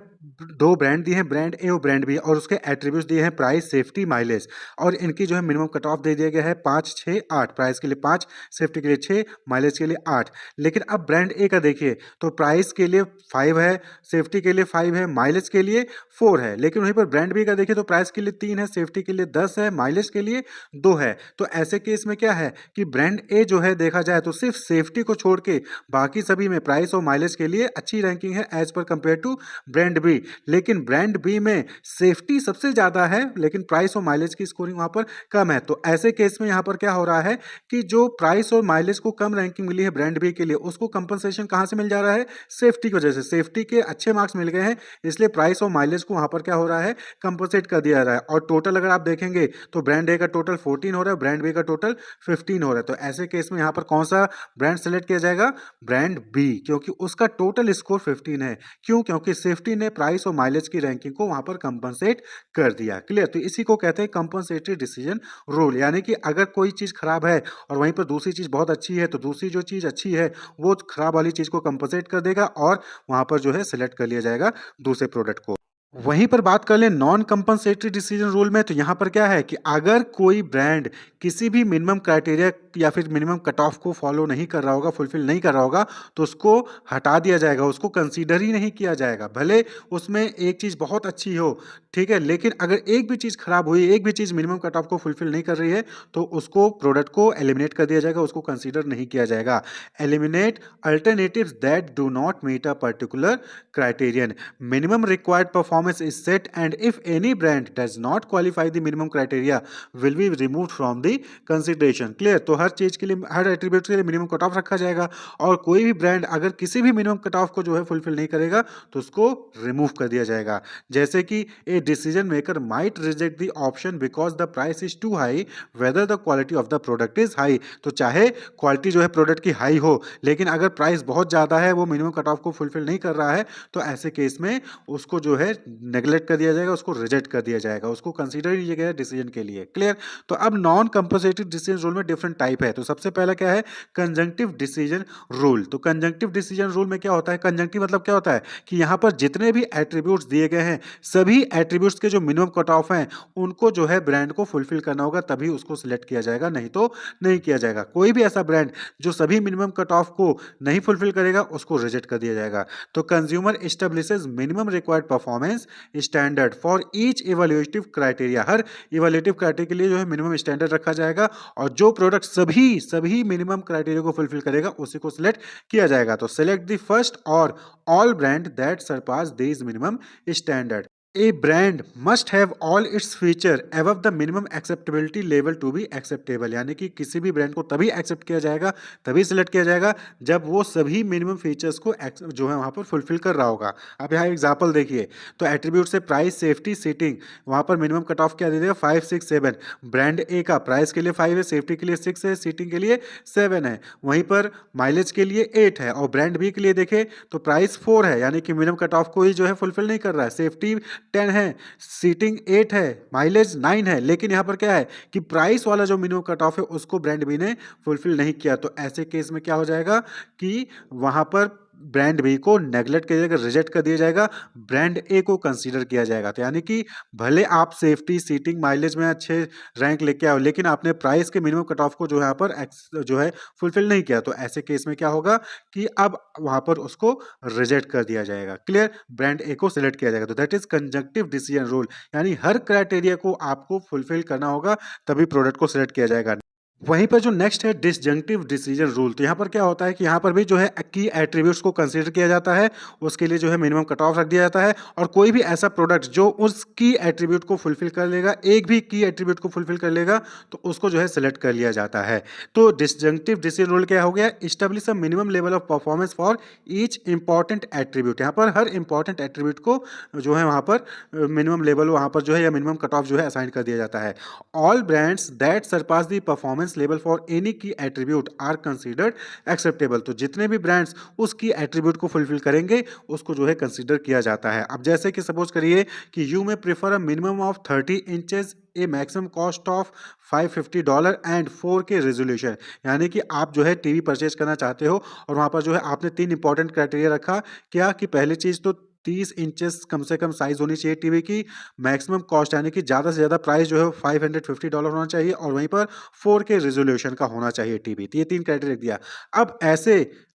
2 ब्रांड दिए हैं, ब्रांड ए और ब्रांड बी, और उसके एट्रीब्यूट्स दिए हैं प्राइस, सेफ्टी, माइलेज, और इनकी जो है मिनिमम कट ऑफ दे दिया गया है 5, 6, 8। प्राइस के लिए 5, सेफ्टी के लिए 6, माइलेज के लिए 8। लेकिन अब ब्रांड ए का देखिए तो प्राइस के लिए 5 है, सेफ्टी के लिए 5 है, माइलेज के लिए 4 है। लेकिन वहीं पर ब्रांड बी का देखिए तो प्राइस के लिए 3 है, सेफ्टी के लिए 10 है, माइलेज के लिए 2 है। तो ऐसे केस में क्या है कि ब्रांड ए जो है देखा जाए तो सिर्फ सेफ्टी को छोड़ के बाकी सभी में प्राइस और माइलेज के लिए अच्छी रैंकिंग है as per compare to brand B. लेकिन ब्रांड बी में सेफ्टी सबसे ज्यादा है लेकिन प्राइस और माइलेज की स्कोरिंग वहां पर कम है। तो ऐसे केस में यहां पर क्या हो रहा है कि जो प्राइस और माइलेज को कम रैंकिंग मिली है ब्रांड बी के लिए, उसको कंपनसेशन कहां से मिल जा रहा है? सेफ्टी की वजह से। सेफ्टी के अच्छे मार्क्स मिल गए हैं, इसलिए प्राइस और माइलेज को वहां पर क्या हो रहा है? कंपनसेट कर दिया जा रहा है। और टोटल अगर आप देखेंगे तो ब्रांड ए का टोटल 14 हो रहा है, ब्रांड बी का टोटल 15 हो रहा है। तो ऐसे केस में यहां पर कौन सा ब्रांड सेलेक्ट किया जाएगा? ब्रांड बी, क्योंकि उसका टोटल स्कोर 15 है। क्यों? क्योंकि सेफ्टी ने प्राइस और माइलेज की रैंकिंग को वहां पर कंपनसेट कर दिया। क्लियर? तो इसी को कहते हैं कंपनसेटरी डिसीजन रूल, यानी कि अगर कोई चीज खराब है और वहीं पर दूसरी चीज बहुत अच्छी है तो दूसरी जो चीज अच्छी है वो खराब वाली चीज को कंपनसेट कर देगा और वहां पर जो है सिलेक्ट कर लिया जाएगा दूसरे प्रोडक्ट को। वहीं पर बात कर लें नॉन कंपनसेटरी डिसीजन रूल में, तो यहां पर क्या है कि अगर कोई ब्रांड किसी भी मिनिमम क्राइटेरिया या फिर मिनिमम कट ऑफ को फॉलो नहीं कर रहा होगा, फुलफिल नहीं कर रहा होगा, तो उसको हटा दिया जाएगा, उसको कंसीडर ही नहीं किया जाएगा। भले उसमें एक चीज बहुत अच्छी हो, ठीक है, लेकिन अगर एक भी चीज खराब हुई, एक भी चीज मिनिमम कट ऑफ को फुलफिल नहीं कर रही है, तो उसको प्रोडक्ट को एलिमिनेट कर दिया जाएगा, उसको कंसीडर नहीं किया जाएगा। Eliminate alternatives that do not meet a particular criterion. Minimum required performance is set, and if any brand does not qualify the minimum criteria will be removed from the consideration. Clear? तो हर चीज के लिए, हर attribute के लिए minimum cut off रखा जाएगा, और कोई भी ब्रांड अगर किसी भी मिनिमम कट ऑफ को जो है फुलफिल नहीं करेगा तो उसको रिमूव कर दिया जाएगा। जैसे कि a decision maker might reject the option because the price is too high whether the quality of the product is high. तो चाहे क्वालिटी जो है प्रोडक्ट की हाई हो, लेकिन अगर प्राइस बहुत ज्यादा है, वो मिनिमम कट ऑफ को फुलफिल नहीं कर रहा है, तो ऐसे केस में उसको जो है नेग्लेक्ट कर दिया जाएगा, उसको रिजेक्ट कर दिया जाएगा, उसको कंसीडर ही नहीं किया जाएगा डिसीजन के लिए। क्लियर? तो अब नॉन कंपनसेटरी डिसीजन रूल में डिफरेंट टाइप है। तो सबसे पहला क्या है? Conjunctive decision rule. तो कंजंक्टिव डिसीजन रूल में क्या होता है? कंजंक्टिव मतलब क्या होता है कि यहां पर जितने भी एट्रीब्यूट्स दिए गए हैं, सभी एट्रीब्यूट्स के जो मिनिमम कट ऑफ हैं उनको जो है ब्रांड को फुलफिल करना होगा, तभी उसको सिलेक्ट किया जाएगा, नहीं तो नहीं किया जाएगा। कोई भी ऐसा ब्रांड जो सभी मिनिमम कट ऑफ को नहीं फुलफिल करेगा, उसको रिजेक्ट कर दिया जाएगा। तो consumer establishes minimum required performance standard for each evaluative criteria। Her evaluative criteria के लिए जो है मिनिमम स्टैंडर्ड रखा जाएगा, और जो प्रोडक्ट सभी सभी मिनिमम क्राइटेरिया को फुलफिल करेगा उसी को सिलेक्ट किया जाएगा। तो सिलेक्ट द फर्स्ट और all brand that surpass these minimum standard। A brand must have all its feature above the minimum acceptability level to be acceptable। यानी कि किसी भी ब्रांड को तभी एक्सेप्ट किया जाएगा, तभी सिलेक्ट किया जाएगा जब वो सभी मिनिमम फीचर्स को जो है वहां पर फुलफिल कर रहा होगा। अब यहाँ एग्जांपल देखिए, तो एट्रीब्यूट से प्राइस, सेफ्टी, सीटिंग, वहां पर मिनिमम कट ऑफ क्या दे देगा? 5, 6, 7। ब्रांड ए का प्राइस के लिए 5 है, सेफ्टी के लिए 6 है, सीटिंग के लिए 7 है, वहीं पर माइलेज के लिए 8 है, और ब्रांड बी के लिए देखे तो प्राइस 4 है, यानी कि मिनिमम कट ऑफ को ही जो है फुलफिल नहीं कर रहा है। सेफ्टी 10 है, सीटिंग 8 है, माइलेज 9 है, लेकिन यहां पर क्या है कि प्राइस वाला जो मिनिमम कट ऑफ है उसको ब्रांड बी ने फुलफिल नहीं किया। तो ऐसे केस में क्या हो जाएगा कि वहां पर ब्रांड बी को नेग्लेक्ट किया जाएगा, रिजेक्ट कर दिया जाएगा, ब्रांड ए को कंसीडर किया जाएगा। तो यानी कि भले आप सेफ्टी, सीटिंग, माइलेज में अच्छे रैंक लेके आओ, लेकिन आपने प्राइस के मिनिमम कट ऑफ को जो यहाँ पर जो है फुलफिल नहीं किया, तो ऐसे केस में क्या होगा कि अब वहां पर उसको रिजेक्ट कर दिया जाएगा। क्लियर? ब्रांड ए को सिलेक्ट किया जाएगा। तो that is conjunctive decision rule, यानी हर क्राइटेरिया को आपको फुलफिल करना होगा, तभी प्रोडक्ट को सिलेक्ट किया जाएगा। वहीं पर जो नेक्स्ट है डिसजंक्टिव डिसीजन रूल, तो यहाँ पर क्या होता है कि यहाँ पर भी जो है की एट्रीब्यूट्स को कंसीडर किया जाता है, उसके लिए जो है मिनिमम कट ऑफ रख दिया जाता है, और कोई भी ऐसा प्रोडक्ट जो उस की एट्रीब्यूट को फुलफिल कर लेगा, एक भी की एट्रीब्यूट को फुलफिल कर लेगा, तो उसको जो है सिलेक्ट कर लिया जाता है। तो डिसजंक्टिव डिसीजन रूल क्या हो गया? Establish a minimum level of performance for each important attribute. यहाँ पर हर इंपॉर्टेंट एट्रीब्यूट को जो है वहाँ पर मिनिमम लेवल वहाँ पर जो है या मिनिमम कट ऑफ जो है असाइन कर दिया जाता है। All brands that surpass the performance preference level for any key attribute are considered acceptable. तो जितने भी ब्रांड्स उस की एट्रीब्यूट को फुलफिल करेंगे उसको जो है कंसीडर किया जाता है। अब जैसे कि सपोज करिए कि यू में prefer a minimum of 30 inches, A maximum cost of $550 and 4K resolution. यानी कि आप जो है टीवी परचेज करना चाहते हो और वहां पर जो है आपने 3 इंपॉर्टेंट क्राइटेरिया रखा। क्या कि पहली चीज तो 30 इंचेस कम से कम साइज होनी चाहिए टीवी की, मैक्सिमम कॉस्ट यानी कि ज्यादा से ज्यादा प्राइस जो है $550 होना चाहिए, और वहीं पर 4K रेजोल्यूशन का होना चाहिए टीवी। तो ये 3 क्राइटेरिया दिया।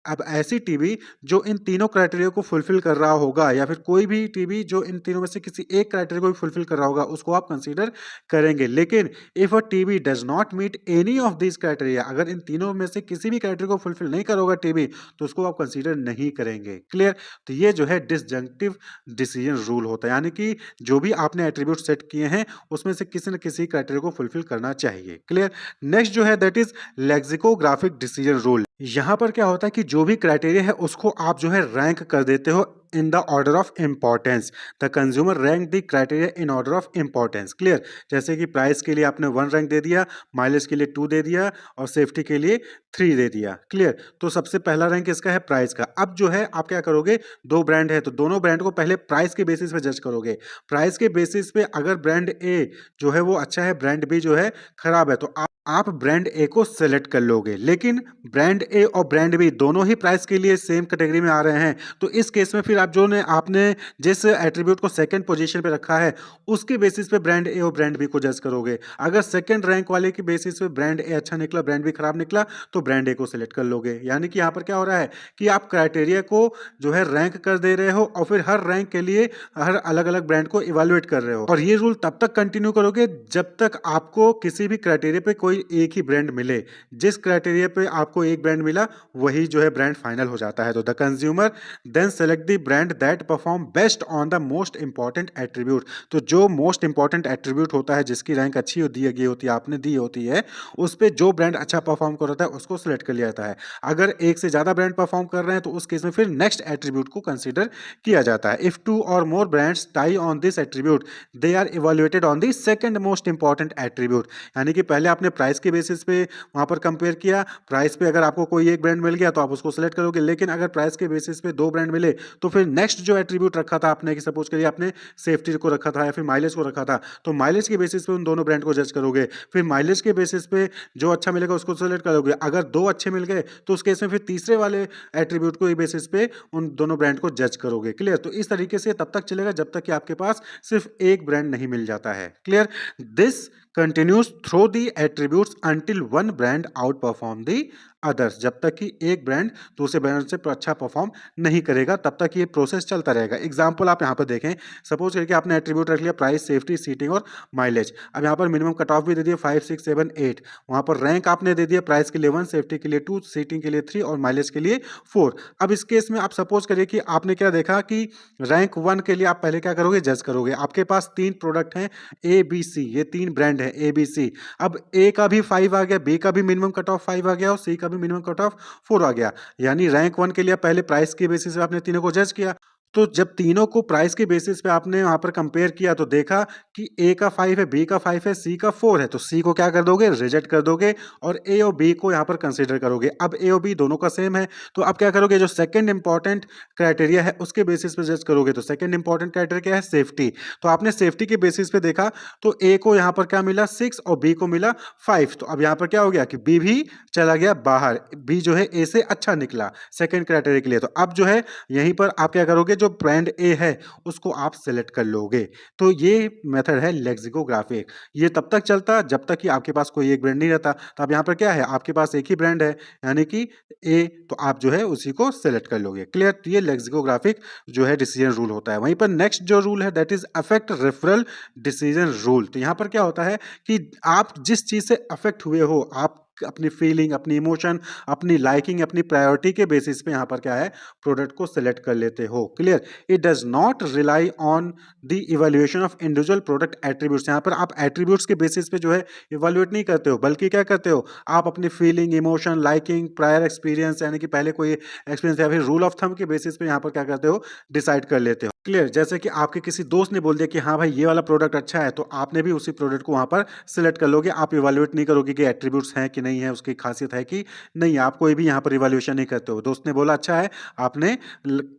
अब ऐसी टीवी जो इन तीनों क्राइटेरिया को फुलफिल कर रहा होगा, या फिर कोई भी टीवी जो इन तीनों में से किसी एक क्राइटेरिया को भी फुलफिल कर रहा होगा, उसको आप कंसीडर करेंगे। लेकिन if a TV does not meet any of this criteria, अगर इन तीनों में से किसी भी क्राइटेरिया को फुलफिल नहीं करोगा टीवी, तो उसको आप कंसीडर नहीं करेंगे। क्लियर? तो ये जो है डिसजंक्टिव डिसीजन रूल होता है, यानी कि जो भी आपने एट्रीब्यूट सेट किए हैं उसमें से किसी न किसी क्राइटेरिया को फुलफिल करना चाहिए। क्लियर? नेक्स्ट जो है that is lexicographic decision rule. यहां पर क्या होता है कि जो भी क्राइटेरिया है उसको आप जो है रैंक कर देते हो in the order of importance. The consumer rank the criteria in order of importance. Clear? जैसे कि प्राइस के लिए आपने 1 रैंक दे दिया, माइलेज के लिए 2 दे दिया और सेफ्टी के लिए 3 दे दिया। क्लियर? तो सबसे पहला रैंक इसका है प्राइस का। अब जो है आप क्या करोगे, 2 ब्रांड है तो दोनों ब्रांड को पहले प्राइस के बेसिस पे जज करोगे। प्राइस के बेसिस पे अगर ब्रांड ए जो है वो अच्छा है, ब्रांड बी जो है खराब है, तो आप ब्रांड ए को सेलेक्ट कर लोगे। लेकिन ब्रांड ए और ब्रांड बी दोनों ही प्राइस के लिए सेम कैटेगरी में आ रहे हैं, तो इस केस में फिर आप आपने जिस एट्रीब्यूट को सेकंड पोजीशन पे रखा है उसके बेसिस पे ब्रांड ए और ब्रांड बी को जज करोगे। अगर सेकंड रैंक वाले के बेसिस पे ब्रांड ए अच्छा निकला, ब्रांड बी खराब निकला, तो ब्रांड ए को सिलेक्ट कर लोगे। यानी कि यहाँ पर क्या हो रहा है कि आप क्राइटेरिया को जो है रैंक कर दे रहे हो और फिर हर रैंक के लिए हर अलग अलग ब्रांड को इवेलुएट कर रहे हो। और ये रूल तब तक कंटिन्यू करोगे जब तक आपको किसी भी क्राइटेरिया पे कोई एक ही ब्रांड मिले। जिस क्राइटेरिया पे आपको एक ब्रांड मिला वही जो है ब्रांड फाइनल हो जाता है। तो the consumer then select the brand that perform best on the most important attribute. तो जो मोस्ट इंपॉर्टेंट एट्रीब्यूट होता है, जिसकी रैंक अच्छी दी गई होती है, आपने दी होती है, उस पे जो ब्रांड अच्छा परफॉर्म कर रहा है उसको सिलेक्ट कर लिया जाता है। अगर एक से ज्यादा ब्रांड परफॉर्म कर रहे हैं तो उस केस में फिर नेक्स्ट एट्रीब्यूट को कंसीडर किया जाता है। इफ 2 और more brands tie on this attribute they are evaluated on the second most important attribute. यानी कि पहले आपने प्राइस के बेसिस पे वहां पर कंपेयर किया, प्राइस पे अगर आपको कोई एक ब्रांड मिल गया तो आप उसको सिलेक्ट करोगे। लेकिन अगर प्राइस के बेसिस पे 2 ब्रांड मिले तो फिर नेक्स्ट जो एट्रीब्यूट रखा था आपने, कि सपोज करिए आपने सेफ्टी को रखा था या फिर माइलेज को रखा था, तो माइलेज के बेसिस पे उन दोनों ब्रांड को जज करोगे। फिर माइलेज के बेसिस पे जो अच्छा मिलेगा उसको सिलेक्ट करोगे। अगर 2 अच्छे मिल गए तो उस केस में फिर तीसरे वाले एट्रीब्यूट को बेसिस पे उन दोनों ब्रांड को जज करोगे। क्लियर? तो इस तरीके से तब तक चलेगा जब तक कि आपके पास सिर्फ एक ब्रांड नहीं मिल जाता है। Clear? This continues through the attributes until one brand outperform the others। जब तक कि एक ब्रांड दूसरे ब्रांड से अच्छा परफॉर्म नहीं करेगा तब तक ये प्रोसेस चलता रहेगा। एग्जांपल आप यहाँ पर देखें, सपोज करके आपने एट्रीब्यूट रख लिया प्राइस, सेफ्टी, सीटिंग और माइलेज। अब यहाँ पर मिनिमम कट ऑफ भी दे दिया 5, 6, 7, 8। वहाँ पर रैंक आपने दे दिया प्राइस के लिए 1, सेफ्टी के लिए 2, सीटिंग के लिए 3 और माइलेज के लिए 4। अब इस केस में आप सपोज करिए कि आपने क्या देखा कि रैंक 1 के लिए आप पहले क्या करोगे, जज करोगे। आपके पास 3 प्रोडक्ट हैं ए बी सी, ये 3 ब्रांड है ए बी सी। अब ए का भी 5 आ गया, बी का भी मिनिमम कट ऑफ 5 आ गया और सी का भी मिनिमम कट ऑफ 4 आ गया। यानी रैंक 1 के लिए पहले प्राइस के बेसिस पे आपने तीनों को जज किया। तो जब तीनों को प्राइस के बेसिस पे आपने वहां पर कंपेयर किया तो देखा कि ए का 5 है, बी का 5 है, सी का 4 है, तो सी को क्या कर दोगे, रिजेक्ट कर दोगे और ए और बी को यहाँ पर कंसीडर करोगे। अब ए और बी दोनों का सेम है तो अब क्या करोगे, जो सेकंड इंपॉर्टेंट क्राइटेरिया है उसके बेसिस पे जज करोगे। तो सेकंड इंपॉर्टेंट क्राइटेरिया क्या है, सेफ्टी। तो आपने सेफ्टी के बेसिस पे देखा तो ए को यहाँ पर क्या मिला 6 और बी को मिला 5। तो अब यहाँ पर क्या हो गया कि बी भी चला गया बाहर, बी जो है ए से अच्छा निकला सेकंड क्राइटेरिया के लिए। तो अब जो है यहीं पर आप क्या करोगे, जो ब्रांड ए है उसको आप सेलेक्ट कर लोगे। तो ये मेथड है लेक्सिकोग्राफिक। ये तब तक चलता जब तक कि आपके पास कोई एक ब्रांड नहीं रहता। तो अब यहाँ पर क्या है, आपके पास एक ही ब्रांड है यानी कि ए, तो आप जो है उसी को सेलेक्ट कर लोगे। क्लियर? तो ये लेक्सिकोग्राफिक जो है डिसीजन रूल होता है। वहीं पर नेक्स्ट जो रूल है that is affect referral decision rule. तो यहाँ पर क्या होता है कि आप जिस चीज से अफेक्ट हुए हो, आप अपनी फीलिंग, अपनी इमोशन, अपनी लाइकिंग, अपनी प्रायोरिटी के बेसिस पे यहाँ पर क्या है, प्रोडक्ट को सिलेक्ट कर लेते हो। Clear? It does not rely on the evaluation of individual product attributes. यहाँ पर आप एट्रीब्यूट्स के बेसिस पे जो है इवेल्युएट नहीं करते हो, बल्कि क्या करते हो, आप अपनी feeling, emotion, liking, prior experience यानी कि पहले कोई एक्सपीरियंस या फिर रूल ऑफ थंब के बेसिस पे यहाँ पर क्या करते हो, डिसाइड कर लेते हो। क्लियर। जैसे कि आपके किसी दोस्त ने बोल दिया कि हाँ भाई ये वाला प्रोडक्ट अच्छा है, तो आपने भी उसी प्रोडक्ट को वहाँ पर सिलेक्ट कर लोगे। आप इवैल्यूएट नहीं करोगे कि एट्रीब्यूट्स हैं कि नहीं है, उसकी खासियत है कि नहीं है। आप कोई भी यहाँ पर इवैल्यूएशन नहीं करते हो। दोस्त ने बोला अच्छा है, आपने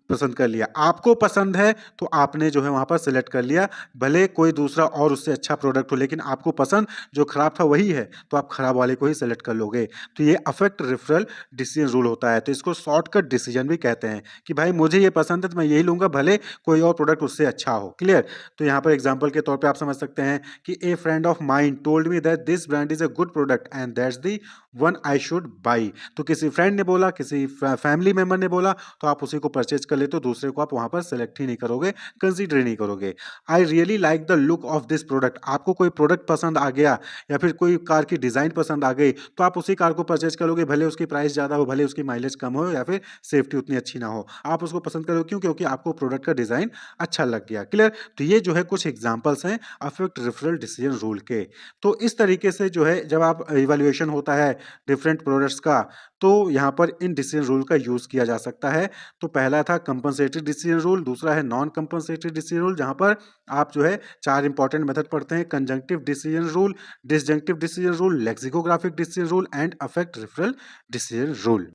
पसंद कर लिया। आपको पसंद है तो आपने जो है वहाँ पर सिलेक्ट कर लिया। भले कोई दूसरा और उससे अच्छा प्रोडक्ट हो, लेकिन आपको पसंद जो खराब था वही है, तो आप खराब वाले को ही सिलेक्ट कर लोगे। तो ये अफेक्ट रेफरल डिसीजन रूल होता है। तो इसको शॉर्टकट डिसीजन भी कहते हैं कि भाई मुझे ये पसंद है तो मैं यही लूंगा, भले कोई और प्रोडक्ट उससे अच्छा हो। क्लियर। तो यहाँ पर एग्जांपल के तौर पे आप समझ सकते हैं कि ए friend of mind told me that this brand is a good product and that's the one I should by. तो किसी फ्रेंड ने बोला, किसी फैमिली मेंबर ने बोला, तो आप उसी को परचेज कर लेते हो, दूसरे को आप वहां पर सेलेक्ट ही नहीं करोगे, कंसीडर ही नहीं करोगे। I really like the look of this product. आपको कोई प्रोडक्ट पसंद आ गया या फिर कोई कार की डिजाइन पसंद आ गई, तो आप उसी कार को परचेज करोगे, भले उसकी प्राइस ज्यादा हो, भले उसकी माइलेज कम हो या फिर सेफ्टी उतनी अच्छी ना हो, आप उसको पसंद करोगे। क्यों? क्योंकि आपको प्रोडक्ट का डिजाइन अच्छा लग गया। क्लियर। तो ये जो है कुछ एग्जांपल्स हैं अफेक्ट रेफरल डिसीजन रूल के। तो इस तरीके से जो है जब आप इवैल्यूएशन होता है डिफरेंट प्रोडक्ट्स का, तो यहाँ पर इन डिसीजन रूल का यूज किया जा सकता है। तो पहला था कंपनसेटरी डिसीजन रूल, दूसरा है नॉन कंपनसेटरी डिसीजन रूल, जहां पर आप जो है चार इंपॉर्टेंट मेथड पढ़ते हैं: conjunctive decision rule, disjunctive decision rule, lexicographic decision rule and affect referral decision rule.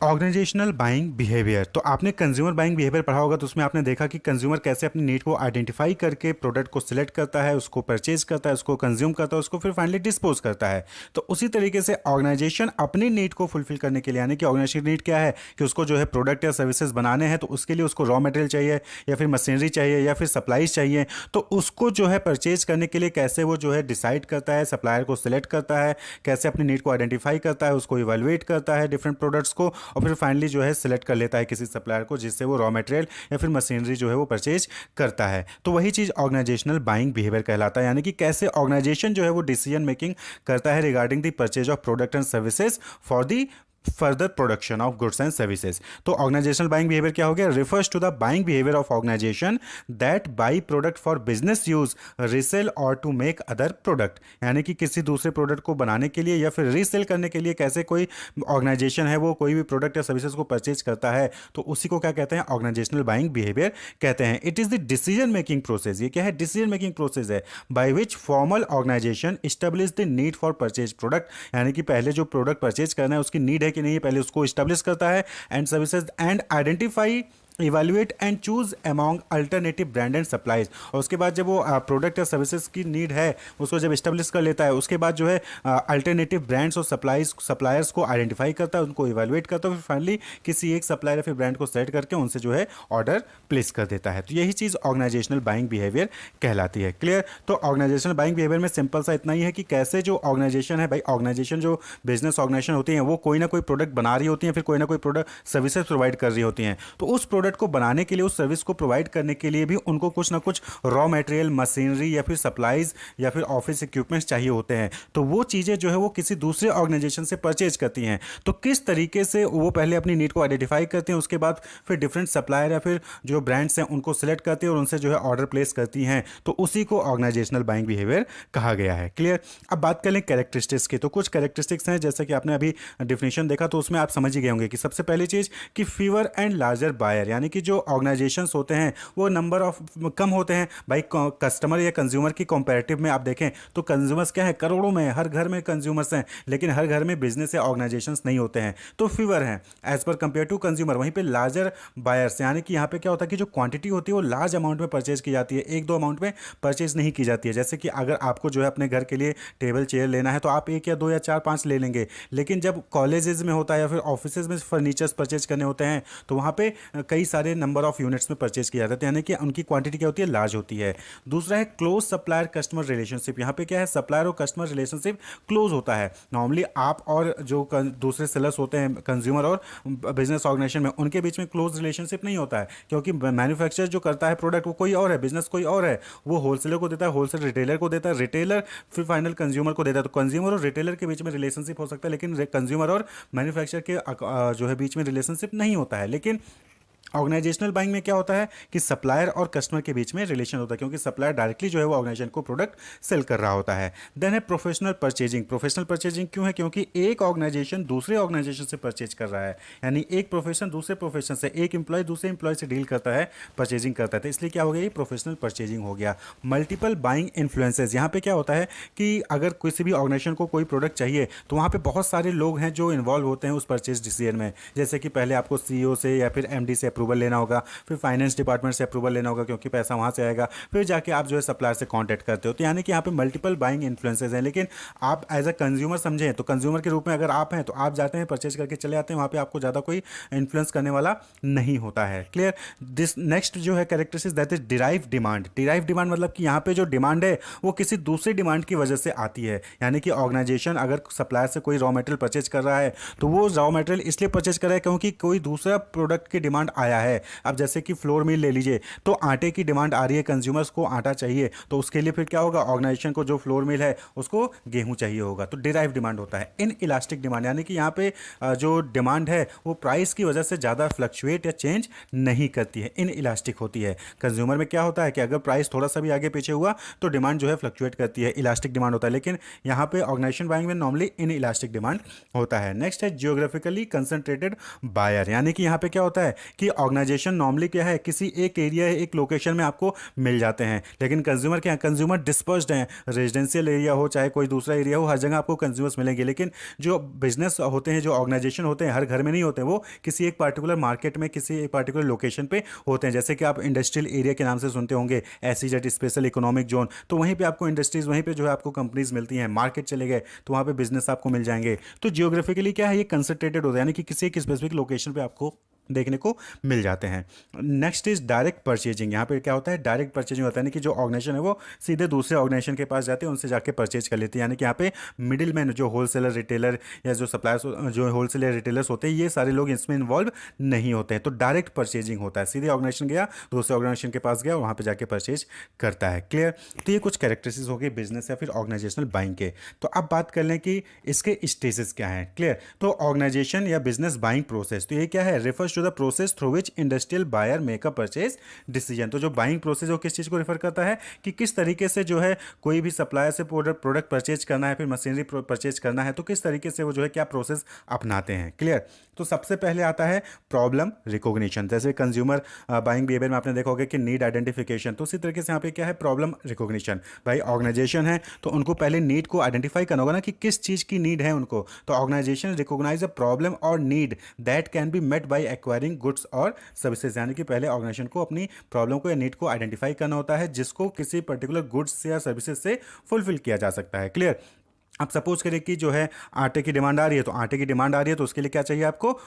Organisational buying behaviour. तो आपने कंज्यूमर बाइंग बिहेवियर पढ़ा होगा, तो उसमें आपने देखा कि कंज्यूमर कैसे अपनी नीड को आइडेंटिफाई करके प्रोडक्ट को सिलेक्ट करता है, उसको परचेज करता है, उसको कंज्यूम करता है, उसको फिर फाइनली डिस्पोज करता है। तो उसी तरीके से ऑर्गेनाइजेशन अपनी नीड को फुलफिल करने के लिए, यानी कि ऑर्गेनाइजेशन नीड क्या है कि उसको जो है प्रोडक्ट या सर्विसेज बनाने हैं, तो उसके लिए उसको रॉ मटेरियल चाहिए या फिर मशीनरी चाहिए या फिर सप्लाईज चाहिए। तो उसको जो है परचेज करने के लिए कैसे वो जो है डिसाइड करता है, सप्लायर को सिलेक्ट करता है, कैसे अपनी नीड को आइडेंटिफाई करता है, उसको इवेलुएट करता है डिफरेंट प्रोडक्ट्स को, और फिर फाइनली जो है सिलेक्ट कर लेता है किसी सप्लायर को जिससे वो रॉ मटेरियल या फिर मशीनरी जो है वो परचेज करता है। तो वही चीज़ ऑर्गेनाइजेशनल बाइंग बिहेवियर कहलाता है, यानी कि कैसे ऑर्गेनाइजेशन जो है वो डिसीजन मेकिंग करता है regarding the purchase of product and services for the further production of goods and services. तो ऑर्गेनाइजेशनल बाइंग बिहेवियर क्या हो गया? Refers to the buying behaviour of organisation that buy product for business use, resale और to make other product. यानी कि किसी दूसरे product को बनाने के लिए या फिर रीसेल करने के लिए कैसे कोई ऑर्गेनाइजेशन है वो कोई भी प्रोडक्ट या सर्विसेज को परचेज करता है, तो उसी को क्या कहते हैं? ऑर्गेनाइजेशनल बाइंग बिहेवियर कहते हैं। It is the decision making process. ये क्या है? डिसीजन मेकिंग प्रोसेस है by which formal organisation establish the need for purchase product. यानी कि पहले जो प्रोडक्ट परचेज करना है उसकी नीड है कि नहीं है, पहले उसको इस्टेब्लिश करता है, and services and identify, evaluate and choose among alternative brand and supplies. और उसके बाद जब वो प्रोडक्ट या सर्विसेज की नीड है उसको जब इस्टेब्लिश कर लेता है, उसके बाद जो है अल्टरनेटिव ब्रांड्स और सप्लायर्स को आइडेंटिफाई करता है, उनको इवेल्युएट करता है, फिर फाइनली किसी एक सप्लायर या फिर ब्रांड को सेलेक्ट करके उनसे जो है ऑर्डर प्लेस कर देता है। तो यही चीज़ ऑर्गेनाइजेशनल बाइंग बिहेवियर कहलाती है। क्लियर। तो ऑर्गेनाइजेशनल बाइंग बिहेवियर में सिंपल सा इतना ही है कि कैसे जो ऑर्गेनाइजेशन है, भाई ऑर्गेनाइजेशन जो बिजनेस ऑर्गेनाइजेशन होती है वो कोई ना कोई प्रोडक्ट बना रही होती है, फिर कोई ना कोई प्रोडक्ट सर्विसेज प्रोवाइड कर रही होती हैं। तो उस प्रोडक्ट को बनाने के लिए, उस सर्विस को प्रोवाइड करने के लिए भी उनको कुछ ना कुछ रॉ मटेरियल, मशीनरी या फिर सप्लाईज या फिर ऑफिस इक्विपमेंट्स चाहिए होते हैं। तो वो चीज़ें जो है वो किसी दूसरे ऑर्गेनाइजेशन से परचेज करती हैं। तो किस तरीके से वो पहले अपनी नीड को आइडेंटिफाई करते हैं, उसके बाद फिर डिफरेंट सप्लायर या फिर जो ब्रांड्स हैं उनको सिलेक्ट करती हैं और उनसे जो है ऑर्डर प्लेस करती हैं। तो उसी को ऑर्गेनाइजेशनल बाइंग बिहेवियर कहा गया है। क्लियर। अब बात कर लें कैरेक्टरिस्टिक्स की। तो कुछ कैरेक्टरिस्टिक्स हैं, जैसे कि आपने अभी डिफिनेशन देखा तो उसमें आप समझ ही गए होंगे कि सबसे पहली चीज़ कि फीवर एंड लार्जर बायर, यानी कि जो ऑर्गेनाइजेशंस होते हैं वो नंबर ऑफ कम होते हैं। भाई कस्टमर या कंज्यूमर की कंपैरेटिव में आप देखें तो कंज्यूमर्स क्या है? करोड़ों में, हर घर में कंज्यूमर्स हैं, लेकिन हर घर में बिजनेस या ऑर्गेनाइजेशंस नहीं होते हैं, तो फीवर हैं as per compare to consumer. वहीं पे लार्जर बायर्स, यानी कि यहाँ पे क्या होता है कि जो क्वांटिटी होती है वो लार्ज अमाउंट में परचेज की जाती है, एक दो अमाउंट में परचेज नहीं की जाती है। जैसे कि अगर आपको जो है अपने घर के लिए टेबल चेयर लेना है तो आप एक या दो या चार पांच ले लेंगे, लेकिन जब कॉलेजेस में होता है या फिर ऑफिसेज में फर्नीचर्स परचेज करने होते हैं तो वहाँ पे कई सारे नंबर ऑफ यूनिट्स में परचेज किया जाता है, यानी कि उनकी क्वांटिटी क्या होती है? लार्ज होती है। दूसरा है क्लोज सप्लायर कस्टमर रिलेशनशिप। यहाँ पे क्या है? सप्लायर और कस्टमर रिलेशनशिप क्लोज होता है। नॉर्मली आप और जो दूसरे सेलर्स होते हैं कंज्यूमर और बिजनेस ऑर्गेनाइजेशन में, उनके बीच में क्लोज रिलेशनशिप नहीं होता है, क्योंकि मैन्युफैक्चर जो करता है प्रोडक्ट वो कोई और है, बिजनेस कोई और है, वो होलसेलर को देता है, होलसेल रिटेलर को देता है, रिटेलर फिर फाइनल कंज्यूमर को देता है। तो कंज्यूमर और रिटेलर के बीच में रिलेशनशिप हो सकता है, लेकिन कंज्यूमर और मैन्युफैक्चर के जो है बीच में रिलेशनशिप नहीं होता है। लेकिन ऑर्गेनाइजेशनल बाइंग में क्या होता है कि सप्लायर और कस्टमर के बीच में रिलेशन होता है, क्योंकि सप्लायर डायरेक्टली जो है वो ऑर्गेनाइजेशन को प्रोडक्ट सेल कर रहा होता है। देन है प्रोफेशनल परचेजिंग। प्रोफेशनल परचेजिंग क्यों है? क्योंकि एक ऑर्गेनाइजेशन दूसरे ऑर्गेनाइजेशन से परचेज कर रहा है, यानी एक प्रोफेशन दूसरे प्रोफेशन से, एक एम्प्लॉय दूसरे एम्प्लॉय से डील करता है, परचेजिंग करता है, तो इसलिए क्या हो गया, ये प्रोफेशनल परचेजिंग हो गया। मल्टीपल बाइंग इन्फ्लुएंसेस, यहाँ पे क्या होता है कि अगर किसी भी ऑर्गेनाइजेशन को कोई प्रोडक्ट चाहिए तो वहाँ पे बहुत सारे लोग हैं जो इन्वॉल्व होते हैं उस परचेज डिसीजन में। जैसे कि पहले आपको सीईओ से या फिर एमडी से अप्रूवल लेना होगा, फिर फाइनेंस डिपार्टमेंट से अप्रूवल लेना होगा क्योंकि पैसा वहाँ से आएगा, फिर जाके आप जो है सप्लायर से कॉन्टैक्ट करते हो। तो यानी कि यहाँ पे मल्टीपल बाइंग इन्फ्लुएंसेस हैं। लेकिन आप एज अ कंज्यूमर समझें तो कंज्यूमर के रूप में अगर आप हैं तो आप जाते हैं परचेज करके चले आते हैं, वहाँ पे आपको ज़्यादा कोई इन्फ्लुएंस करने वाला नहीं होता है। क्लियर? दिस नेक्स्ट जो है characteristics that is derive demand. Derive demand मतलब कि यहाँ पे जो डिमांड है वो किसी दूसरी डिमांड की वजह से आती है। यानी कि ऑर्गेनाइजेशन अगर सप्लायर से कोई रॉ मटेरियल परचेज कर रहा है तो वो रॉ मटेरियल इसलिए परचेज कर रहा है क्योंकि कोई दूसरा प्रोडक्ट की डिमांड आया है। अब जैसे कि फ्लोर मिल ले लीजिए, तो आटे की डिमांड आ रही है, कंज्यूमर्स को आटा चाहिए, तो उसके लिए फिर क्या होगा, ऑर्गेनाइजेशन को जो फ्लोर मिल है उसको गेहूं चाहिए होगा, तो डिराइव डिमांड होता है। इन इलास्टिक डिमांड यानी कि यहाँ पे जो डिमांड है वो प्राइस की वजह से ज़्यादा फ्लक्चुएट या चेंज नहीं करती है, इन इलास्टिक होती है। कंज्यूमर में क्या होता है कि अगर प्राइस थोड़ा सा भी आगे पीछे हुआ तो डिमांड जो है फ्लक्चुएट करती है, इलास्टिक डिमांड होता है। लेकिन यहाँ पे ऑर्गेनाइजेशन बाइंग में नॉर्मली इन इलास्टिक डिमांड होता है। नेक्स्ट है जियोग्राफिकली कंसंट्रेटेड बायर, यानी कि यहाँ पे क्या होता है कि ऑर्गेनाइजेशन नॉर्मली क्या है, किसी एक एरिया, एक लोकेशन में आपको मिल जाते हैं। लेकिन कंज्यूमर क्या है, कंज्यूमर डिस्पर्स्ड हैं, रेजिडेंशियल एरिया हो चाहे कोई दूसरा एरिया हो, हर जगह आपको कंज्यूमर्स मिलेंगे। लेकिन जो बिजनेस होते हैं, जो ऑर्गेनाइजेशन होते हैं, हर घर में नहीं होते, वो किसी एक पार्टिकुलर मार्केट में, किसी एक पार्टिकुलर लोकेशन पे होते हैं। जैसे कि आप इंडस्ट्रियल एरिया के नाम से सुनते होंगे, एसईजेड स्पेशल इकोनॉमिक जोन, तो वहीं पे आपको इंडस्ट्रीज, वहीं पे जो है आपको कंपनीज मिलती हैं। मार्केट चले गए तो वहाँ पे बिजनेस आपको मिल जाएंगे। तो जियोग्राफिकली क्या है, ये कंसंट्रेटेड होता है, यानी कि किसी एक स्पेसिफिक लोकेशन पे आपको देखने को मिल जाते हैं। Next is direct purchasing. यहाँ पे क्या होता है, डायरेक्ट परचेजिंग होता है, यानी कि जो ऑर्गेनाइजेशन है वो सीधे दूसरे ऑर्गेनाइजेशन के पास जाते हैं, उनसे जाके परचेज कर लेते हैं। यानी कि यहाँ पे मिडिल मैन, जो होलसेलर, रिटेलर या जो सप्लायर्स, जो होलसेलर रिटेलर्स होते हैं, ये सारे लोग इसमें इन्वॉल्व नहीं होते हैं। तो डायरेक्ट परचेजिंग होता है, सीधे ऑर्गेनाइजेशन गया, दूसरे ऑर्गेनाइजेशन के पास गया और वहाँ पे जाके परचेज करता है। क्लियर? तो ये कुछ कैरेक्टरिस्टिक्स हो गई बिजनेस या फिर ऑर्गेनाइजेशनल बाइंग के। तो अब बात कर लें कि इसके स्टेजेस क्या हैं। क्लियर? तो ऑर्गेनाइजेशन या बिजनेस बाइंग प्रोसेस, तो ये क्या है, refers to the process through which industrial buyer make a purchase decision. तो जो बाइंग प्रोसेस वो किस चीज़ को रेफर करता है कि किस तरीके से जो है कोई भी सप्लायर से प्रोडक्ट परचेज करना है, फिर मशीनरी परचेज करना है, तो किस तरीके से वो जो है क्या प्रोसेस अपनाते हैं। क्लियर? तो सबसे पहले आता है प्रॉब्लम रिकॉग्निशन। जैसे कंज्यूमर बाइंग बिहेवियर में आपने देखा होगा कि नीड आइडेंटिफिकेशन, तो उसी तरीके से यहाँ पे क्या है, प्रॉब्लम रिकॉग्निशन। भाई ऑर्गेनाइजेशन है तो उनको पहले नीड को आइडेंटिफाई करना होगा ना कि किस चीज़ की नीड है उनको। तो ऑर्गेनाइजेशन रिकॉग्नाइज अ प्रॉब्लम और need that can be met by acquiring goods और सर्विसेज, यानी कि पहले ऑर्गेनाइजेशन को अपनी प्रॉब्लम को या नीड को आइडेंटिफाई करना होता है जिसको किसी पर्टिकुलर गुड्स या सर्विसेज से फुलफिल किया जा सकता है। क्लियर? अब सपोज करें कि जो है आटे की डिमांड आ रही है, तो आटे की डिमांड आ रही है तो उसके लिए क्या चाहिए आपको,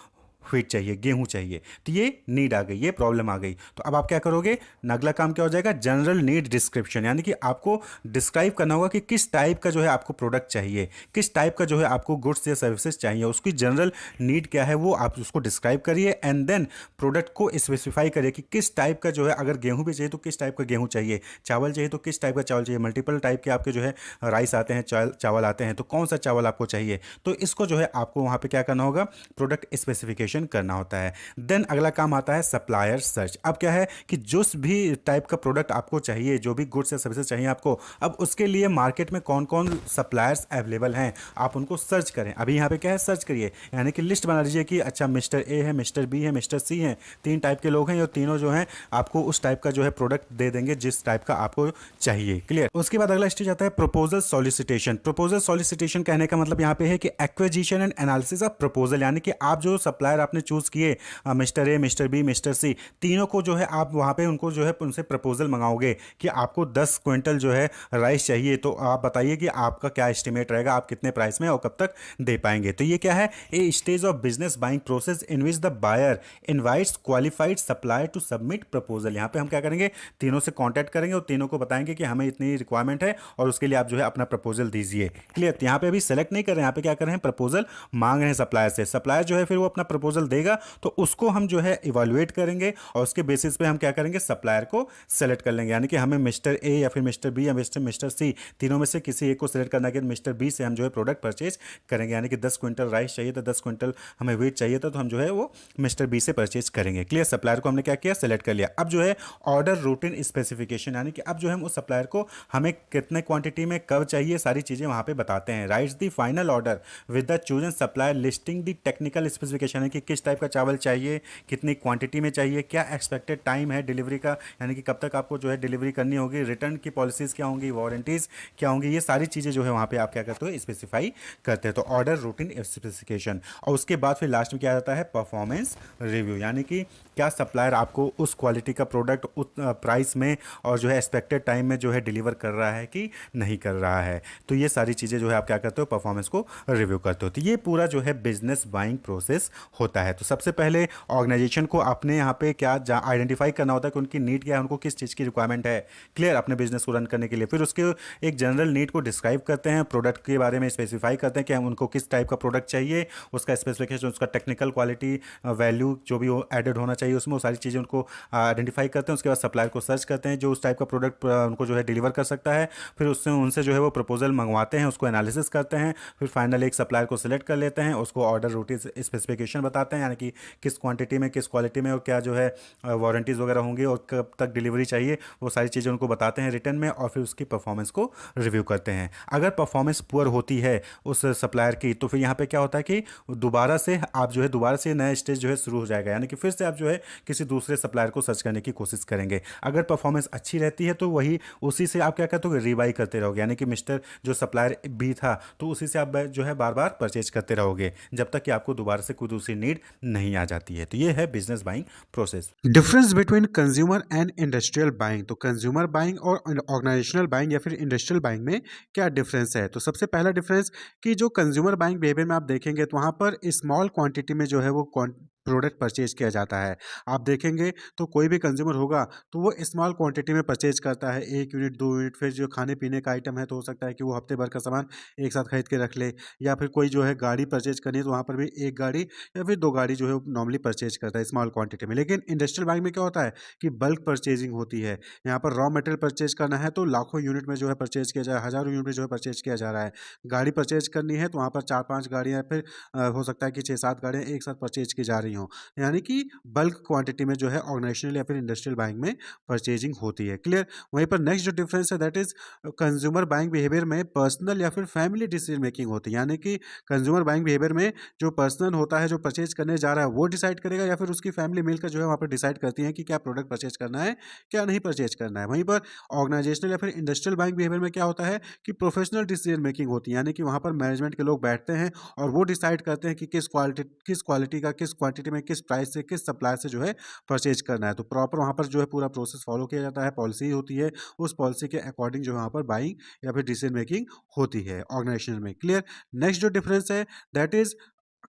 व्हीट चाहिए, गेहूं चाहिए, तो ये नीड आ गई, ये प्रॉब्लम आ गई। तो अब आप क्या करोगे, अगला काम क्या हो जाएगा, जनरल नीड डिस्क्रिप्शन, यानी कि आपको डिस्क्राइब करना होगा कि किस टाइप का जो है आपको प्रोडक्ट चाहिए, किस टाइप का जो है आपको गुड्स या सर्विसेज चाहिए, उसकी जनरल नीड क्या है वो आप उसको डिस्क्राइब करिए। एंड देन प्रोडक्ट को स्पेसिफाई करिए कि किस टाइप का जो है, अगर गेहूं भी चाहिए तो किस टाइप का गेहूं चाहिए, चावल चाहिए तो किस टाइप का चावल चाहिए, मल्टीपल टाइप के आपके जो है राइस आते हैं, चावल आते हैं, तो कौन सा चावल आपको चाहिए। तो इसको जो है आपको वहाँ पे क्या करना होगा, प्रोडक्ट स्पेसिफिकेशन करना होता है। देन अगला काम आता है सप्लायर सर्च। अब क्या है कि जो भी टाइप का प्रोडक्ट आपको चाहिए, जो भी गुड्स या सर्विसेज चाहिए आपको, अब उसके लिए मार्केट में कौन कौन सप्लायर्स अवेलेबल हैं आप उनको सर्च करें। अभी यहाँ पे क्या है, सर्च करिए, यानी कि लिस्ट बना लीजिए कि अच्छा मिस्टर ए है, मिस्टर बी है, मिस्टर सी है, 3 टाइप के लोग हैं, और तीनों जो हैं आपको उस टाइप का जो है प्रोडक्ट दे देंगे जिस टाइप का आपको चाहिए। क्लियर? उसके बाद अगला स्टेज आता है प्रपोजल सॉलिसिटेशन। प्रपोजल सॉलिसिटेशन कहने का मतलब यहाँ पे है कि acquisition and analysis of proposal, यानी कि आप जो सप्लायर आपने चूज किए, mister A, mister B, mister C, तीनों को जो है आप वहाँ पे उनको जो है उनसे प्रपोजल मंगाओगे कि आपको 10 क्विंटल जो है राइस चाहिए, तो आप बताइए कि आपका क्या एस्टिमेट रहेगा, आप कितने प्राइस में और कब तक दे पाएंगे। तो ये क्या है, a stage of business buying process in which the buyer invites qualified supplier to submit proposal. यहाँ पे हम क्या करेंगे, तीनों से कॉन्टैक्ट करेंगे और तीनों को बताएंगे कि हमें इतनी रिक्वायरमेंट है और उसके लिए आप जो है अपना प्रपोजल दीजिए। क्लियर? यहाँ पे अभी सेलेक्ट नहीं कर रहे हैं, यहाँ पे क्या कर रहे हैं, प्रपोजल मांग रहे हैं सप्लायर से। सप्लायर जो है फिर वो अपना प्रपोजल प्रपोजल देगा तो उसको हम जो है इवैल्यूएट करेंगे और उसके बेसिस पे हम क्या करेंगे, सप्लायर को सेलेक्ट कर लेंगे। यानी कि हमें मिस्टर ए या फिर मिस्टर बी या मिस्टर सी तीनों में से किसी एक को सिलेक्ट करना है कि मिस्टर बी से हम जो है प्रोडक्ट परचेज करेंगे। यानी कि 10 क्विंटल राइस चाहिए था, 10 क्विंटल हमें वेट चाहिए था, तो हम जो है वो मिस्टर बी से परचेज करेंगे। क्लियर, सप्लायर को हमने क्या किया, सेलेक्ट कर लिया। अब जो है ऑर्डर रूटीन स्पेसिफिकेशन, यानी कि अब जो है उस सप्लायर को हमें कितने क्वांटिटी में कब चाहिए सारी चीज़ें वहाँ पे बताते हैं। Rights the final order with the chosen supplier listing the technical specification, है कि किस टाइप का चावल चाहिए, कितनी क्वांटिटी में चाहिए, क्या एक्सपेक्टेड टाइम है डिलीवरी का, यानी कि कब तक आपको जो है डिलीवरी करनी होगी, रिटर्न की पॉलिसीज़ क्या होंगी, वारंटीज़ क्या होंगी, ये सारी चीज़ें जो है वहाँ पे आप क्या करते हो, स्पेसिफाई करते हैं। तो ऑर्डर रूटीन स्पेसिफिकेशन। और उसके बाद फिर लास्ट में क्या आता है, परफॉर्मेंस रिव्यू, यानी कि क्या सप्लायर आपको उस क्वालिटी का प्रोडक्ट उस प्राइस में और जो है एक्सपेक्टेड टाइम में जो है डिलीवर कर रहा है कि नहीं कर रहा है। तो ये सारी चीज़ें जो है आप क्या करते हो, परफॉर्मेंस को रिव्यू करते हो। तो ये पूरा जो है बिजनेस बाइंग प्रोसेस होता है। तो सबसे पहले ऑर्गेनाइजेशन को अपने यहाँ पे क्या आइडेंटिफाई करना होता है कि उनकी नीड क्या है, उनको किस चीज़ की रिक्वायरमेंट है, क्लियर, अपने बिजनेस को रन करने के लिए। फिर उसके एक जनरल नीड को डिस्क्राइब करते हैं, प्रोडक्ट के बारे में स्पेसिफाई करते हैं कि हम उनको किस टाइप का प्रोडक्ट चाहिए, उसका स्पेसिफिकेशन, उसका टेक्निकल क्वालिटी, वैल्यू जो भी वो एडेड होना चाहिए उसमें, वो सारी चीज़ें उनको आइडेंटिफाई करते हैं। उसके बाद सप्लायर को सर्च करते हैं जो उस टाइप का प्रोडक्ट उनको जो है डिलीवर कर सकता है। फिर उससे उनसे जो है वो प्रपोजल मंगवाते हैं, उसको एनालिसिस करते हैं, फिर फाइनल एक सप्लायर को सिलेक्ट कर लेते हैं, उसको ऑर्डर रूटीन स्पेसिफिकेशन बताते हैं, यानी कि किस क्वांटिटी में, किस क्वालिटी में और क्या जो है वारंटीज़ वगैरह होंगी और कब तक डिलीवरी चाहिए, वो सारी चीज़ें उनको बताते हैं रिटर्न में। और फिर उसकी परफॉर्मेंस को रिव्यू करते हैं। अगर परफॉर्मेंस पुअर होती है उस सप्लायर की, तो फिर यहाँ पे क्या होता है कि दोबारा से आप जो है दोबारा से नया स्टेज जो है शुरू हो जाएगा, यानी कि फिर से आप जो है किसी दूसरे सप्लायर को सर्च करने की कोशिश करेंगे। अगर परफॉर्मेंस अच्छी रहती है तो वही उसी से आप क्या करते हो, रिबाई करते रहोगे, यानी कि मिस्टर जो सप्लायर बी था तो उसी से आप जो है बार बार परचेज करते रहोगे जब तक कि आपको दोबारा से कोई दूसरी नीड नहीं आ जाती है। तो ये है business buying process. Difference between consumer and industrial buying. तो कंज्यूमर बाइंग और ऑर्गेनाइजेशनल बाइंग या फिर इंडस्ट्रियल बाइंग में क्या डिफरेंस है। तो सबसे पहला डिफरेंस कि जो कंज्यूमर बाइंग बिहेवियर में आप देखेंगे तो वहाँ पर स्मॉल क्वांटिटी में जो है वो प्रोडक्ट परचेज किया जाता है। आप देखेंगे तो कोई भी कंज्यूमर होगा तो वो स्मॉल क्वांटिटी में परचेज करता है, 1 यूनिट 2 यूनिट। फिर जो खाने पीने का आइटम है तो हो सकता है कि वो हफ्ते भर का सामान एक साथ खरीद के रख ले, या फिर कोई जो है गाड़ी परचेज करनी है तो वहाँ पर भी एक गाड़ी या फिर 2 गाड़ी जो है नॉर्मली परचेज करता है स्मॉल क्वांटिटी में। लेकिन इंडस्ट्रियल बाइंग में क्या होता है कि बल्क परचेजिंग होती है। यहाँ पर रॉ मटेरियल परचेज करना है तो लाखों यूनिट में जो है परचेज किया जा रहा है, हज़ारों यूनिट में जो है परचेज किया जा रहा है। गाड़ी परचेज करनी है तो वहाँ पर 4-5 गाड़ियाँ, फिर हो सकता है कि 6-7 गाड़ियाँ एक साथ परचेज की जा रही हों, यानी कि बल्क क्वांटिटी में जो है ऑर्गेनाइजेशनल या फिर इंडस्ट्रियल बाइंग में परचेजिंग होती है। क्लियर। वहीं पर नेक्स्ट जो डिफरेंस है that is consumer buying behaviour में पर्सनल या फिर फैमिली डिसीजन मेकिंग होती है। यानी कि कंज्यूमर बाइंग बिहेवियर में जो पर्सन होता है जो परचेज करने जा रहा है वो डिसाइड करेगा, या फिर उसकी फैमिली मिलकर जो है वहाँ पर डिसाइड करती है कि क्या प्रोडक्ट परचेज करना है, क्या नहीं परचेज करना है। वहीं पर ऑर्गेनाइजेशनल या फिर इंडस्ट्रियल बाइंग बिहेवियर में क्या होता है कि प्रोफेशनल डिसीजन मेकिंग होती है। यानी कि वहाँ पर मैनेजमेंट के लोग बैठते हैं और वो डिसाइड करते हैं कि किस क्वालिटी का, किस क्वांटिटी में, किस प्राइस से, किस सप्लायर से जो है परचेज करना है। तो प्रॉपर वहाँ पर जो है पूरा प्रोसेस फॉलो किया जाता है, पॉलिसी होती है, उस पॉलिसी के अकॉर्डिंग जो है वहाँ पर बाइंग या फिर डिसीजन मेकिंग होती है ऑर्गेनाइजेशन में। क्लियर। नेक्स्ट जो डिफरेंस है that is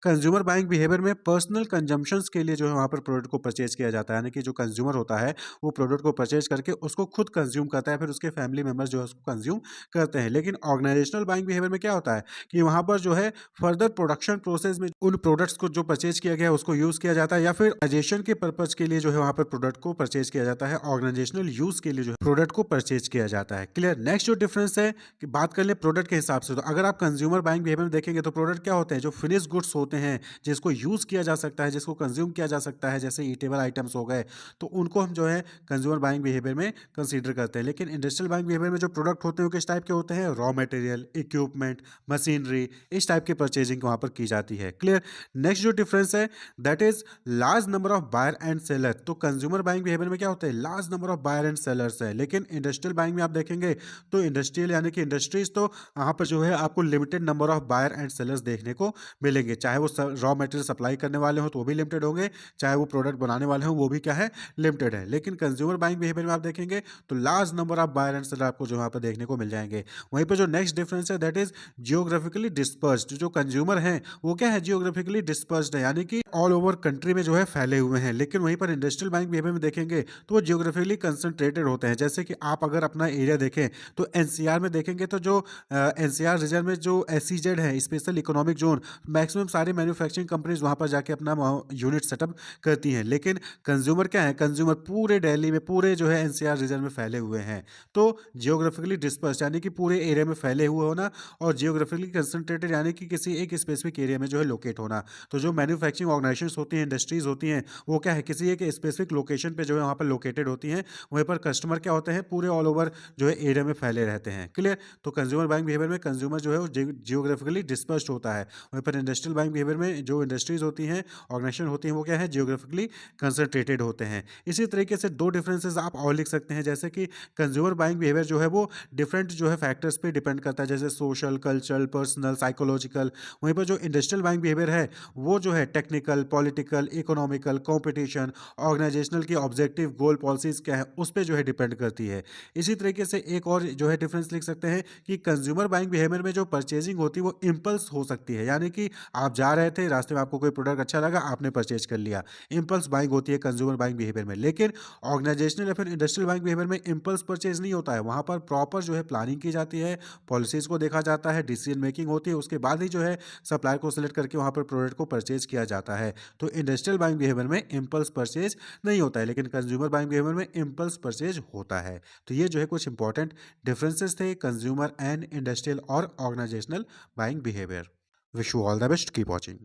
consumer buying behaviour में पर्सनल कंजम्पशंस के लिए जो है वहाँ पर प्रोडक्ट को परचेज किया जाता है। यानी कि जो कंज्यूमर होता है वो प्रोडक्ट को परचेज करके उसको खुद कंज्यूम करता है, फिर उसके फैमिली मेम्बर्स जो है उसको कंज्यूम करते हैं। लेकिन ऑर्गेनाइजेशनल बाइंग बिहेवियर में क्या होता है कि वहाँ पर जो है फर्दर प्रोडक्शन प्रोसेस में उन प्रोडक्ट्स को जो परचेज किया गया है उसको यूज़ किया जाता है, या फिर ऑर्गेनाइजेशन के पर्पज के लिए जो है वहाँ पर प्रोडक्ट को परचेज किया जाता है, ऑर्गेनाइजेशनल यूज़ के लिए जो है प्रोडक्ट को परचेज किया जाता है। क्लियर। नेक्स्ट जो डिफरेंस है कि बात कर ले प्रोडक्ट के हिसाब से, तो अगर आप कंज्यूमर बाइंग बिहेवियर में देखेंगे तो प्रोडक्ट क्या होते हैं, जो फिनिश गुड्स होते हैं जिसको यूज़ किया जा सकता है, जिसको कंज्यूम किया जा सकता है, जैसे ईटेबल आइटम्स हो गए, तो उनको हम जो है कंज्यूमर बाइंग बिहेवियर में कंसीडर करते हैं। लेकिन इंडस्ट्रियल बाइंग बिहेवियर में जो प्रोडक्ट होते हैं वो किस टाइप के होते हैं, रॉ मटेरियल, इक्विपमेंट, मशीनरी, इस टाइप की परचेजिंग वहाँ पर की जाती है। क्लियर। नेक्स्ट जो डिफरेंस है that is large number of buyer and seller. तो कंज्यूमर बाइंग बिहेवियर में क्या होता है, large number of buyer and sellers है। लेकिन इंडस्ट्रियल बाइंग में आप देखेंगे तो इंडस्ट्रियल यानी कि इंडस्ट्रीज तो वहाँ पर जो है आपको limited number of buyer and sellers देखने को मिलेंगे। चाहे वो रॉ मटेरियल सप्लाई करने वाले हो तो वो भी लिमिटेड होंगे, चाहे वो प्रोडक्ट बनाने वाले हो वो भी क्या है, लिमिटेड है। लेकिन कंज्यूमर बाइंग बिहेवियर में आप देखेंगे तो large number of buyer and seller आपको जो वहाँ पर देखने को मिल जाएंगे। वहीं पर जो नेक्स्ट डिफरेंस है दैट इज जियोग्राफिकली डिस्पर्स्ड। जो कंज्यूमर हैं वो क्या है, जियोग्राफिकली डिस्पर्स्ड है, यानी कि ऑल ओवर कंट्री में जो है फैले हुए हैं। लेकिन वहीं पर इंडस्ट्रियल बाइंग बिहेवियर में देखेंगे तो वो जियोग्राफिकली कंसंट्रेटेड होते हैं। जैसे कि आप अगर अपना एरिया देखें तो एनसीआर में देखेंगे तो जो एनसीआर रीजन में जो एसईजेड है, स्पेशल इकोनॉमिक जोन, मैक्सिमम सारे सारी मैन्युफैक्चरिंग कंपनीज वहाँ पर जाके अपना यूनिट सेटअप करती हैं, लेकिन कंज्यूमर क्या है, कंज्यूमर पूरे दिल्ली में, पूरे जो है एनसीआर रीजन में फैले हुए हैं। तो जियोग्राफिकली डिस्पर्स यानी कि पूरे एरिया में फैले हुए होना, और जियोग्राफिकली कंसंट्रेटेड यानी कि किसी एक स्पेसिफिक एरिया में जो है लोकेट होना। तो जो मैन्युफैक्चरिंग ऑर्गेनाइजेशंस होती हैं, इंडस्ट्रीज होती हैं, वो क्या है, किसी एक स्पेसिफिक लोकेशन पे जो है वहाँ पर लोकेटेड होती हैं। वहीं पर कस्टमर क्या होते हैं, पूरे ऑल ओवर जो है एरिया में फैले रहते हैं। क्लियर? तो कंज्यूमर बाइंग बिहेवियर में कंज्यूमर जो है वो जियोग्राफिकली डिस्पर्स्ड होता है। वहीं पर इंडस्ट्रियल बाइंग बिहेवियर में जो इंडस्ट्रीज होती हैं, ऑर्गेनाइजेशन होती हैं, वो क्या है, जियोग्राफिकली कंसंट्रेटेड होते हैं। इसी तरीके से दो डिफरेंसेस आप और लिख सकते हैं, जैसे कि कंज्यूमर बाइंग बिहेवियर जो है वो डिफरेंट जो है फैक्टर्स पे डिपेंड करता है, जैसे सोशल, कल्चरल, पर्सनल, साइकोलॉजिकल। वहीं पर जो इंडस्ट्रियल बाइंग बिहेवियर है वो जो है technical, political, economical, competition, organisational की ऑब्जेक्टिव, गोल, पॉलिसीज क्या है उस पर जो है डिपेंड करती है। इसी तरीके से एक और जो है डिफरेंस लिख सकते हैं कि कंज्यूमर बाइंग बिहेवियर में जो परचेजिंग होती है वो इम्पल्स हो सकती है, यानी कि आप जा रहे थे, रास्ते में आपको कोई प्रोडक्ट अच्छा लगा, आपने परचेज कर लिया। इम्पल्स बाइंग होती है कंज्यूमर बाइंग बिहेवियर में। लेकिन ऑर्गेनाइजेशनल या फिर इंडस्ट्रियल बाइंग बिहेवियर में इम्पल्स परचेज नहीं होता है, वहाँ पर प्रॉपर जो है प्लानिंग की जाती है, पॉलिसीज को देखा जाता है, डिसीजन मेकिंग होती है, उसके बाद ही जो है सप्लायर को सिलेक्ट करके वहाँ पर प्रोडक्ट को परचेज किया जाता है। तो इंडस्ट्रियल बाइंग बिहेवियर में इम्पल्स परचेज नहीं होता है, लेकिन कंज्यूमर बाइंग बिहेवियर में इम्पल्स परचेज होता है। तो ये जो है कुछ इंपॉर्टेंट डिफरेंसेस थे कंज्यूमर एंड इंडस्ट्रियल और organisational buying behaviour. Wish you all the best, keep watching.